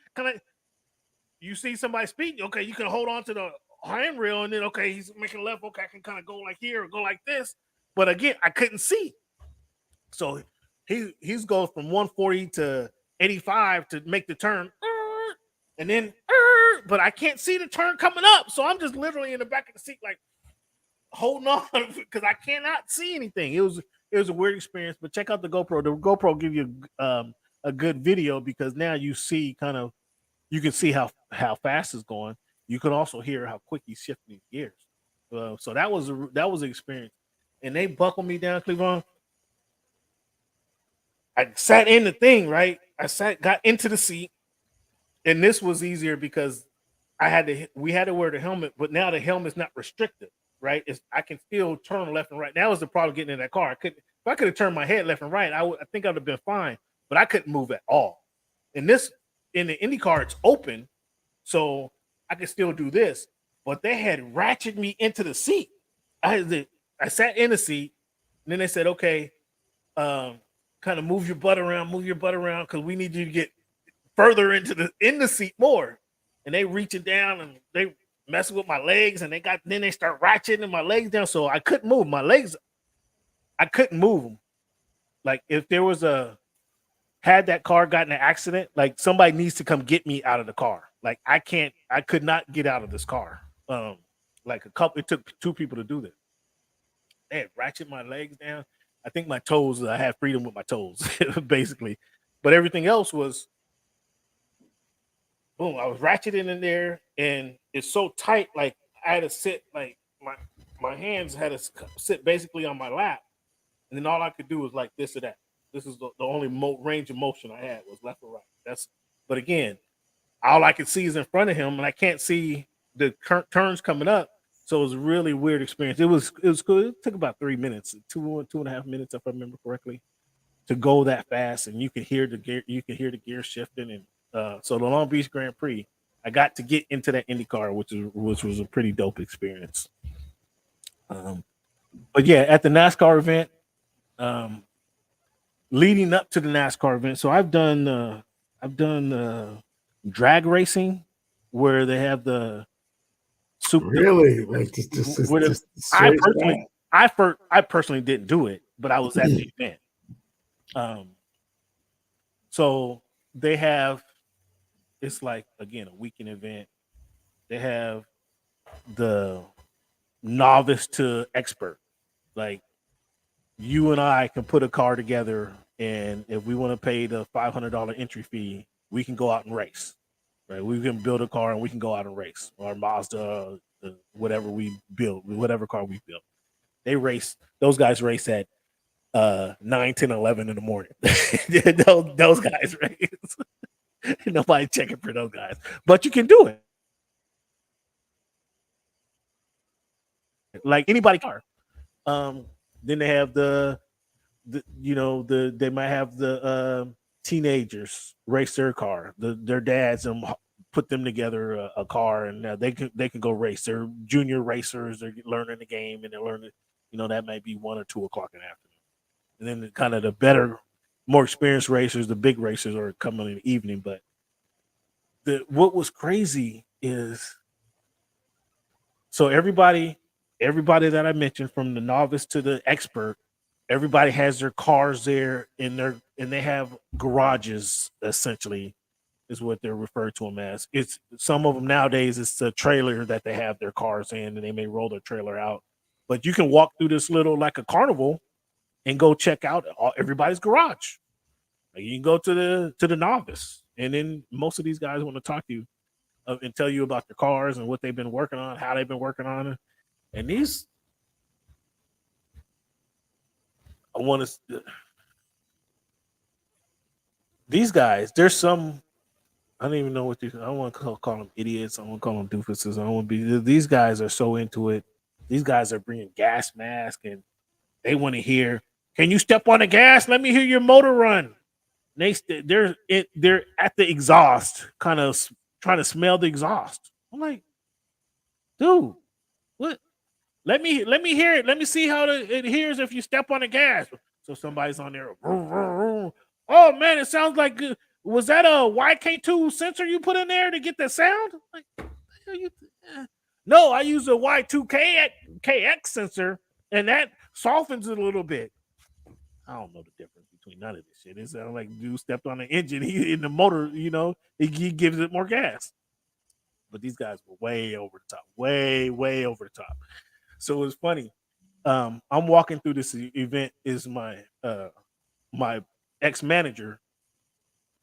you see somebody speeding. Okay, you can hold on to the handrail, and then okay, he's making a left. Okay, I can kind of go like here or go like this. But again, I couldn't see. So he's goes from 140 to 85 to make the turn, and then but I can't see the turn coming up. So I'm just literally in the back of the seat, like holding on because I cannot see anything. It was a weird experience, but check out the GoPro. The GoPro give you a good video because now you see you can see how fast it's going. You can also hear how quick he's shifting his gears. So that was an experience. And they buckled me down, Cleveland. I sat in the thing, right? Got into the seat, and this was easier because we had to wear the helmet, but now the helmet's not restricted. Right, I can still turn left and right. That was the problem getting in that car. If I could have turned my head left and right, I think I'd have been fine. But I couldn't move at all. In the Indy car, it's open, so I could still do this. But they had ratcheted me into the seat. I sat in the seat, and then they said, "Okay, kind of move your butt around, because we need you to get further in the seat more." And they reaching down and they messing with my legs, and then they start ratcheting my legs down, so I couldn't move my legs. I couldn't move them. Like if there was had that car gotten an accident, like somebody needs to come get me out of the car. Like I could not get out of this car. Like it took two people to do this. They had ratchet my legs down. I think my toes, I had freedom with my toes, basically. But everything else was boom. I was ratcheting in there, and it's so tight, like I had to sit, like my hands had to sit basically on my lap, and then all I could do was like this or that. This is the only range of motion I had was left or right. But again, all I could see is in front of him, and I can't see the turns coming up. So it was a really weird experience. It was cool. It took about 3 minutes, 2.5 minutes, if I remember correctly, to go that fast, and you could hear the gear shifting. And so the Long Beach Grand Prix, I got to get into that IndyCar, which was a pretty dope experience. But yeah, at the NASCAR event, leading up to the NASCAR event, so I've done drag racing where they have the super. Really, like just I personally didn't do it, but I was at the event. So they have, it's like again a weekend event. They have the novice to expert, like you and I can put a car together, and if we want to pay the $500 entry fee, we can go out and race. Right? We can build a car and we can go out and race. Or Mazda, whatever we build, whatever car we build. They race. Those guys race at 9, 10, 11 in the morning. those guys race. Nobody checking for those guys, but you can do it. Like anybody car. Then they have they might have the teenagers race their car. Their dads put them together a car, and they can go race. They're junior racers. They're learning the game, and they're learning. That might be 1 or 2 o'clock in the afternoon. And then kind of the better, more experienced racers, the big racers, are coming in the evening. But what was crazy is, so everybody that I mentioned, from the novice to the expert, everybody has their cars there and they have garages, essentially, is what they're referred to them as. It's some of them nowadays, it's the trailer that they have their cars in, and they may roll their trailer out. But you can walk through this little, like a carnival, and go check out everybody's garage. Like you can go to the novice, and then most of these guys want to talk to you and tell you about their cars and what they've been working on, how they've been working on it. And these guys, there's some, I don't even know what these, I don't want to call them idiots. I don't want to call them doofuses. I don't want to be, these guys are so into it. These guys are bringing gas masks, and they want to hear, can you step on the gas? Let me hear your motor run. They're at the exhaust, kind of trying to smell the exhaust. I'm like, dude, what? Let me hear it. Let me see how it hears if you step on the gas. So somebody's on there. Oh man, it sounds like, was that a YK2 sensor you put in there to get the sound? Like, no, I use a Y2KX sensor, and that softens it a little bit. I don't know the difference between none of this shit. It sounds like dude stepped on the engine, in the motor, he gives it more gas. But these guys were way over the top, way over the top. So it was funny. I'm walking through this event. Is my my ex-manager,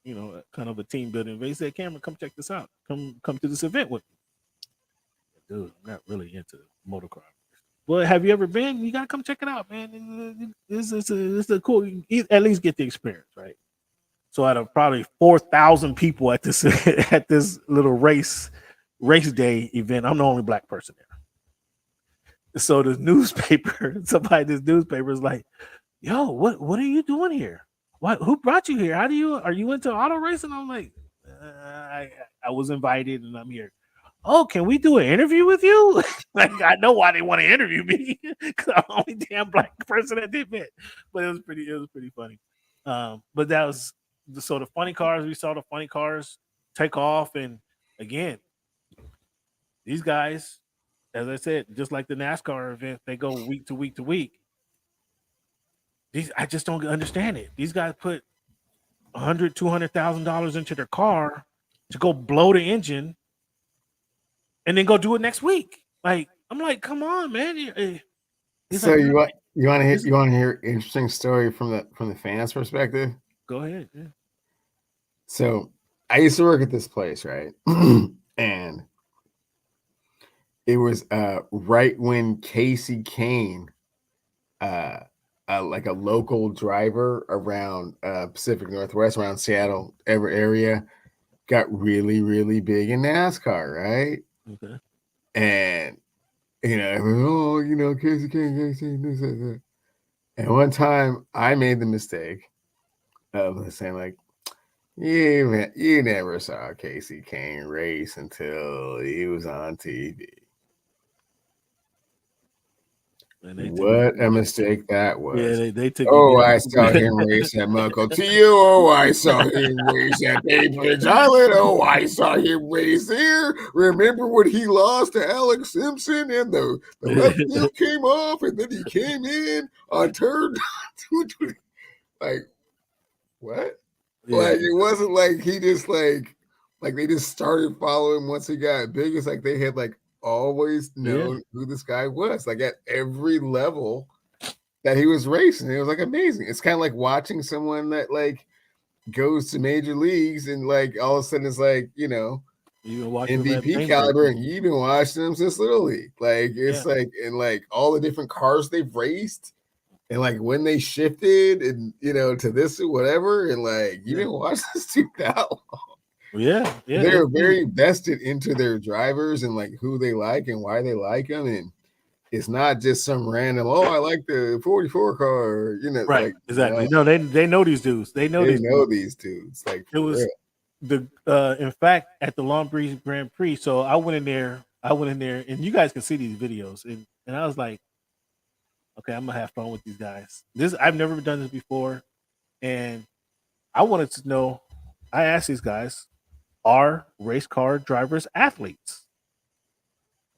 kind of a team building event. He said, Cameron, come check this out. Come to this event with me. Dude, I'm not really into motocross. Well, have you ever been? You gotta come check it out, man. This is a cool. At least get the experience, right? So out of probably 4,000 people at this at this little race day event, I'm the only black person there. So the newspaper, somebody in this newspaper is like, yo, what are you doing here? Who brought you here? Are you into auto racing? I'm like, I was invited and I'm here. Oh, can we do an interview with you? Like, I know why they want to interview me, because I'm the only damn black person at the event. But it was pretty funny. But that was, so the funny cars, we saw the funny cars take off, and again, These guys, as I said, just like the NASCAR event, they go week to week to week. I just don't understand it. These guys put $200,000 into their car to go blow the engine and then go do it next week. Like, I'm like, come on, man. So like, you want to hear an interesting story from the fans' perspective? Go ahead. Yeah. So I used to work at this place, right? And it was right when Casey Kane, like a local driver around Pacific Northwest, around Seattle area, got really, really big in NASCAR, right? Okay. And Casey Kane, this, that. And one time I made the mistake of saying, like, you never saw Casey Kane race until he was on TV. What a mistake that was. Yeah, they took I saw him race at Muckle T. Oh, I saw him race at Bay Bridge Island. Oh, I saw him race here. Remember when he lost to Alex Simpson and the left field came off and then he came in on turn 220? Like, what? Yeah. Like, it wasn't like he just like they just started following once he got big. It's like they had like always known who this guy was, like at every level that he was racing. It was like amazing. It's kind of like watching someone that like goes to major leagues and like all of a sudden it's like, MVP caliber, and you've been watching them since Little League. Like it's like, and like all the different cars they've raced and like when they shifted and to this or whatever, and like you didn't watch this dude that long. Yeah. They're very vested into their drivers and like who they like and why they like them, and it's not just some random. Oh, I like the 44 car, right? Like, exactly. No, they know these dudes. They know these dudes. Like it was in fact at the Long Beach Grand Prix. So I went in there, and you guys can see these videos, and I was like, okay, I'm gonna have fun with these guys. I've never done this before, and I wanted to know. I asked these guys, are race car drivers athletes?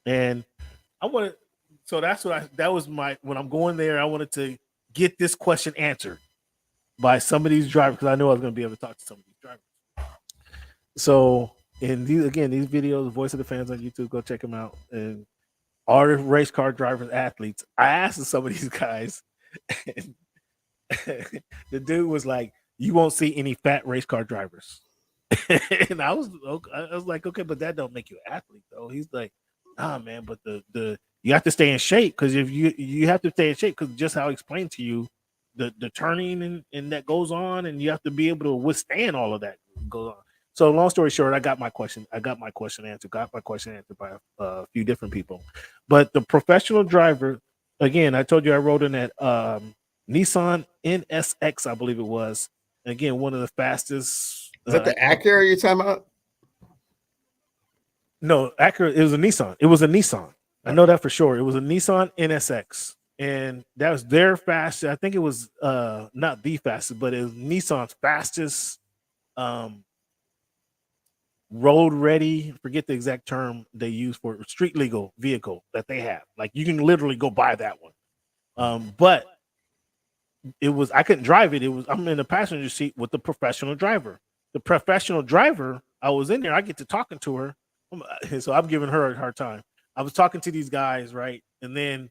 And I wanted, so that was when I'm going there, I wanted to get this question answered by some of these drivers because I knew I was going to be able to talk to some of these drivers. So in these videos, Voice of the Fans on YouTube, go check them out. And are race car drivers athletes? I asked some of these guys, and the dude was like, you won't see any fat race car drivers. And I was like, okay, but that don't make you an athlete though. He's like, nah, man, but the you have to stay in shape, because if you have to stay in shape, because just how I explained to you, the turning and that goes on, and you have to be able to withstand all of that goes on. So long story short, I got my question answered by a few different people. But the professional driver, again, I told you I rode in that Nissan NSX, I believe it was. Again, one of the fastest. Is that the Acura you're talking about? No, Acura. It was a Nissan. I know that for sure. It was a Nissan NSX, and that was their fastest. I think it was not the fastest, but it was Nissan's fastest road ready. Forget the exact term they use for it, street legal vehicle that they have. Like you can literally go buy that one. But it was, I couldn't drive it. I'm in the passenger seat with the professional driver. The professional driver, I was in there. I get to talking to her. So I'm giving her a hard time. I was talking to these guys, right? And then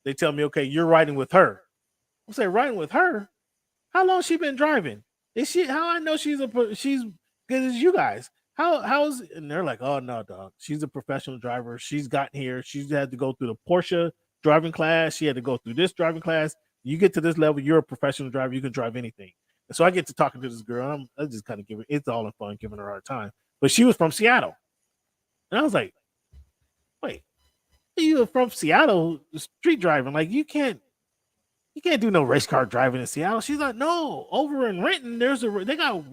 they tell me, okay, you're riding with her. I say, riding with her? How long she been driving? How I know she's good as you guys? How's, and they're like, oh no, dog. She's a professional driver. She's gotten here. She's had to go through the Porsche driving class. She had to go through this driving class. You get to this level, you're a professional driver. You can drive anything. And so I get to talking to this girl. I just kind of it's all in fun, giving her a hard time. But she was from Seattle. And I was like, wait, you from Seattle street driving? Like you can't do no race car driving in Seattle. She's like, no, over in Renton, they got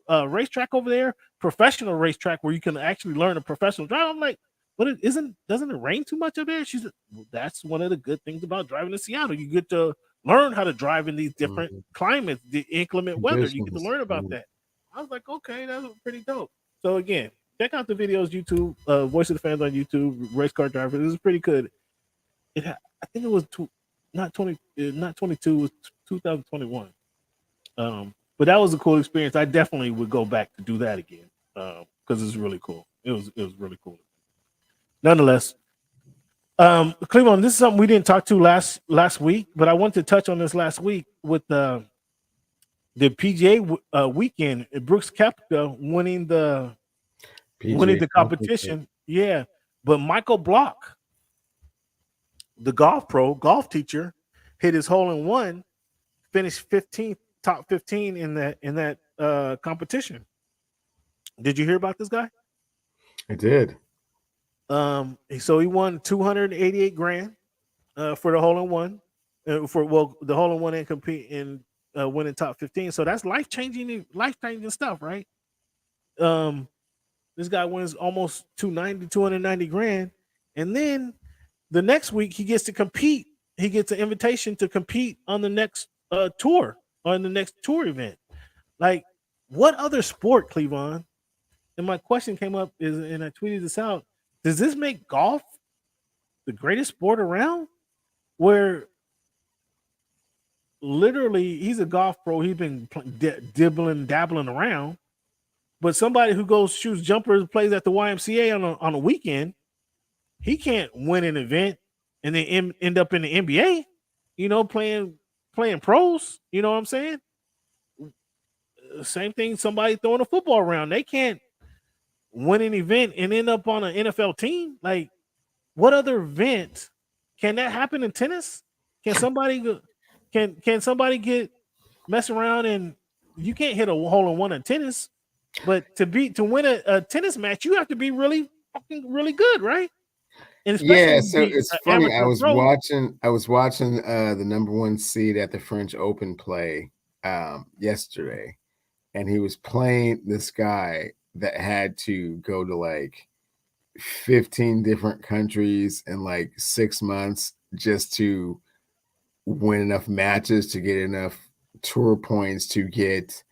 a racetrack over there, professional racetrack where you can actually learn a professional drive. I'm like, but doesn't it rain too much up there? She's like, well, that's one of the good things about driving in Seattle. You get to learn how to drive in these different climates, the inclement weather. You get to learn about that. I was like, okay, that's pretty dope. So again, check out the videos. YouTube, Voice of the Fans on YouTube. Race car driver. This is pretty good. I think it was not 22. It was 2021. But that was a cool experience. I definitely would go back to do that again because it's really cool. It was really cool. Nonetheless, Cleveland, this is something we didn't talk to last week, but I want to touch on this last week with the PGA weekend. Brooks Koepka winning the competition. Yeah, but Michael Block, the golf teacher, hit his hole in one, finished 15th, top 15 in that competition. Did you hear about this guy? I did. So he won 288 grand for the hole in one, the hole in one and compete in winning top 15. So that's life changing stuff, right? This guy wins almost 290 grand, and then the next week he gets to compete. He gets an invitation to compete on the next tour, on the next tour event. Like, what other sport, Cleveland? And my question came up and I tweeted this out. Does this make golf the greatest sport around? Where literally he's a golf pro, he's been dabbling around, but somebody who goes shoots jumpers, plays at the YMCA on a weekend, he can't win an event and then end up in the NBA, playing pros. You know what I'm saying? Same thing. Somebody throwing a football around, they can't win an event and end up on an NFL team. Like, what other event can that happen in tennis? Can somebody get mess around and you can't hit a hole in one in tennis, but to win a tennis match, you have to be really good, right? And yeah, so it's funny. I was watching the number one seed at the French Open play yesterday, and he was playing this guy that had to go to like 15 different countries in like 6 months just to win enough matches to get enough tour points to get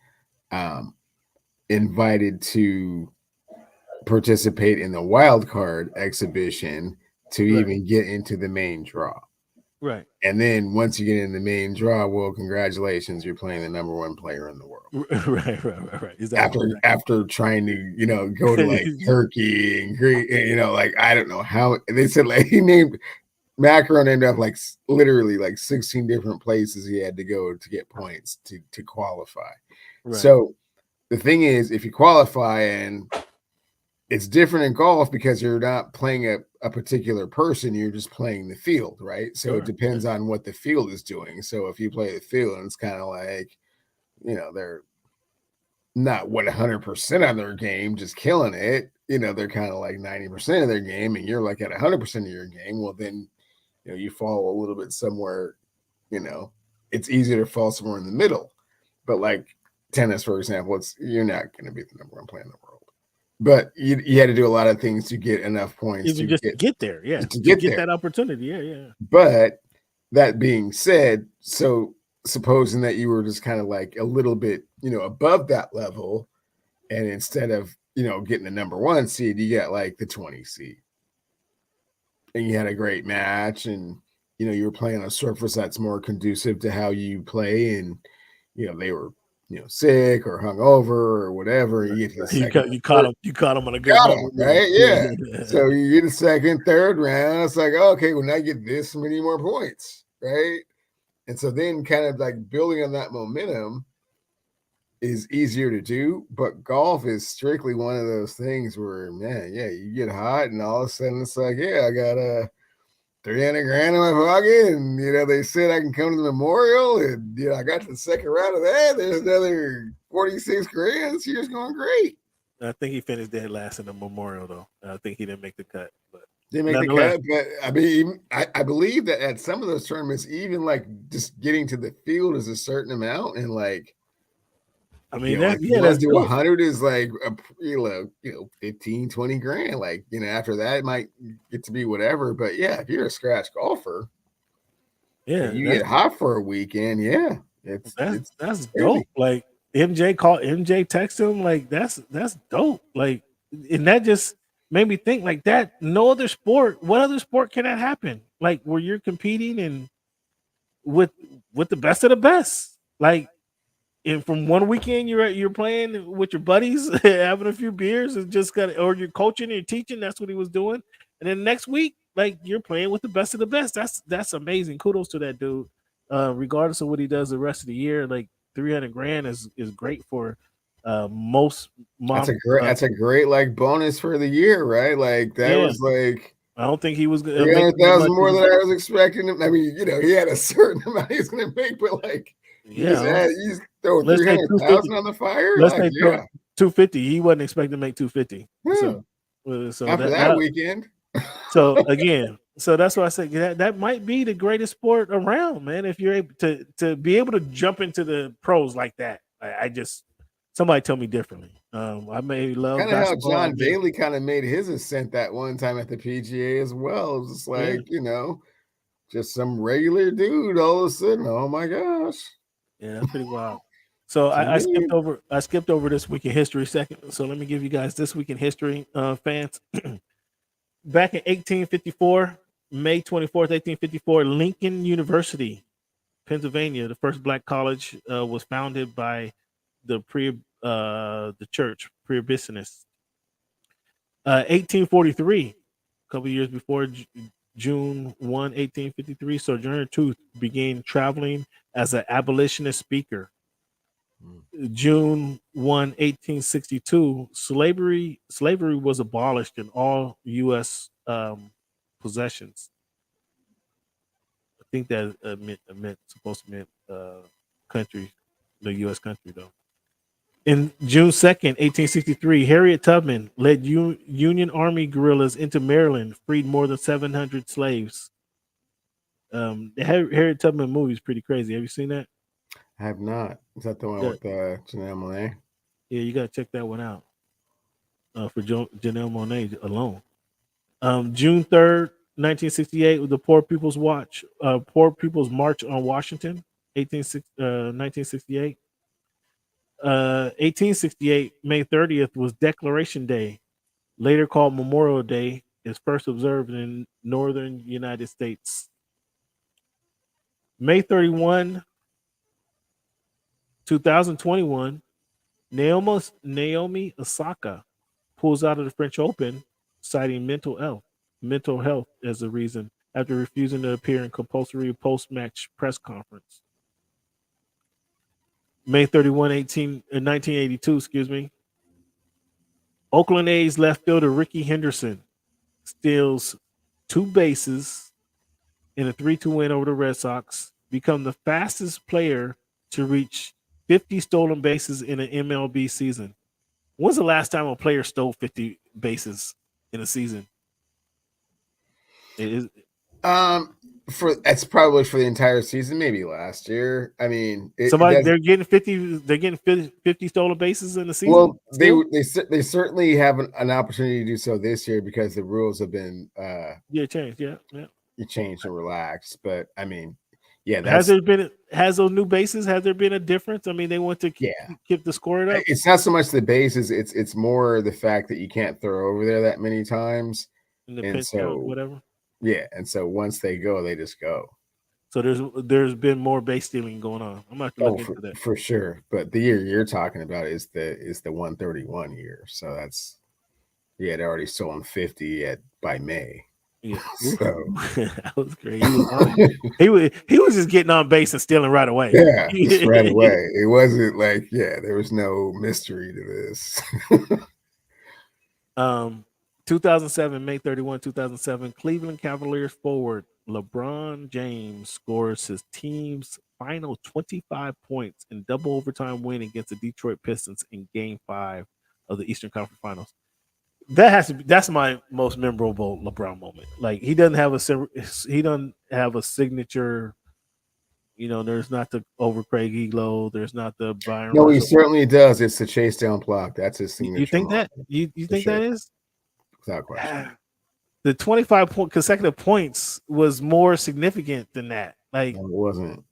invited to participate in the wild card exhibition to even get into the main draw. Right. And then once you get in the main draw, well, congratulations, you're playing the number one player in the world. Right. Exactly. After trying to, go to like Turkey and Greece, like, I don't know how they said, like, he named Macron ended up like literally like 16 different places he had to go to get points to qualify. Right. So the thing is, if you qualify, and it's different in golf because you're not playing a particular person, you're just playing the field, right? So it depends on what the field is doing. So if you play the field and it's kind of like, they're not 100% on their game, just killing it, they're kind of like 90% of their game and you're like at 100% of your game, well, then, you fall a little bit somewhere, it's easier to fall somewhere in the middle. But like tennis, for example, you're not going to be the number one player in the world. But you had to do a lot of things to get enough points to get there. Yeah. To get that opportunity. Yeah. But that being said, so supposing that you were just kind of like a little bit, above that level, and instead of, getting the number one seed, you got like the 20 seed. And you had a great match, and, you were playing on a surface that's more conducive to how you play, and, they were, sick or hungover or whatever. You get to the second, you caught him on a good moment, right? Yeah. So you get a second, third round. It's like, okay, well, now you get this many more points, right? And so then kind of like building on that momentum is easier to do. But golf is strictly one of those things where, man, yeah, you get hot and all of a sudden it's like, yeah, I got a 300 grand in my pocket, and they said I can come to the Memorial, and I got to the second round of that. There's another 46 grand. So you're just going great. I think he finished dead last in the Memorial, though. I think he didn't make the cut. But didn't make the cut, but I mean, I believe that at some of those tournaments, even like just getting to the field is a certain amount, and like, I mean, let's do 100 is like 15, 20 grand. Like, after that it might get to be whatever. But yeah, if you're a scratch golfer, you get hot for a weekend. Yeah, that's dope. Like MJ texted him, like that's dope. Like and that just made me think like that. No other sport. What other sport can that happen? Like where you're competing and with the best of the best. Like, and from one weekend you're playing with your buddies, having a few beers, and just got, or you're coaching and you're teaching. That's what he was doing. And then next week, like you're playing with the best of the best. That's amazing. Kudos to that dude. Regardless of what he does the rest of the year, like 300 grand is great for most mom. That's a great like bonus for the year, right? Like that was like. I don't think he was going 300,000 more than I was expecting him. I mean, he had a certain amount he was going to make, but like, he's throwing 300,000 on the fire. Let's like, say 250. He wasn't expecting to make 250. So after that weekend. So again, so that's why I said that might be the greatest sport around, man. If you're able to be able to jump into the pros like that, I just somebody tell me differently. I may love kind of how John Daly kind of made his ascent that one time at the PGA as well. It was just like just some regular dude all of a sudden. Oh my gosh! Yeah, that's pretty wild. So I skipped over this week in history second. So let me give you guys this week in history, fans. Back in 1854, May 24th, 1854, Lincoln University, Pennsylvania, the first black college, was founded by the church Prohibitionists. 1843, a couple years before June 1, 1853, Sojourner Truth began traveling as an abolitionist speaker. June 1, 1862, slavery was abolished in all U.S. possessions. I think that supposed to mean country, the U.S. country though. In June 2nd, 1863, Harriet Tubman led Union Army guerrillas into Maryland, freed more than 700 slaves. The Harriet Tubman movie is pretty crazy. Have you seen that? I have not. Is that the one with Janelle Monáe? Yeah, you got to check that one out for Janelle Monáe alone. June 3rd, 1968, the Poor People's March on Washington, 1968. 1868, May 30th was Declaration Day, later called Memorial Day, is first observed in northern United States. May 31, 2021, Naomi Osaka pulls out of the French Open, citing mental health as a reason after refusing to appear in compulsory post-match press conference. May 31, 1982, Oakland A's left fielder Ricky Henderson steals 2 bases in a 3-2 win over the Red Sox, become the fastest player to reach 50 stolen bases in an MLB season. When's the last time a player stole 50 bases in a season? That's probably for the entire season, maybe last year. I mean, they're getting 50. They're getting 50 stolen bases in the season. Well, they certainly have an opportunity to do so this year because the rules have been changed. Yeah. Changed and relaxed. But I mean, yeah, has those new bases? Has there been a difference? I mean, they want to keep the score up. It's not so much the bases; it's more the fact that you can't throw over there that many times, and so whatever. Yeah, and so once they go, they just go. So there's been more base stealing going on. I'm not looking into that for sure. But the year you're talking about is the 131 year. So that's they're already stolen 50 by May. Yeah, so that was great. He was just getting on base and stealing right away. Yeah, just right away. It wasn't like there was no mystery to this. 2007, May 31, 2007, Cleveland Cavaliers forward LeBron James scores his team's final 25 points in double overtime win against the Detroit Pistons in Game 5 of the Eastern Conference Finals. That's my most memorable LeBron moment. Like he doesn't have a signature. There's not the over Craig Elo. There's not the Byron. No, he certainly does. It's the chase down block. That's his signature. You think that? You think that is? Without question. The 25 consecutive points was more significant than that. Like no, it wasn't.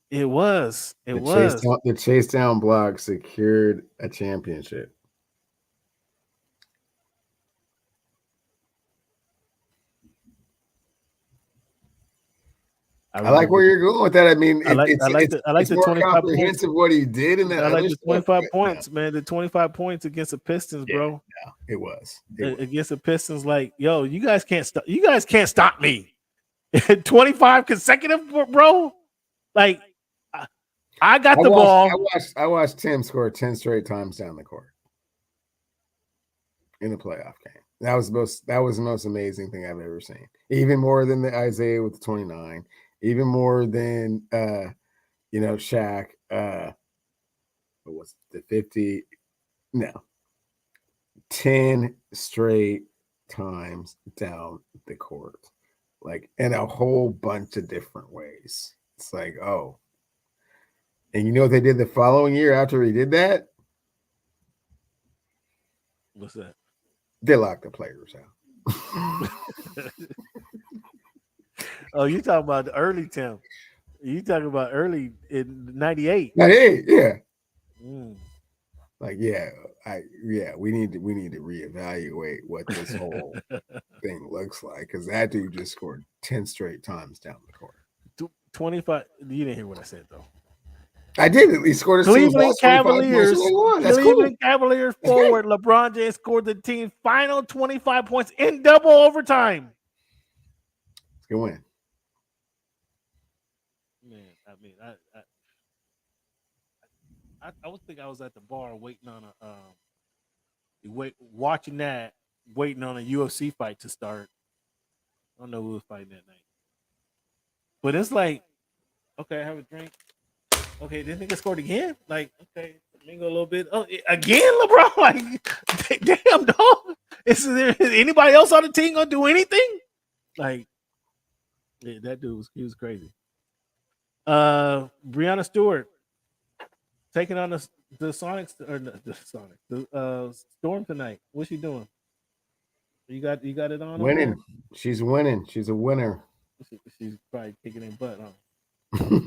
It was. The chase down block secured a championship. I like where you're going with that. I mean, I like it's the more 25 comprehensive points. what he did in that. I like other the stuff, 25 points, man. The 25 points against the Pistons, bro. Yeah, it was. Against the Pistons, like, yo, you guys can't stop. You guys can't stop me. 25 consecutive, bro. Like, I got the ball. I watched Tim score 10 straight times down the court in a playoff game. That was the most amazing thing I've ever seen. Even more than the Isaiah with the 29. Even more than Shaq. What was the 50? No. 10 straight times down the court. Like in a whole bunch of different ways. It's like, oh. And you know what they did the following year after he did that? What's that? They locked the players out. Oh, you talking about the early Tim. You talking about early in 98. 98, yeah. Mm. Like, we need to reevaluate what this whole thing looks like, because that dude just scored 10 straight times down the court. 25. You didn't hear what I said, though. I did. He scored a Cleveland Cavaliers. That's Cleveland cool. Cavaliers forward LeBron James scored the team's final 25 points in double overtime. It's a good win. Man, I mean, I was thinking I was at the bar waiting on watching that, waiting on a UFC fight to start. I don't know who was fighting that night, but it's like, okay, have a drink. Okay, this nigga scored again. Like, okay, mingle a little bit. Oh, again, LeBron. Like, damn, dog. Is anybody else on the team gonna do anything? Like, yeah, that dude was crazy. Breanna Stewart taking on the Sonics or the Storm tonight. What's she doing? You got it on. Winning. She's winning. She's a winner. She's probably kicking in butt, huh?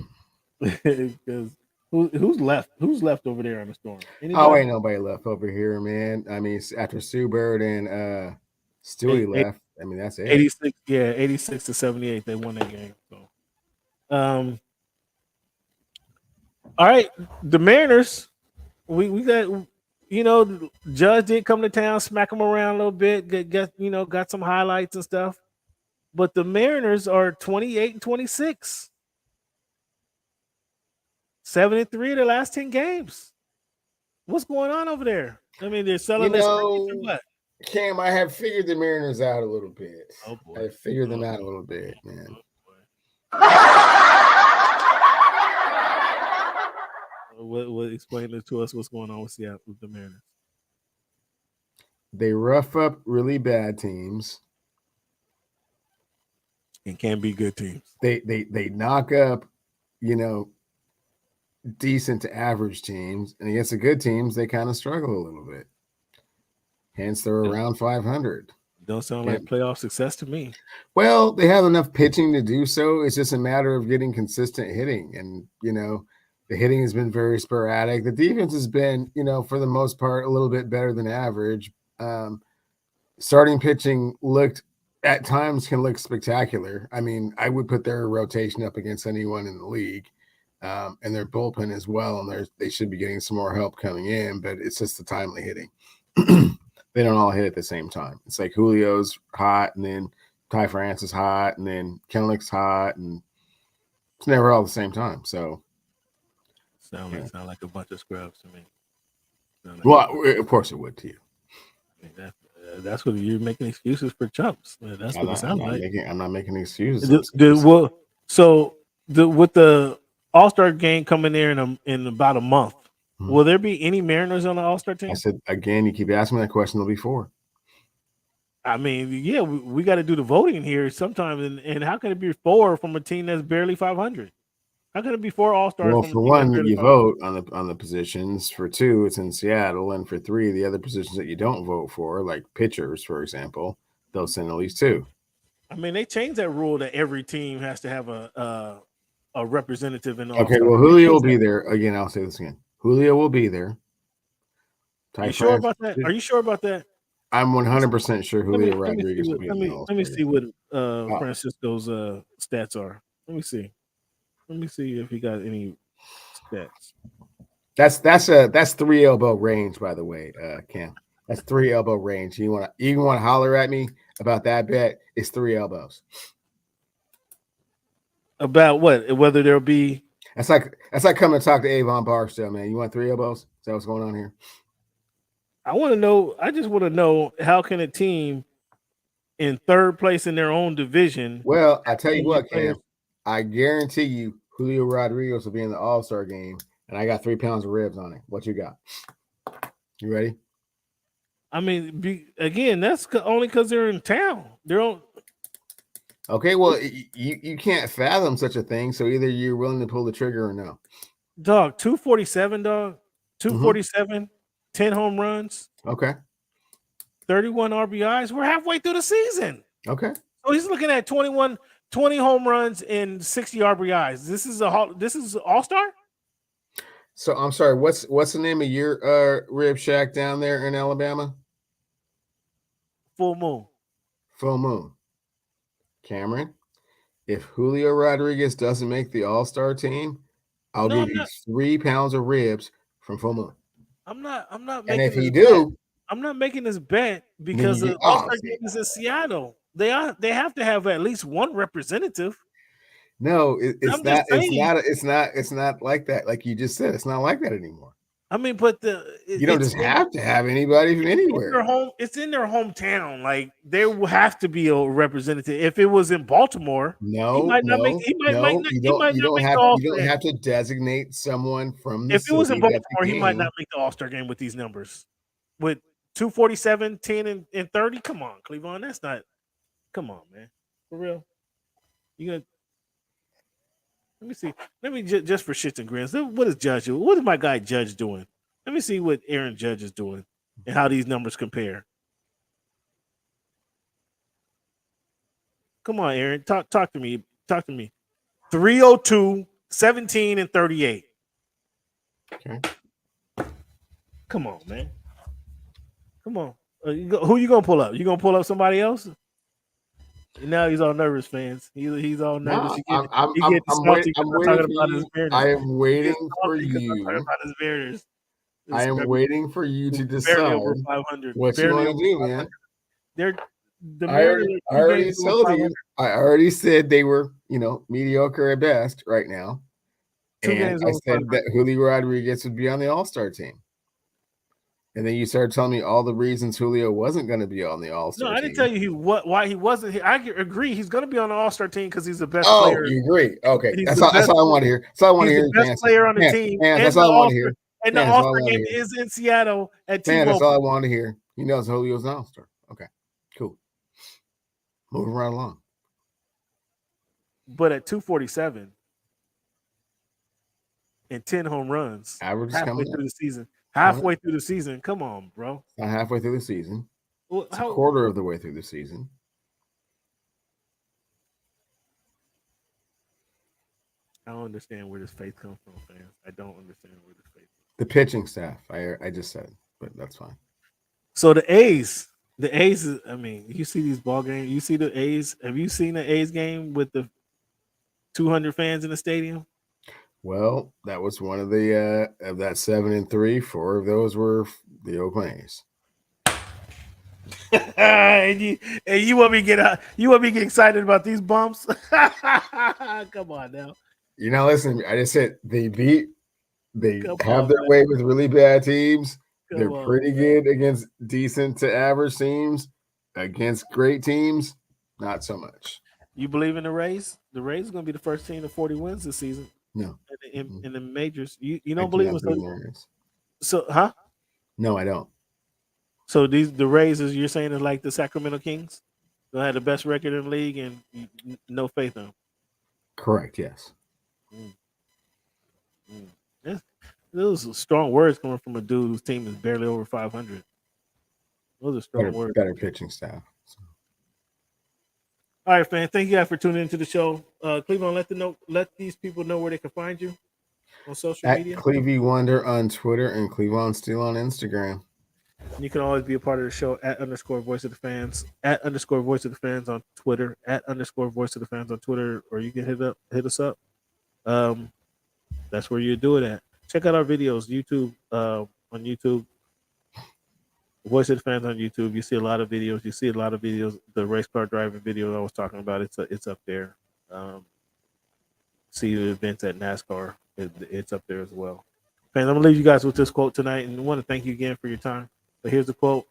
Because who's left? Who's left over there on the Storm? Anybody? Oh, ain't nobody left over here, man. I mean, after Sue Bird and Stewie left, I mean, that's it. 86, yeah, 86-78. They won that game. So, all right, the Mariners. We got, Judge did come to town, smack them around a little bit, got some highlights and stuff. But the Mariners are 28-26. 7-3 of the last 10 games. What's going on over there? I mean, they're selling this. What? Cam, I have figured the Mariners out a little bit. Oh boy. I have figured them out a little bit, man. What explain it to us? What's going on with Seattle with the Mariners? They rough up really bad teams. And can be good teams. They knock up, decent to average teams, and against the good teams, they kind of struggle a little bit. Hence, they're around 500. Don't sound like playoff success to me. Well, they have enough pitching to do so. It's just a matter of getting consistent hitting, and the hitting has been very sporadic. The defense has been, for the most part, a little bit better than average. Starting pitching at times can look spectacular. I mean, I would put their rotation up against anyone in the league. And their bullpen as well, and they should be getting some more help coming in, but it's just the timely hitting. They don't all hit at the same time. It's like Julio's hot, and then Ty France is hot, and then Kelenich's hot, and it's never all at the same time. So, sound like a bunch of scrubs to me. Of course it would to you. I mean, that's what you're making excuses for chumps. That's what it sounds like. I'm not making excuses. With the All-Star game coming there in about a month, will there be any Mariners on the All-Star team? I said, again, you keep asking me that question, there'll be 4. I mean, yeah, we got to do the voting here sometime. And how can it be 4 from a team that's barely 500? How can it be 4 All-Stars? Well, for 1, you vote on the positions. For 2, it's in Seattle. And for 3, the other positions that you don't vote for, like pitchers, for example, they'll send at least 2. I mean, they changed that rule that every team has to have a representative in. Okay, well, Julio will be there again. I'll say this again. Julio will be there. Are you sure about that? Are you sure about that? I'm 100% sure Julio Rodriguez will be. Let me see what Francisco's stats are. Let me see. Let me see if he got any stats. That's 3 elbow range, by the way, Cam. That's 3 elbow range. You want to holler at me about that bet? It's 3 elbows. About what? Whether there'll be. That's like coming to talk to Avon Barstow, man. You want 3 elbows? Is that what's going on here? I want to know. I just want to know, how can a team in third place in their own division? Well, I tell you what, Cam. I guarantee you, Julio Rodriguez will be in the All-Star game, and I got 3 pounds of ribs on it. What you got? You ready? I mean, again, that's only because they're in town. They're on. Okay, well, you can't fathom such a thing. So either you're willing to pull the trigger or no. Dog, 247, dog. 247, 10 home runs. Okay. 31 RBIs. We're halfway through the season. Okay. So he's looking at 20 home runs and 60 RBIs. This is All-Star? So I'm sorry, what's the name of your rib shack down there in Alabama? Full Moon. Full Moon. Cameron, if Julio Rodriguez doesn't make the All-Star team, I'll give you 3 pounds of ribs from Full Moon. I'm not making. And if he do, I'm not making this bet because the All-Star game is in Seattle. They have to have at least one representative. No, it's not like that. Like you just said, it's not like that anymore. I mean, but you don't just have to have anybody from anywhere. It's in their hometown. Like there will have to be a representative. If it was in Baltimore, you don't have to designate someone from the If it was in Baltimore, he might not make the All-Star game with these numbers. With 247, 10, and 30. Come on, Cleveland. That's not. Come on, man. For real. You gonna. Let me see. Let me just for shits and grins. What is Judge? What is my guy Judge doing? Let me see what Aaron Judge is doing and how these numbers compare. Come on, Aaron. Talk to me. Talk to me. 302, 17, and 38. Okay. Come on, man. Come on. Who you gonna pull up? You gonna pull up somebody else? Now he's all nervous, fans. He's all nervous. I'm waiting for you. I am waiting for you to decide what you want to do, man. I already said they were, mediocre at best right now. And I said that Julio Rodriguez would be on the All-Star team. And then you started telling me all the reasons Julio wasn't going to be on the All-Star team. No, I didn't tell you why he wasn't. I agree he's going to be on the All-Star team because he's the best player. Oh, you agree? Okay, that's all I want to hear. That's all I want to hear. He's the best player on the team. That's all I want to hear. And the All-Star game is in Seattle at T-Mobile. That's all I want to hear. He knows Julio's an All-Star. Okay, cool. Moving right along. But at 247 and 10 home runs, average halfway through the season. Halfway through the season. Come on, bro. Not halfway through the season. Well, it's a quarter of the way through the season. I don't understand where this faith comes from, fans. I don't understand where this faith comes from. The pitching staff. I just said, but that's fine. So the A's is, I mean, you see these ball games. You see the A's. Have you seen the A's game with the 200 fans in the stadium? Well, that was one of the of that 7 and 3. 4 of those were the Oakland A's. and you want me to get out? You want me to get excited about these bumps? Come on now. Listen. I just said they have their way with really bad teams. They're pretty good against decent to average teams. Against great teams, not so much. You believe in the Rays? The Rays are going to be the first team to 40 wins this season. No, in the majors, you don't believe in so huh? No, I don't. So the Rays you're saying is like the Sacramento Kings, they had the best record in the league and no faith in them. Correct. Yes. Those are strong words coming from a dude whose team is barely over 500. Those are strong words. Better pitching staff. So. All right, fan. Thank you guys for tuning into the show. Cleveland, let these people know where they can find you on social media. Clevie Wonder on Twitter and Cleveland Steel on Instagram. You can always be a part of the show at _Voice of the Fans, at _Voice of the Fans on Twitter, at _Voice of the Fans on Twitter, or you can hit us up. that's where you do it at. Check out our videos, YouTube, on YouTube. Voice of the Fans on YouTube. You see a lot of videos. You see a lot of videos. The race car driving video I was talking about, it's up there. See the events at NASCAR. It's up there as well. Fans, I'm gonna leave you guys with this quote tonight, and I want to thank you again for your time. But here's the quote: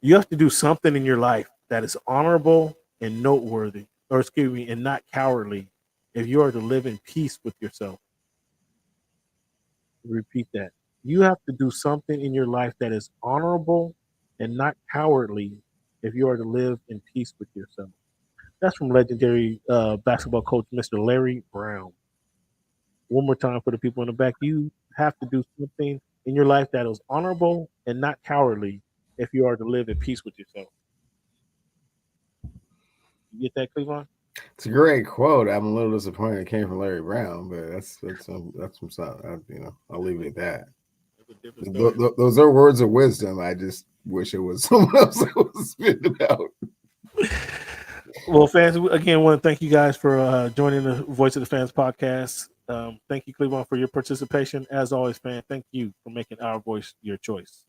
you have to do something in your life that is honorable and noteworthy, or excuse me, and not cowardly, if you are to live in peace with yourself. Repeat that. You have to do something in your life that is honorable and not cowardly if you are to live in peace with yourself. That's from legendary basketball coach Mr. Larry Brown. One more time for the people in the back. You have to do something in your life that is honorable and not cowardly if you are to live in peace with yourself. You get that, Cleveland? It's a great quote. I'm a little disappointed it came from Larry Brown, but that's some stuff. I'll leave it at that. Those are words of wisdom. I just wish it was someone else that was spitting it out. Well, fans, again, want to thank you guys for joining the Voice of the Fans podcast. Thank you, Cleveland, for your participation. As always, fan, thank you for making our voice your choice.